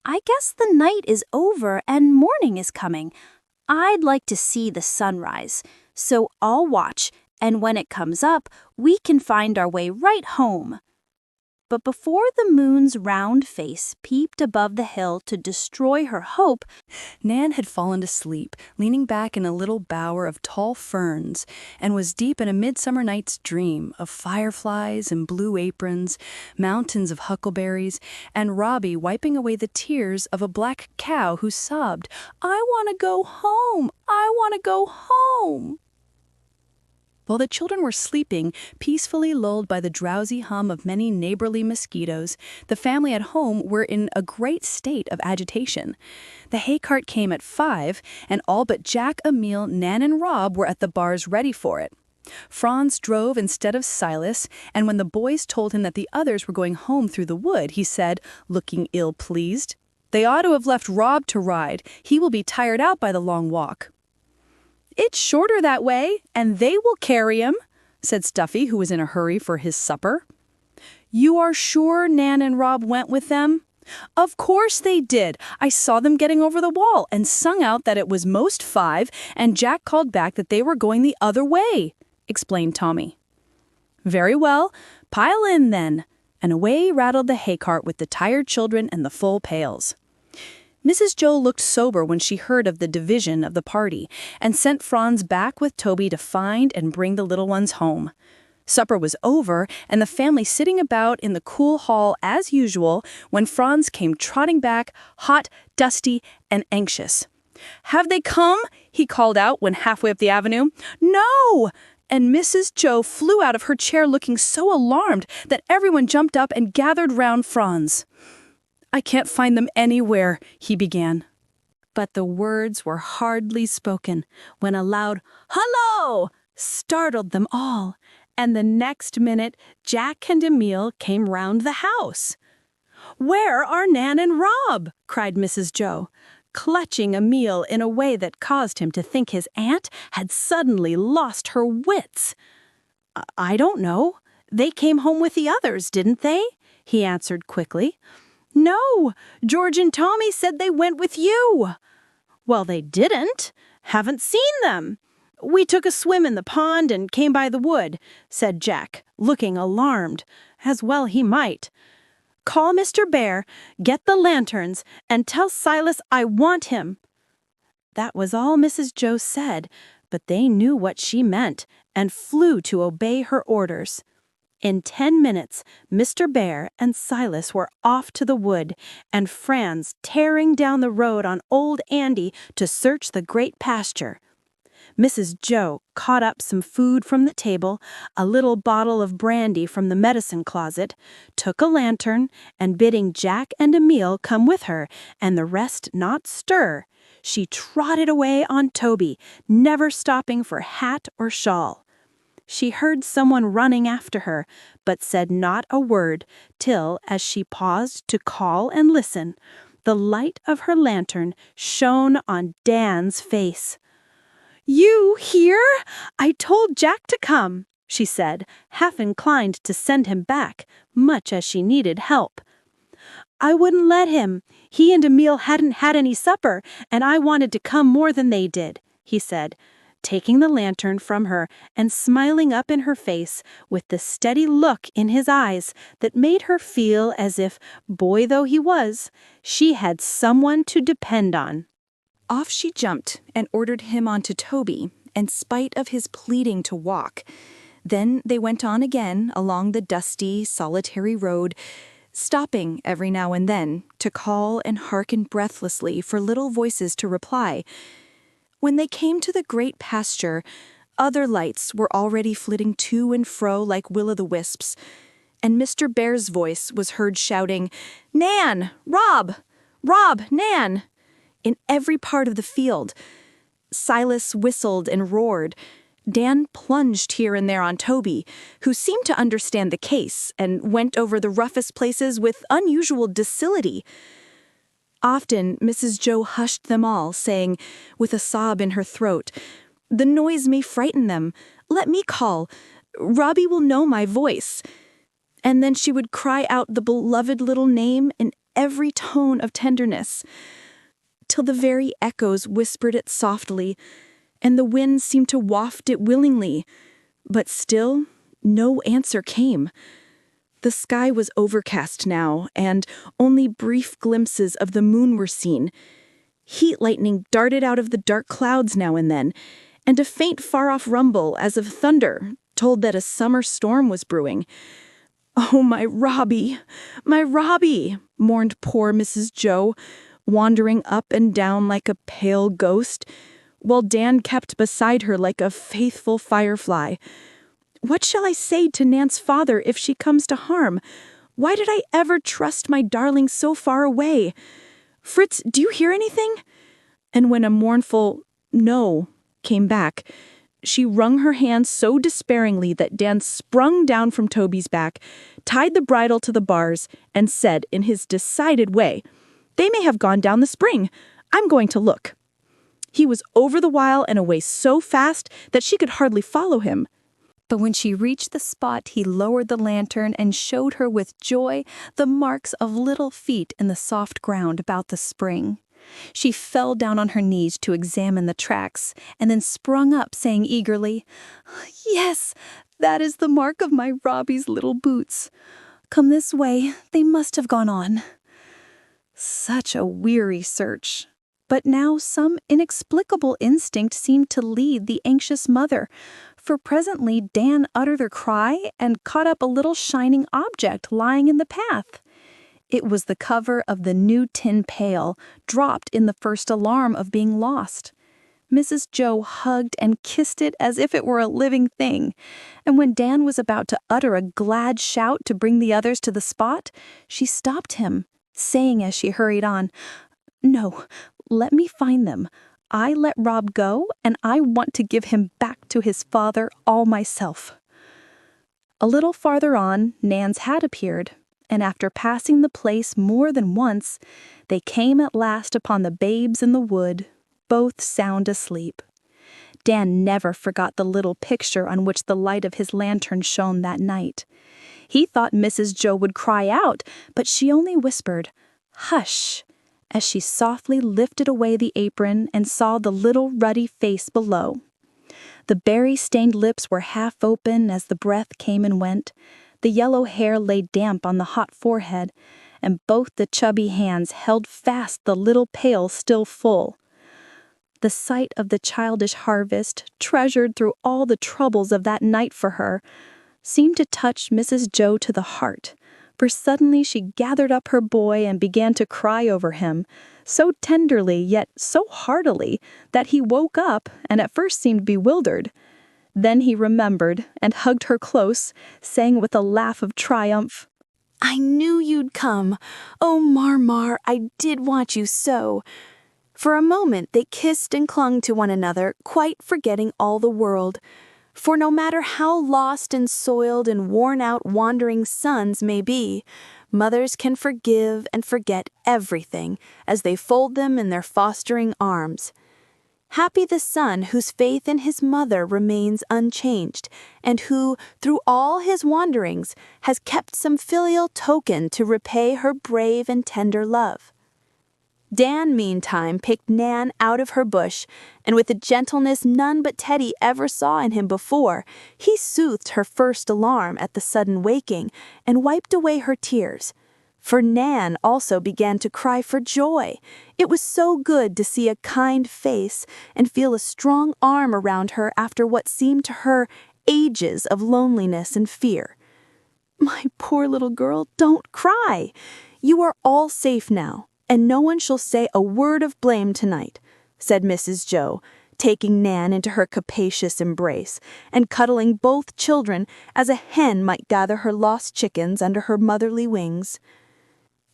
"I guess the night is over and morning is coming. I'd like to see the sunrise, so I'll watch, and when it comes up, we can find our way right home." But before the moon's round face peeped above the hill to destroy her hope, Nan had fallen asleep, leaning back in a little bower of tall ferns, and was deep in a midsummer night's dream of fireflies and blue aprons, mountains of huckleberries, and Robbie wiping away the tears of a black cow who sobbed, "I want to go home! I want to go home!" While the children were sleeping, peacefully lulled by the drowsy hum of many neighborly mosquitoes, the family at home were in a great state of agitation. The hay cart came at 5, and all but Jack, Emile, Nan, and Rob were at the bars ready for it. Franz drove instead of Silas, and when the boys told him that the others were going home through the wood, he said, looking ill-pleased, "They ought to have left Rob to ride. He will be tired out by the long walk." "It's shorter that way, and they will carry him," said Stuffy, who was in a hurry for his supper. "You are sure Nan and Rob went with them?" "Of course they did. I saw them getting over the wall and sung out that it was most 5, and Jack called back that they were going the other way," explained Tommy. "Very well, pile in then," and away rattled the hay cart with the tired children and the full pails. Mrs. Joe looked sober when she heard of the division of the party, and sent Franz back with Toby to find and bring the little ones home. Supper was over, and the family sitting about in the cool hall as usual, when Franz came trotting back, hot, dusty, and anxious. "Have they come?" he called out when halfway up the avenue. "No!" And Mrs. Joe flew out of her chair looking so alarmed that everyone jumped up and gathered round Franz. I can't find them anywhere," he began. But the words were hardly spoken when a loud "Hello!" startled them all, and the next minute Jack and Emil came round the house. "Where are Nan and Rob?" cried Mrs. Jo, clutching Emil in a way that caused him to think his aunt had suddenly lost her wits. "I don't know. They came home with the others, didn't they?" he answered quickly. "No, George and Tommy said they went with you." "Well, they didn't. Haven't seen them. We took a swim in the pond and came by the wood," said Jack, looking alarmed, as well he might. "Call Mr. Bhaer, get the lanterns, and tell Silas I want him." That was all Mrs. Jo said, but they knew what she meant and flew to obey her orders. In 10 minutes, Mr. Bhaer and Silas were off to the wood, and Franz tearing down the road on old Andy to search the great pasture. Mrs. Jo caught up some food from the table, a little bottle of brandy from the medicine closet, took a lantern, and bidding Jack and Emil come with her and the rest not stir, she trotted away on Toby, never stopping for hat or shawl. She heard someone running after her, but said not a word till, as she paused to call and listen, the light of her lantern shone on Dan's face. "You here? I told Jack to come," she said, half inclined to send him back, much as she needed help. "I wouldn't let him. He and Emil hadn't had any supper, and I wanted to come more than they did," he said, taking the lantern from her and smiling up in her face with the steady look in his eyes that made her feel as if, boy though he was, she had someone to depend on. Off she jumped and ordered him onto Toby, in spite of his pleading to walk. Then they went on again along the dusty, solitary road, stopping every now and then to call and hearken breathlessly for little voices to reply. When they came to the great pasture, other lights were already flitting to and fro like will-o'-the-wisps, and Mr. Bhaer's voice was heard shouting, "Nan! Rob! Rob! Nan!" in every part of the field. Silas whistled and roared. Dan plunged here and there on Toby, who seemed to understand the case and went over the roughest places with unusual docility. Often Mrs. Jo hushed them all, saying, with a sob in her throat, "The noise may frighten them. Let me call. Robbie will know my voice." And then she would cry out the beloved little name in every tone of tenderness, till the very echoes whispered it softly, and the wind seemed to waft it willingly. But still, no answer came. The sky was overcast now, and only brief glimpses of the moon were seen. Heat lightning darted out of the dark clouds now and then, and a faint far-off rumble, as of thunder, told that a summer storm was brewing. "Oh, my Robbie, mourned poor Mrs. Jo, wandering up and down like a pale ghost, while Dan kept beside her like a faithful firefly. "What shall I say to Nan's father if she comes to harm? Why did I ever trust my darling so far away? Fritz, do you hear anything?" And when a mournful "no" came back, she wrung her hands so despairingly that Dan sprung down from Toby's back, tied the bridle to the bars, and said in his decided way, "They may have gone down the spring. I'm going to look." He was over the while and away so fast that she could hardly follow him. But when she reached the spot, he lowered the lantern and showed her with joy the marks of little feet in the soft ground about the spring. She fell down on her knees to examine the tracks, and then sprung up, saying eagerly, "Yes, that is the mark of my Robbie's little boots. Come this way, they must have gone on." Such a weary search. But now some inexplicable instinct seemed to lead the anxious mother, for presently Dan uttered a cry and caught up a little shining object lying in the path. It was the cover of the new tin pail, dropped in the first alarm of being lost. Mrs. Jo hugged and kissed it as if it were a living thing, and when Dan was about to utter a glad shout to bring the others to the spot, she stopped him, saying as she hurried on, "No, let me find them. I let Rob go, and I want to give him back to his father all myself." A little farther on, Nan's hat appeared, and after passing the place more than once, they came at last upon the babes in the wood, both sound asleep. Dan never forgot the little picture on which the light of his lantern shone that night. He thought Mrs. Jo would cry out, but she only whispered, "Hush," as she softly lifted away the apron and saw the little ruddy face below. The berry-stained lips were half open as the breath came and went, the yellow hair lay damp on the hot forehead, and both the chubby hands held fast the little pail still full. The sight of the childish harvest, treasured through all the troubles of that night for her, seemed to touch Mrs. Jo to the heart, for suddenly she gathered up her boy and began to cry over him, so tenderly yet so heartily that he woke up and at first seemed bewildered. Then he remembered and hugged her close, saying with a laugh of triumph, "I knew you'd come. Oh, Marmar, I did want you so." For a moment they kissed and clung to one another, quite forgetting all the world. For no matter how lost and soiled and worn out wandering sons may be, mothers can forgive and forget everything as they fold them in their fostering arms. Happy the son whose faith in his mother remains unchanged, and who, through all his wanderings, has kept some filial token to repay her brave and tender love. Dan, meantime, picked Nan out of her bush, and with a gentleness none but Teddy ever saw in him before, he soothed her first alarm at the sudden waking and wiped away her tears. For Nan also began to cry for joy. It was so good to see a kind face and feel a strong arm around her after what seemed to her ages of loneliness and fear. "My poor little girl, don't cry. You are all safe now, and no one shall say a word of blame tonight," said Mrs. Jo, taking Nan into her capacious embrace and cuddling both children as a hen might gather her lost chickens under her motherly wings.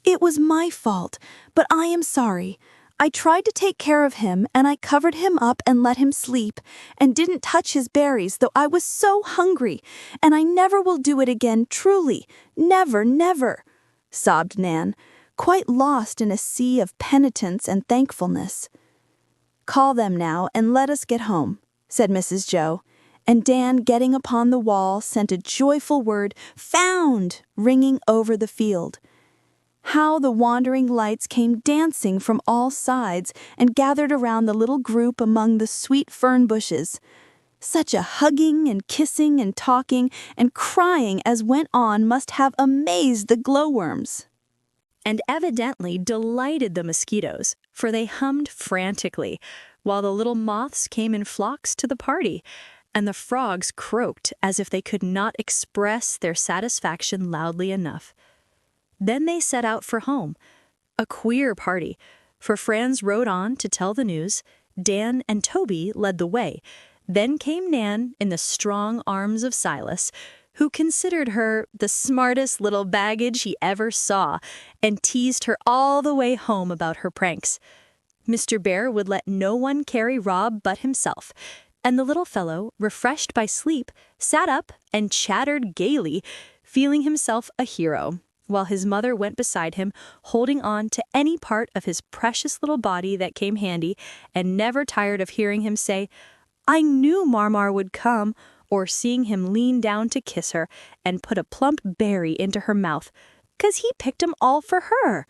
"It was my fault, but I am sorry. I tried to take care of him, and I covered him up and let him sleep, and didn't touch his berries, though I was so hungry, and I never will do it again, truly, never, never," sobbed Nan, quite lost in a sea of penitence and thankfulness. "Call them now, and let us get home," said Mrs. Jo, and Dan, getting upon the wall, sent a joyful word, "Found!" ringing over the field. How the wandering lights came dancing from all sides and gathered around the little group among the sweet fern bushes. Such a hugging and kissing and talking and crying as went on must have amazed the glowworms. And evidently delighted the mosquitoes, for they hummed frantically, while the little moths came in flocks to the party, and the frogs croaked as if they could not express their satisfaction loudly enough. Then they set out for home, a queer party, for Franz rode on to tell the news, Dan and Toby led the way, then came Nan in the strong arms of Silas, who considered her the smartest little baggage he ever saw, and teased her all the way home about her pranks. Mr. Bhaer would let no one carry Rob but himself, and the little fellow, refreshed by sleep, sat up and chattered gaily, feeling himself a hero, while his mother went beside him, holding on to any part of his precious little body that came handy, and never tired of hearing him say, "I knew Marmar would come," or seeing him lean down to kiss her and put a plump berry into her mouth, "'cause he picked 'em all for her."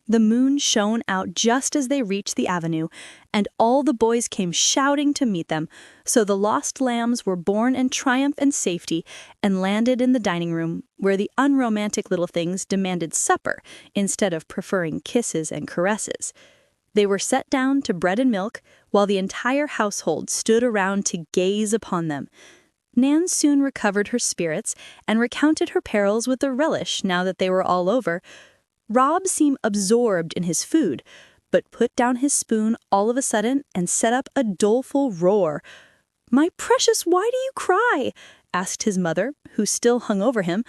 The moon shone out just as they reached the avenue, and all the boys came shouting to meet them, so the lost lambs were born in triumph and safety and landed in the dining room, where the unromantic little things demanded supper instead of preferring kisses and caresses. They were set down to bread and milk, while the entire household stood around to gaze upon them. Nan soon recovered her spirits and recounted her perils with a relish now that they were all over. Rob seemed absorbed in his food, but put down his spoon all of a sudden and set up a doleful roar. "My precious, why do you cry?" asked his mother, who still hung over him.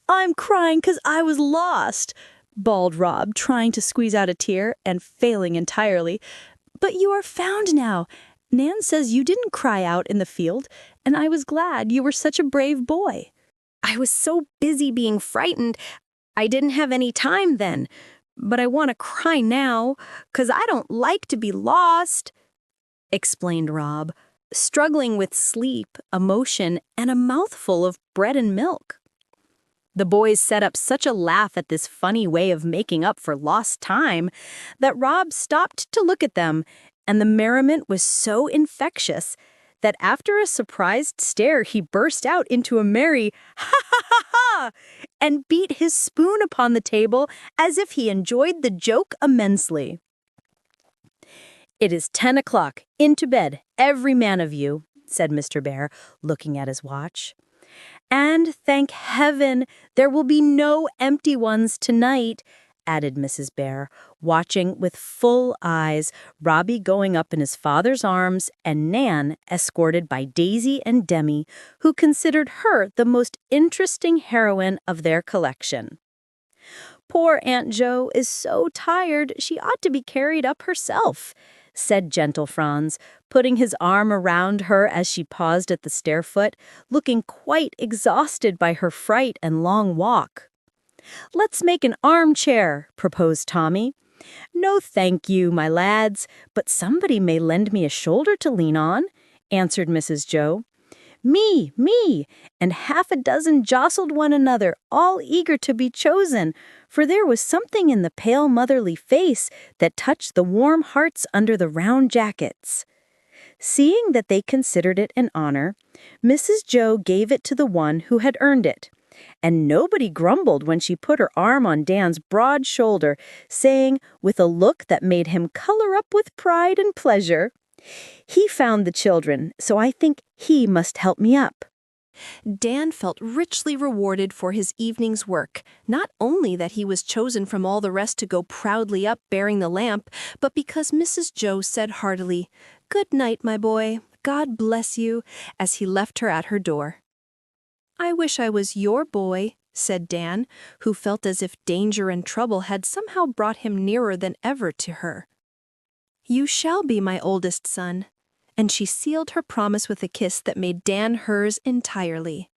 "I'm crying 'cause I was lost. bawled Rob, trying to squeeze out a tear and failing entirely. "But you are found now. Nan says you didn't cry out in the field, and I was glad. You were such a brave boy." I was so busy being frightened, I didn't have any time then. But I want to cry now, 'cause I don't like to be lost, explained Rob, struggling with sleep, emotion, and a mouthful of bread and milk. The boys set up such a laugh at this funny way of making up for lost time that Rob stopped to look at them, and the merriment was so infectious that after a surprised stare he burst out into a merry "ha ha ha ha" and beat his spoon upon the table as if he enjoyed the joke immensely. "It is 10 o'clock. Into bed, every man of you," said Mr. Bhaer, looking at his watch. "And thank heaven, there will be no empty ones tonight," added Mrs. Bhaer, watching with full eyes Robbie going up in his father's arms and Nan escorted by Daisy and Demi, who considered her the most interesting heroine of their collection. "Poor Aunt Jo is so tired she ought to be carried up herself," said gentle Franz, putting his arm around her as she paused at the stair-foot, looking quite exhausted by her fright and long walk. "Let's make an armchair," proposed Tommy. "No, thank you, my lads, but somebody may lend me a shoulder to lean on," answered Mrs. Jo. "Me, me!" and half a dozen jostled one another, all eager to be chosen, for there was something in the pale motherly face that touched the warm hearts under the round jackets. Seeing that they considered it an honor, Mrs. Jo gave it to the one who had earned it. And nobody grumbled when she put her arm on Dan's broad shoulder, saying, with a look that made him color up with pride and pleasure, "He found the children, so I think he must help me up." Dan felt richly rewarded for his evening's work, not only that he was chosen from all the rest to go proudly up bearing the lamp, but because Mrs. Jo said heartily, "Good night, my boy, God bless you," as he left her at her door. "I wish I was your boy," said Dan, who felt as if danger and trouble had somehow brought him nearer than ever to her. "You shall be my oldest son," and she sealed her promise with a kiss that made Dan hers entirely.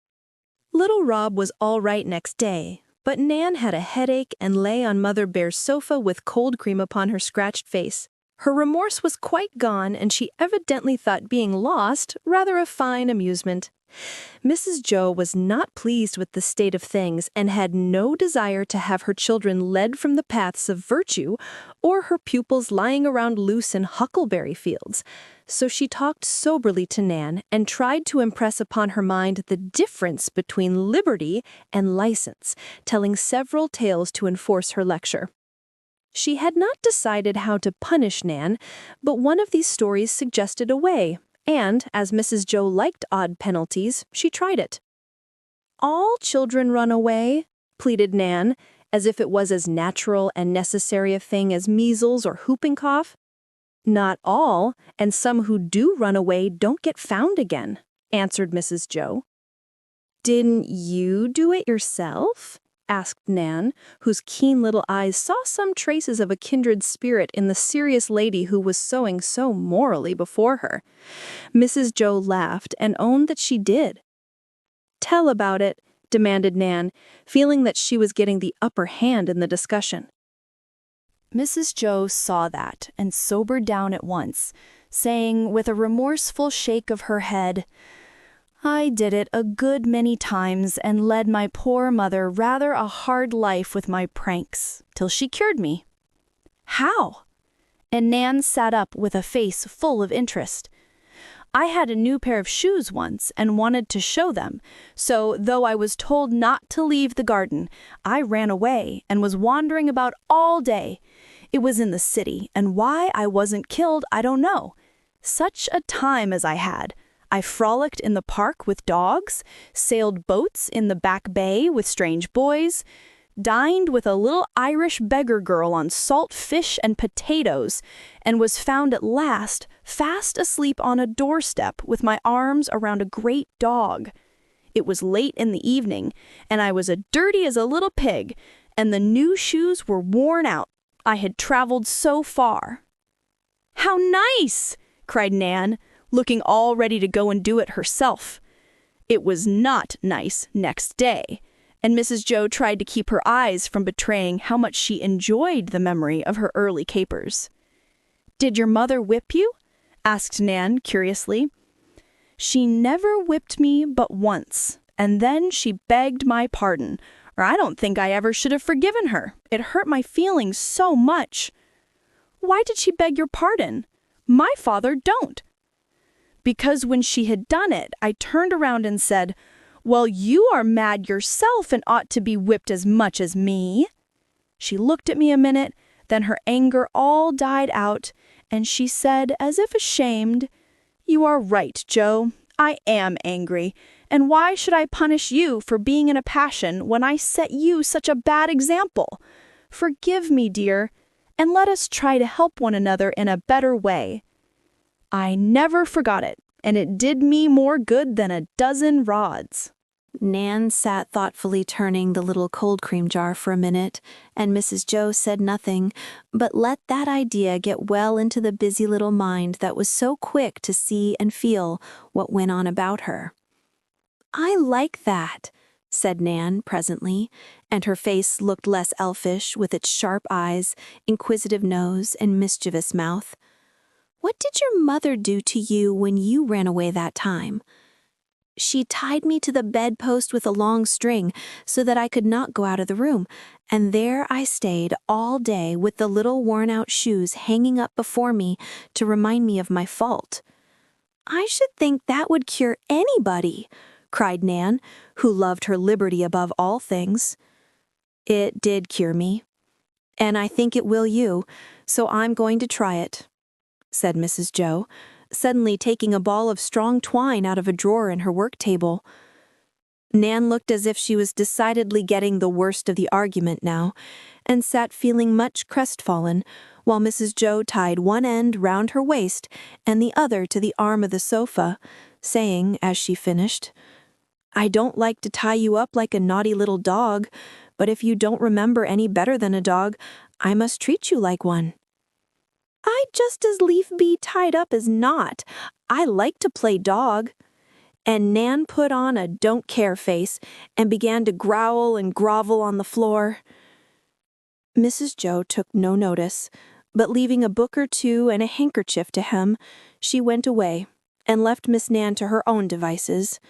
Little Rob was all right next day, but Nan had a headache and lay on Mother Bear's sofa with cold cream upon her scratched face. Her remorse was quite gone, and she evidently thought being lost rather a fine amusement. Mrs. Jo was not pleased with the state of things and had no desire to have her children led from the paths of virtue or her pupils lying around loose in huckleberry fields. So she talked soberly to Nan and tried to impress upon her mind the difference between liberty and license, telling several tales to enforce her lecture. She had not decided how to punish Nan, but one of these stories suggested a way. And, as Mrs. Jo liked odd penalties, she tried it. "All children run away," pleaded Nan, as if it was as natural and necessary a thing as measles or whooping cough. "Not all, and some who do run away don't get found again," answered Mrs. Jo. "Didn't you do it yourself?" asked Nan, whose keen little eyes saw some traces of a kindred spirit in the serious lady who was sewing so morally before her. Mrs. Jo laughed and owned that she did. "Tell about it," demanded Nan, feeling that she was getting the upper hand in the discussion. Mrs. Jo saw that and sobered down at once, saying with a remorseful shake of her head, "I did it a good many times and led my poor mother rather a hard life with my pranks, till she cured me." "How?" And Nan sat up with a face full of interest. "I had a new pair of shoes once and wanted to show them, so though I was told not to leave the garden, I ran away and was wandering about all day. It was in the city, and why I wasn't killed I don't know. Such a time as I had! I frolicked in the park with dogs, sailed boats in the back bay with strange boys, dined with a little Irish beggar girl on salt fish and potatoes, and was found at last fast asleep on a doorstep with my arms around a great dog. It was late in the evening, and I was as dirty as a little pig, and the new shoes were worn out. I had traveled so far. "How nice!" cried Nan, looking all ready to go and do it herself. It was not nice next day, and Mrs. Jo tried to keep her eyes from betraying how much she enjoyed the memory of her early capers. "Did your mother whip you?" asked Nan curiously. "She never whipped me but once, and then she begged my pardon, or I don't think I ever should have forgiven her. It hurt my feelings so much." "Why did she beg your pardon? My father don't." "Because when she had done it, I turned around and said, 'Well, you are mad yourself and ought to be whipped as much as me.' She looked at me a minute, then her anger all died out, and she said, as if ashamed, 'You are right, Jo. I am angry, and why should I punish you for being in a passion when I set you such a bad example? Forgive me, dear, and let us try to help one another in a better way.' I never forgot it, and it did me more good than a dozen rods." Nan sat thoughtfully turning the little cold cream jar for a minute, and Mrs. Jo said nothing, but let that idea get well into the busy little mind that was so quick to see and feel what went on about her. "I like that," said Nan presently, and her face looked less elfish with its sharp eyes, inquisitive nose, and mischievous mouth. "What did your mother do to you when you ran away that time?" "She tied me to the bedpost with a long string so that I could not go out of the room, and there I stayed all day with the little worn-out shoes hanging up before me to remind me of my fault." "I should think that would cure anybody," cried Nan, who loved her liberty above all things. "It did cure me, and I think it will you, so I'm going to try it," said Mrs. Jo, suddenly taking a ball of strong twine out of a drawer in her work table. Nan looked as if she was decidedly getting the worst of the argument now, and sat feeling much crestfallen, while Mrs. Jo tied one end round her waist and the other to the arm of the sofa, saying, as she finished, "I don't like to tie you up like a naughty little dog, but if you don't remember any better than a dog, I must treat you like one." "I'd just as lief be tied up as not. I like to play dog." And Nan put on a don't care face and began to growl and grovel on the floor. Mrs. Jo took no notice, but leaving a book or two and a handkerchief to hem, she went away and left Miss Nan to her own devices.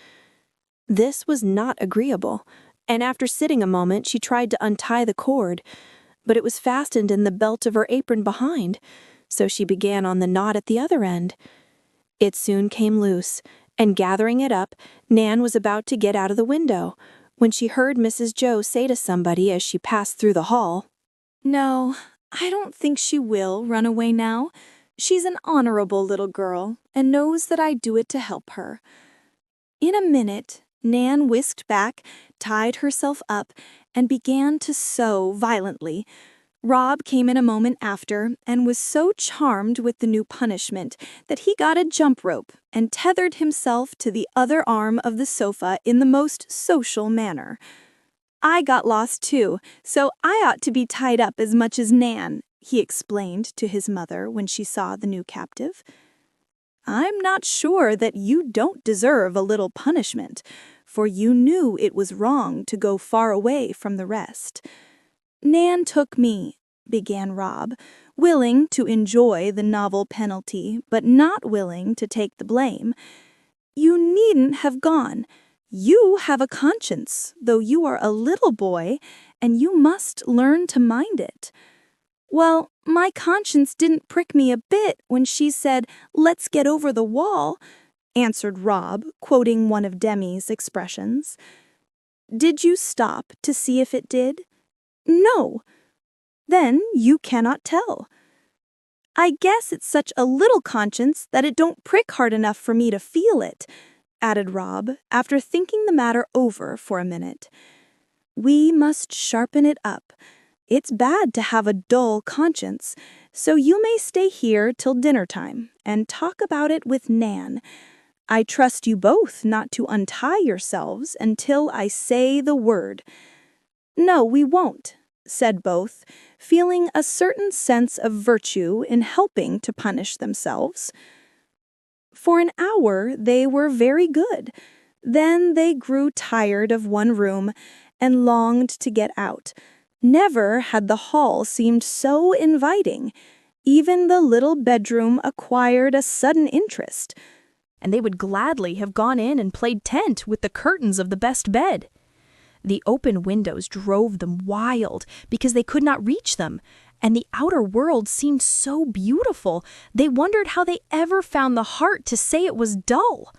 This was not agreeable, and after sitting a moment she tried to untie the cord, but it was fastened in the belt of her apron behind, so she began on the knot at the other end. It soon came loose, and gathering it up, Nan was about to get out of the window, when she heard Mrs. Jo say to somebody as she passed through the hall, "No, I don't think she will run away now. She's an honorable little girl, and knows that I do it to help her." In a minute, Nan whisked back, tied herself up, and began to sew violently. Rob came in a moment after and was so charmed with the new punishment that he got a jump rope and tethered himself to the other arm of the sofa in the most social manner. "I got lost too, so I ought to be tied up as much as Nan," he explained to his mother when she saw the new captive. "I'm not sure that you don't deserve a little punishment, for you knew it was wrong to go far away from the rest." "Nan took me," began Rob, willing to enjoy the novel penalty, but not willing to take the blame. "You needn't have gone. You have a conscience, though you are a little boy, and you must learn to mind it." "Well, my conscience didn't prick me a bit when she said, 'Let's get over the wall,'" answered Rob, quoting one of Demi's expressions. "Did you stop to see if it did?" "No." "Then you cannot tell." "I guess it's such a little conscience that it don't prick hard enough for me to feel it," added Rob, after thinking the matter over for a minute. "We must sharpen it up. It's bad to have a dull conscience, so you may stay here till dinner time and talk about it with Nan. I trust you both not to untie yourselves until I say the word." "No, we won't," said both, feeling a certain sense of virtue in helping to punish themselves. For an hour they were very good. Then they grew tired of one room and longed to get out. Never had the hall seemed so inviting. Even the little bedroom acquired a sudden interest. And they would gladly have gone in and played tent with the curtains of the best bed. The open windows drove them wild because they could not reach them, and the outer world seemed so beautiful they wondered how they ever found the heart to say it was dull.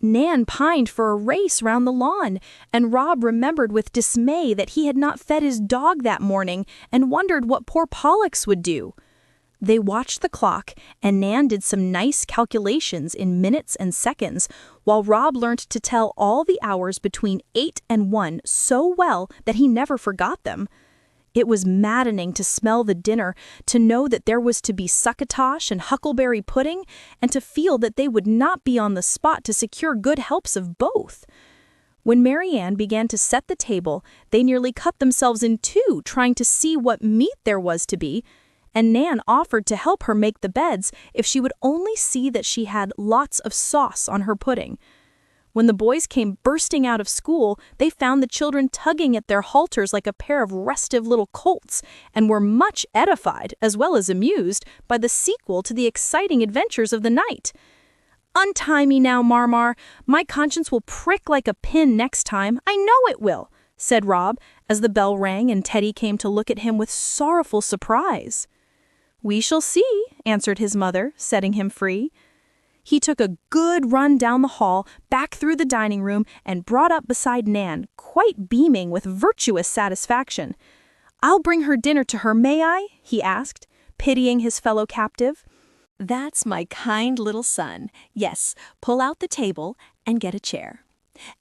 Nan pined for a race round the lawn, and Rob remembered with dismay that he had not fed his dog that morning and wondered what poor Pollux would do. They watched the clock, and Nan did some nice calculations in minutes and seconds, while Rob learned to tell all the hours between 8 and 1 so well that he never forgot them. It was maddening to smell the dinner, to know that there was to be succotash and huckleberry pudding, and to feel that they would not be on the spot to secure good helps of both. When Mary Ann began to set the table, they nearly cut themselves in two trying to see what meat there was to be, and Nan offered to help her make the beds if she would only see that she had lots of sauce on her pudding. When the boys came bursting out of school, they found the children tugging at their halters like a pair of restive little colts, and were much edified, as well as amused, by the sequel to the exciting adventures of the night. "Untie me now, Marmar. My conscience will prick like a pin next time. I know it will," said Rob, as the bell rang and Teddy came to look at him with sorrowful surprise. "We shall see," answered his mother, setting him free. He took a good run down the hall, back through the dining room, and brought up beside Nan, quite beaming with virtuous satisfaction. "I'll bring her dinner to her, may I?" he asked, pitying his fellow captive. "That's my kind little son. Yes, pull out the table and get a chair."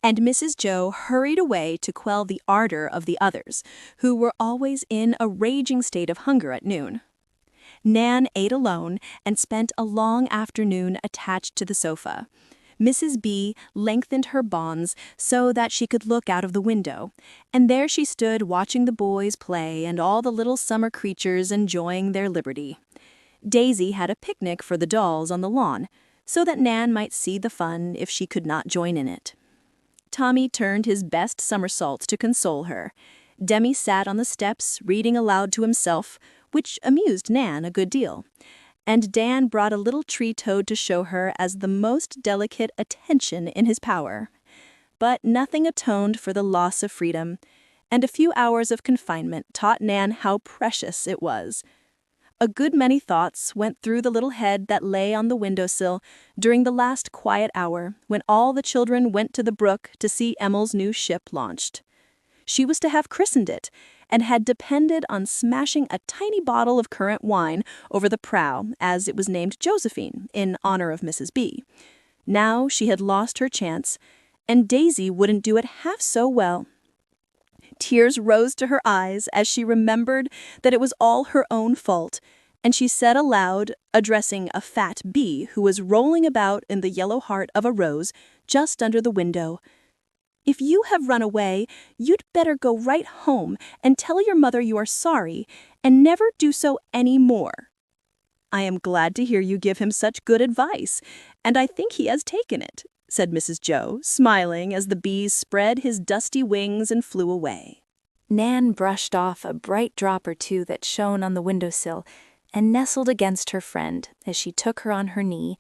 And Mrs. Jo hurried away to quell the ardor of the others, who were always in a raging state of hunger at noon. Nan ate alone and spent a long afternoon attached to the sofa. Mrs. B lengthened her bonds so that she could look out of the window, and there she stood watching the boys play and all the little summer creatures enjoying their liberty. Daisy had a picnic for the dolls on the lawn, so that Nan might see the fun if she could not join in it. Tommy turned his best somersaults to console her. Demi sat on the steps reading aloud to himself, which amused Nan a good deal, and Dan brought a little tree toad to show her as the most delicate attention in his power. But nothing atoned for the loss of freedom, and a few hours of confinement taught Nan how precious it was. A good many thoughts went through the little head that lay on the windowsill during the last quiet hour when all the children went to the brook to see Emil's new ship launched. She was to have christened it, and had depended on smashing a tiny bottle of currant wine over the prow, as it was named Josephine, in honor of Mrs. B. Now she had lost her chance, and Daisy wouldn't do it half so well. Tears rose to her eyes as she remembered that it was all her own fault, and she said aloud, addressing a fat bee who was rolling about in the yellow heart of a rose just under the window, "If you have run away, you'd better go right home and tell your mother you are sorry, and never do so any more." "I am glad to hear you give him such good advice, and I think he has taken it," said Mrs. Jo, smiling as the bee spread his dusty wings and flew away. Nan brushed off a bright drop or two that shone on the windowsill and nestled against her friend as she took her on her knee,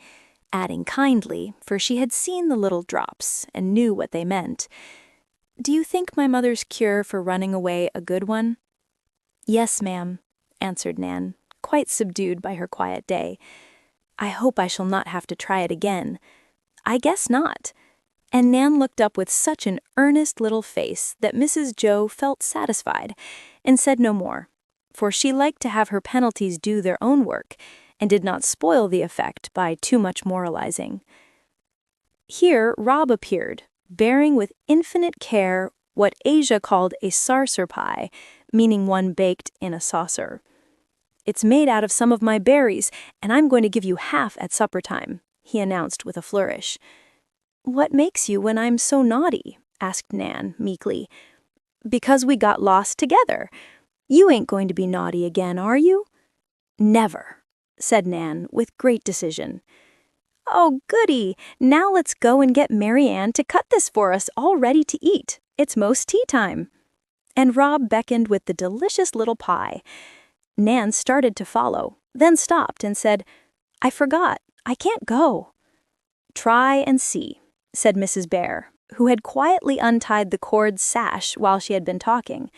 adding kindly, for she had seen the little drops and knew what they meant, "Do you think my mother's cure for running away a good one?" "Yes, ma'am," answered Nan, quite subdued by her quiet day. "I hope I shall not have to try it again." "I guess not." And Nan looked up with such an earnest little face that Mrs. Jo felt satisfied and said no more, for she liked to have her penalties do their own work, and did not spoil the effect by too much moralizing. Here Rob appeared, bearing with infinite care what Asia called a sarser pie, meaning one baked in a saucer. "It's made out of some of my berries, and I'm going to give you half at supper time," he announced with a flourish. "What makes you when I'm so naughty?" asked Nan meekly. "Because we got lost together. You ain't going to be naughty again, are you?" "Never," said Nan with great decision. "Oh, goody! Now let's go and get Mary Ann to cut this for us all ready to eat. It's most tea time." And Rob beckoned with the delicious little pie. Nan started to follow, then stopped and said, "I forgot. I can't go." "Try and see," said Mrs. Bhaer, who had quietly untied the cord sash while she had been talking.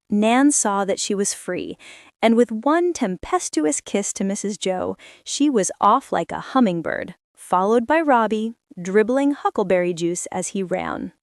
Nan saw that she was free, and with one tempestuous kiss to Mrs. Jo, she was off like a hummingbird, followed by Robbie, dribbling huckleberry juice as he ran.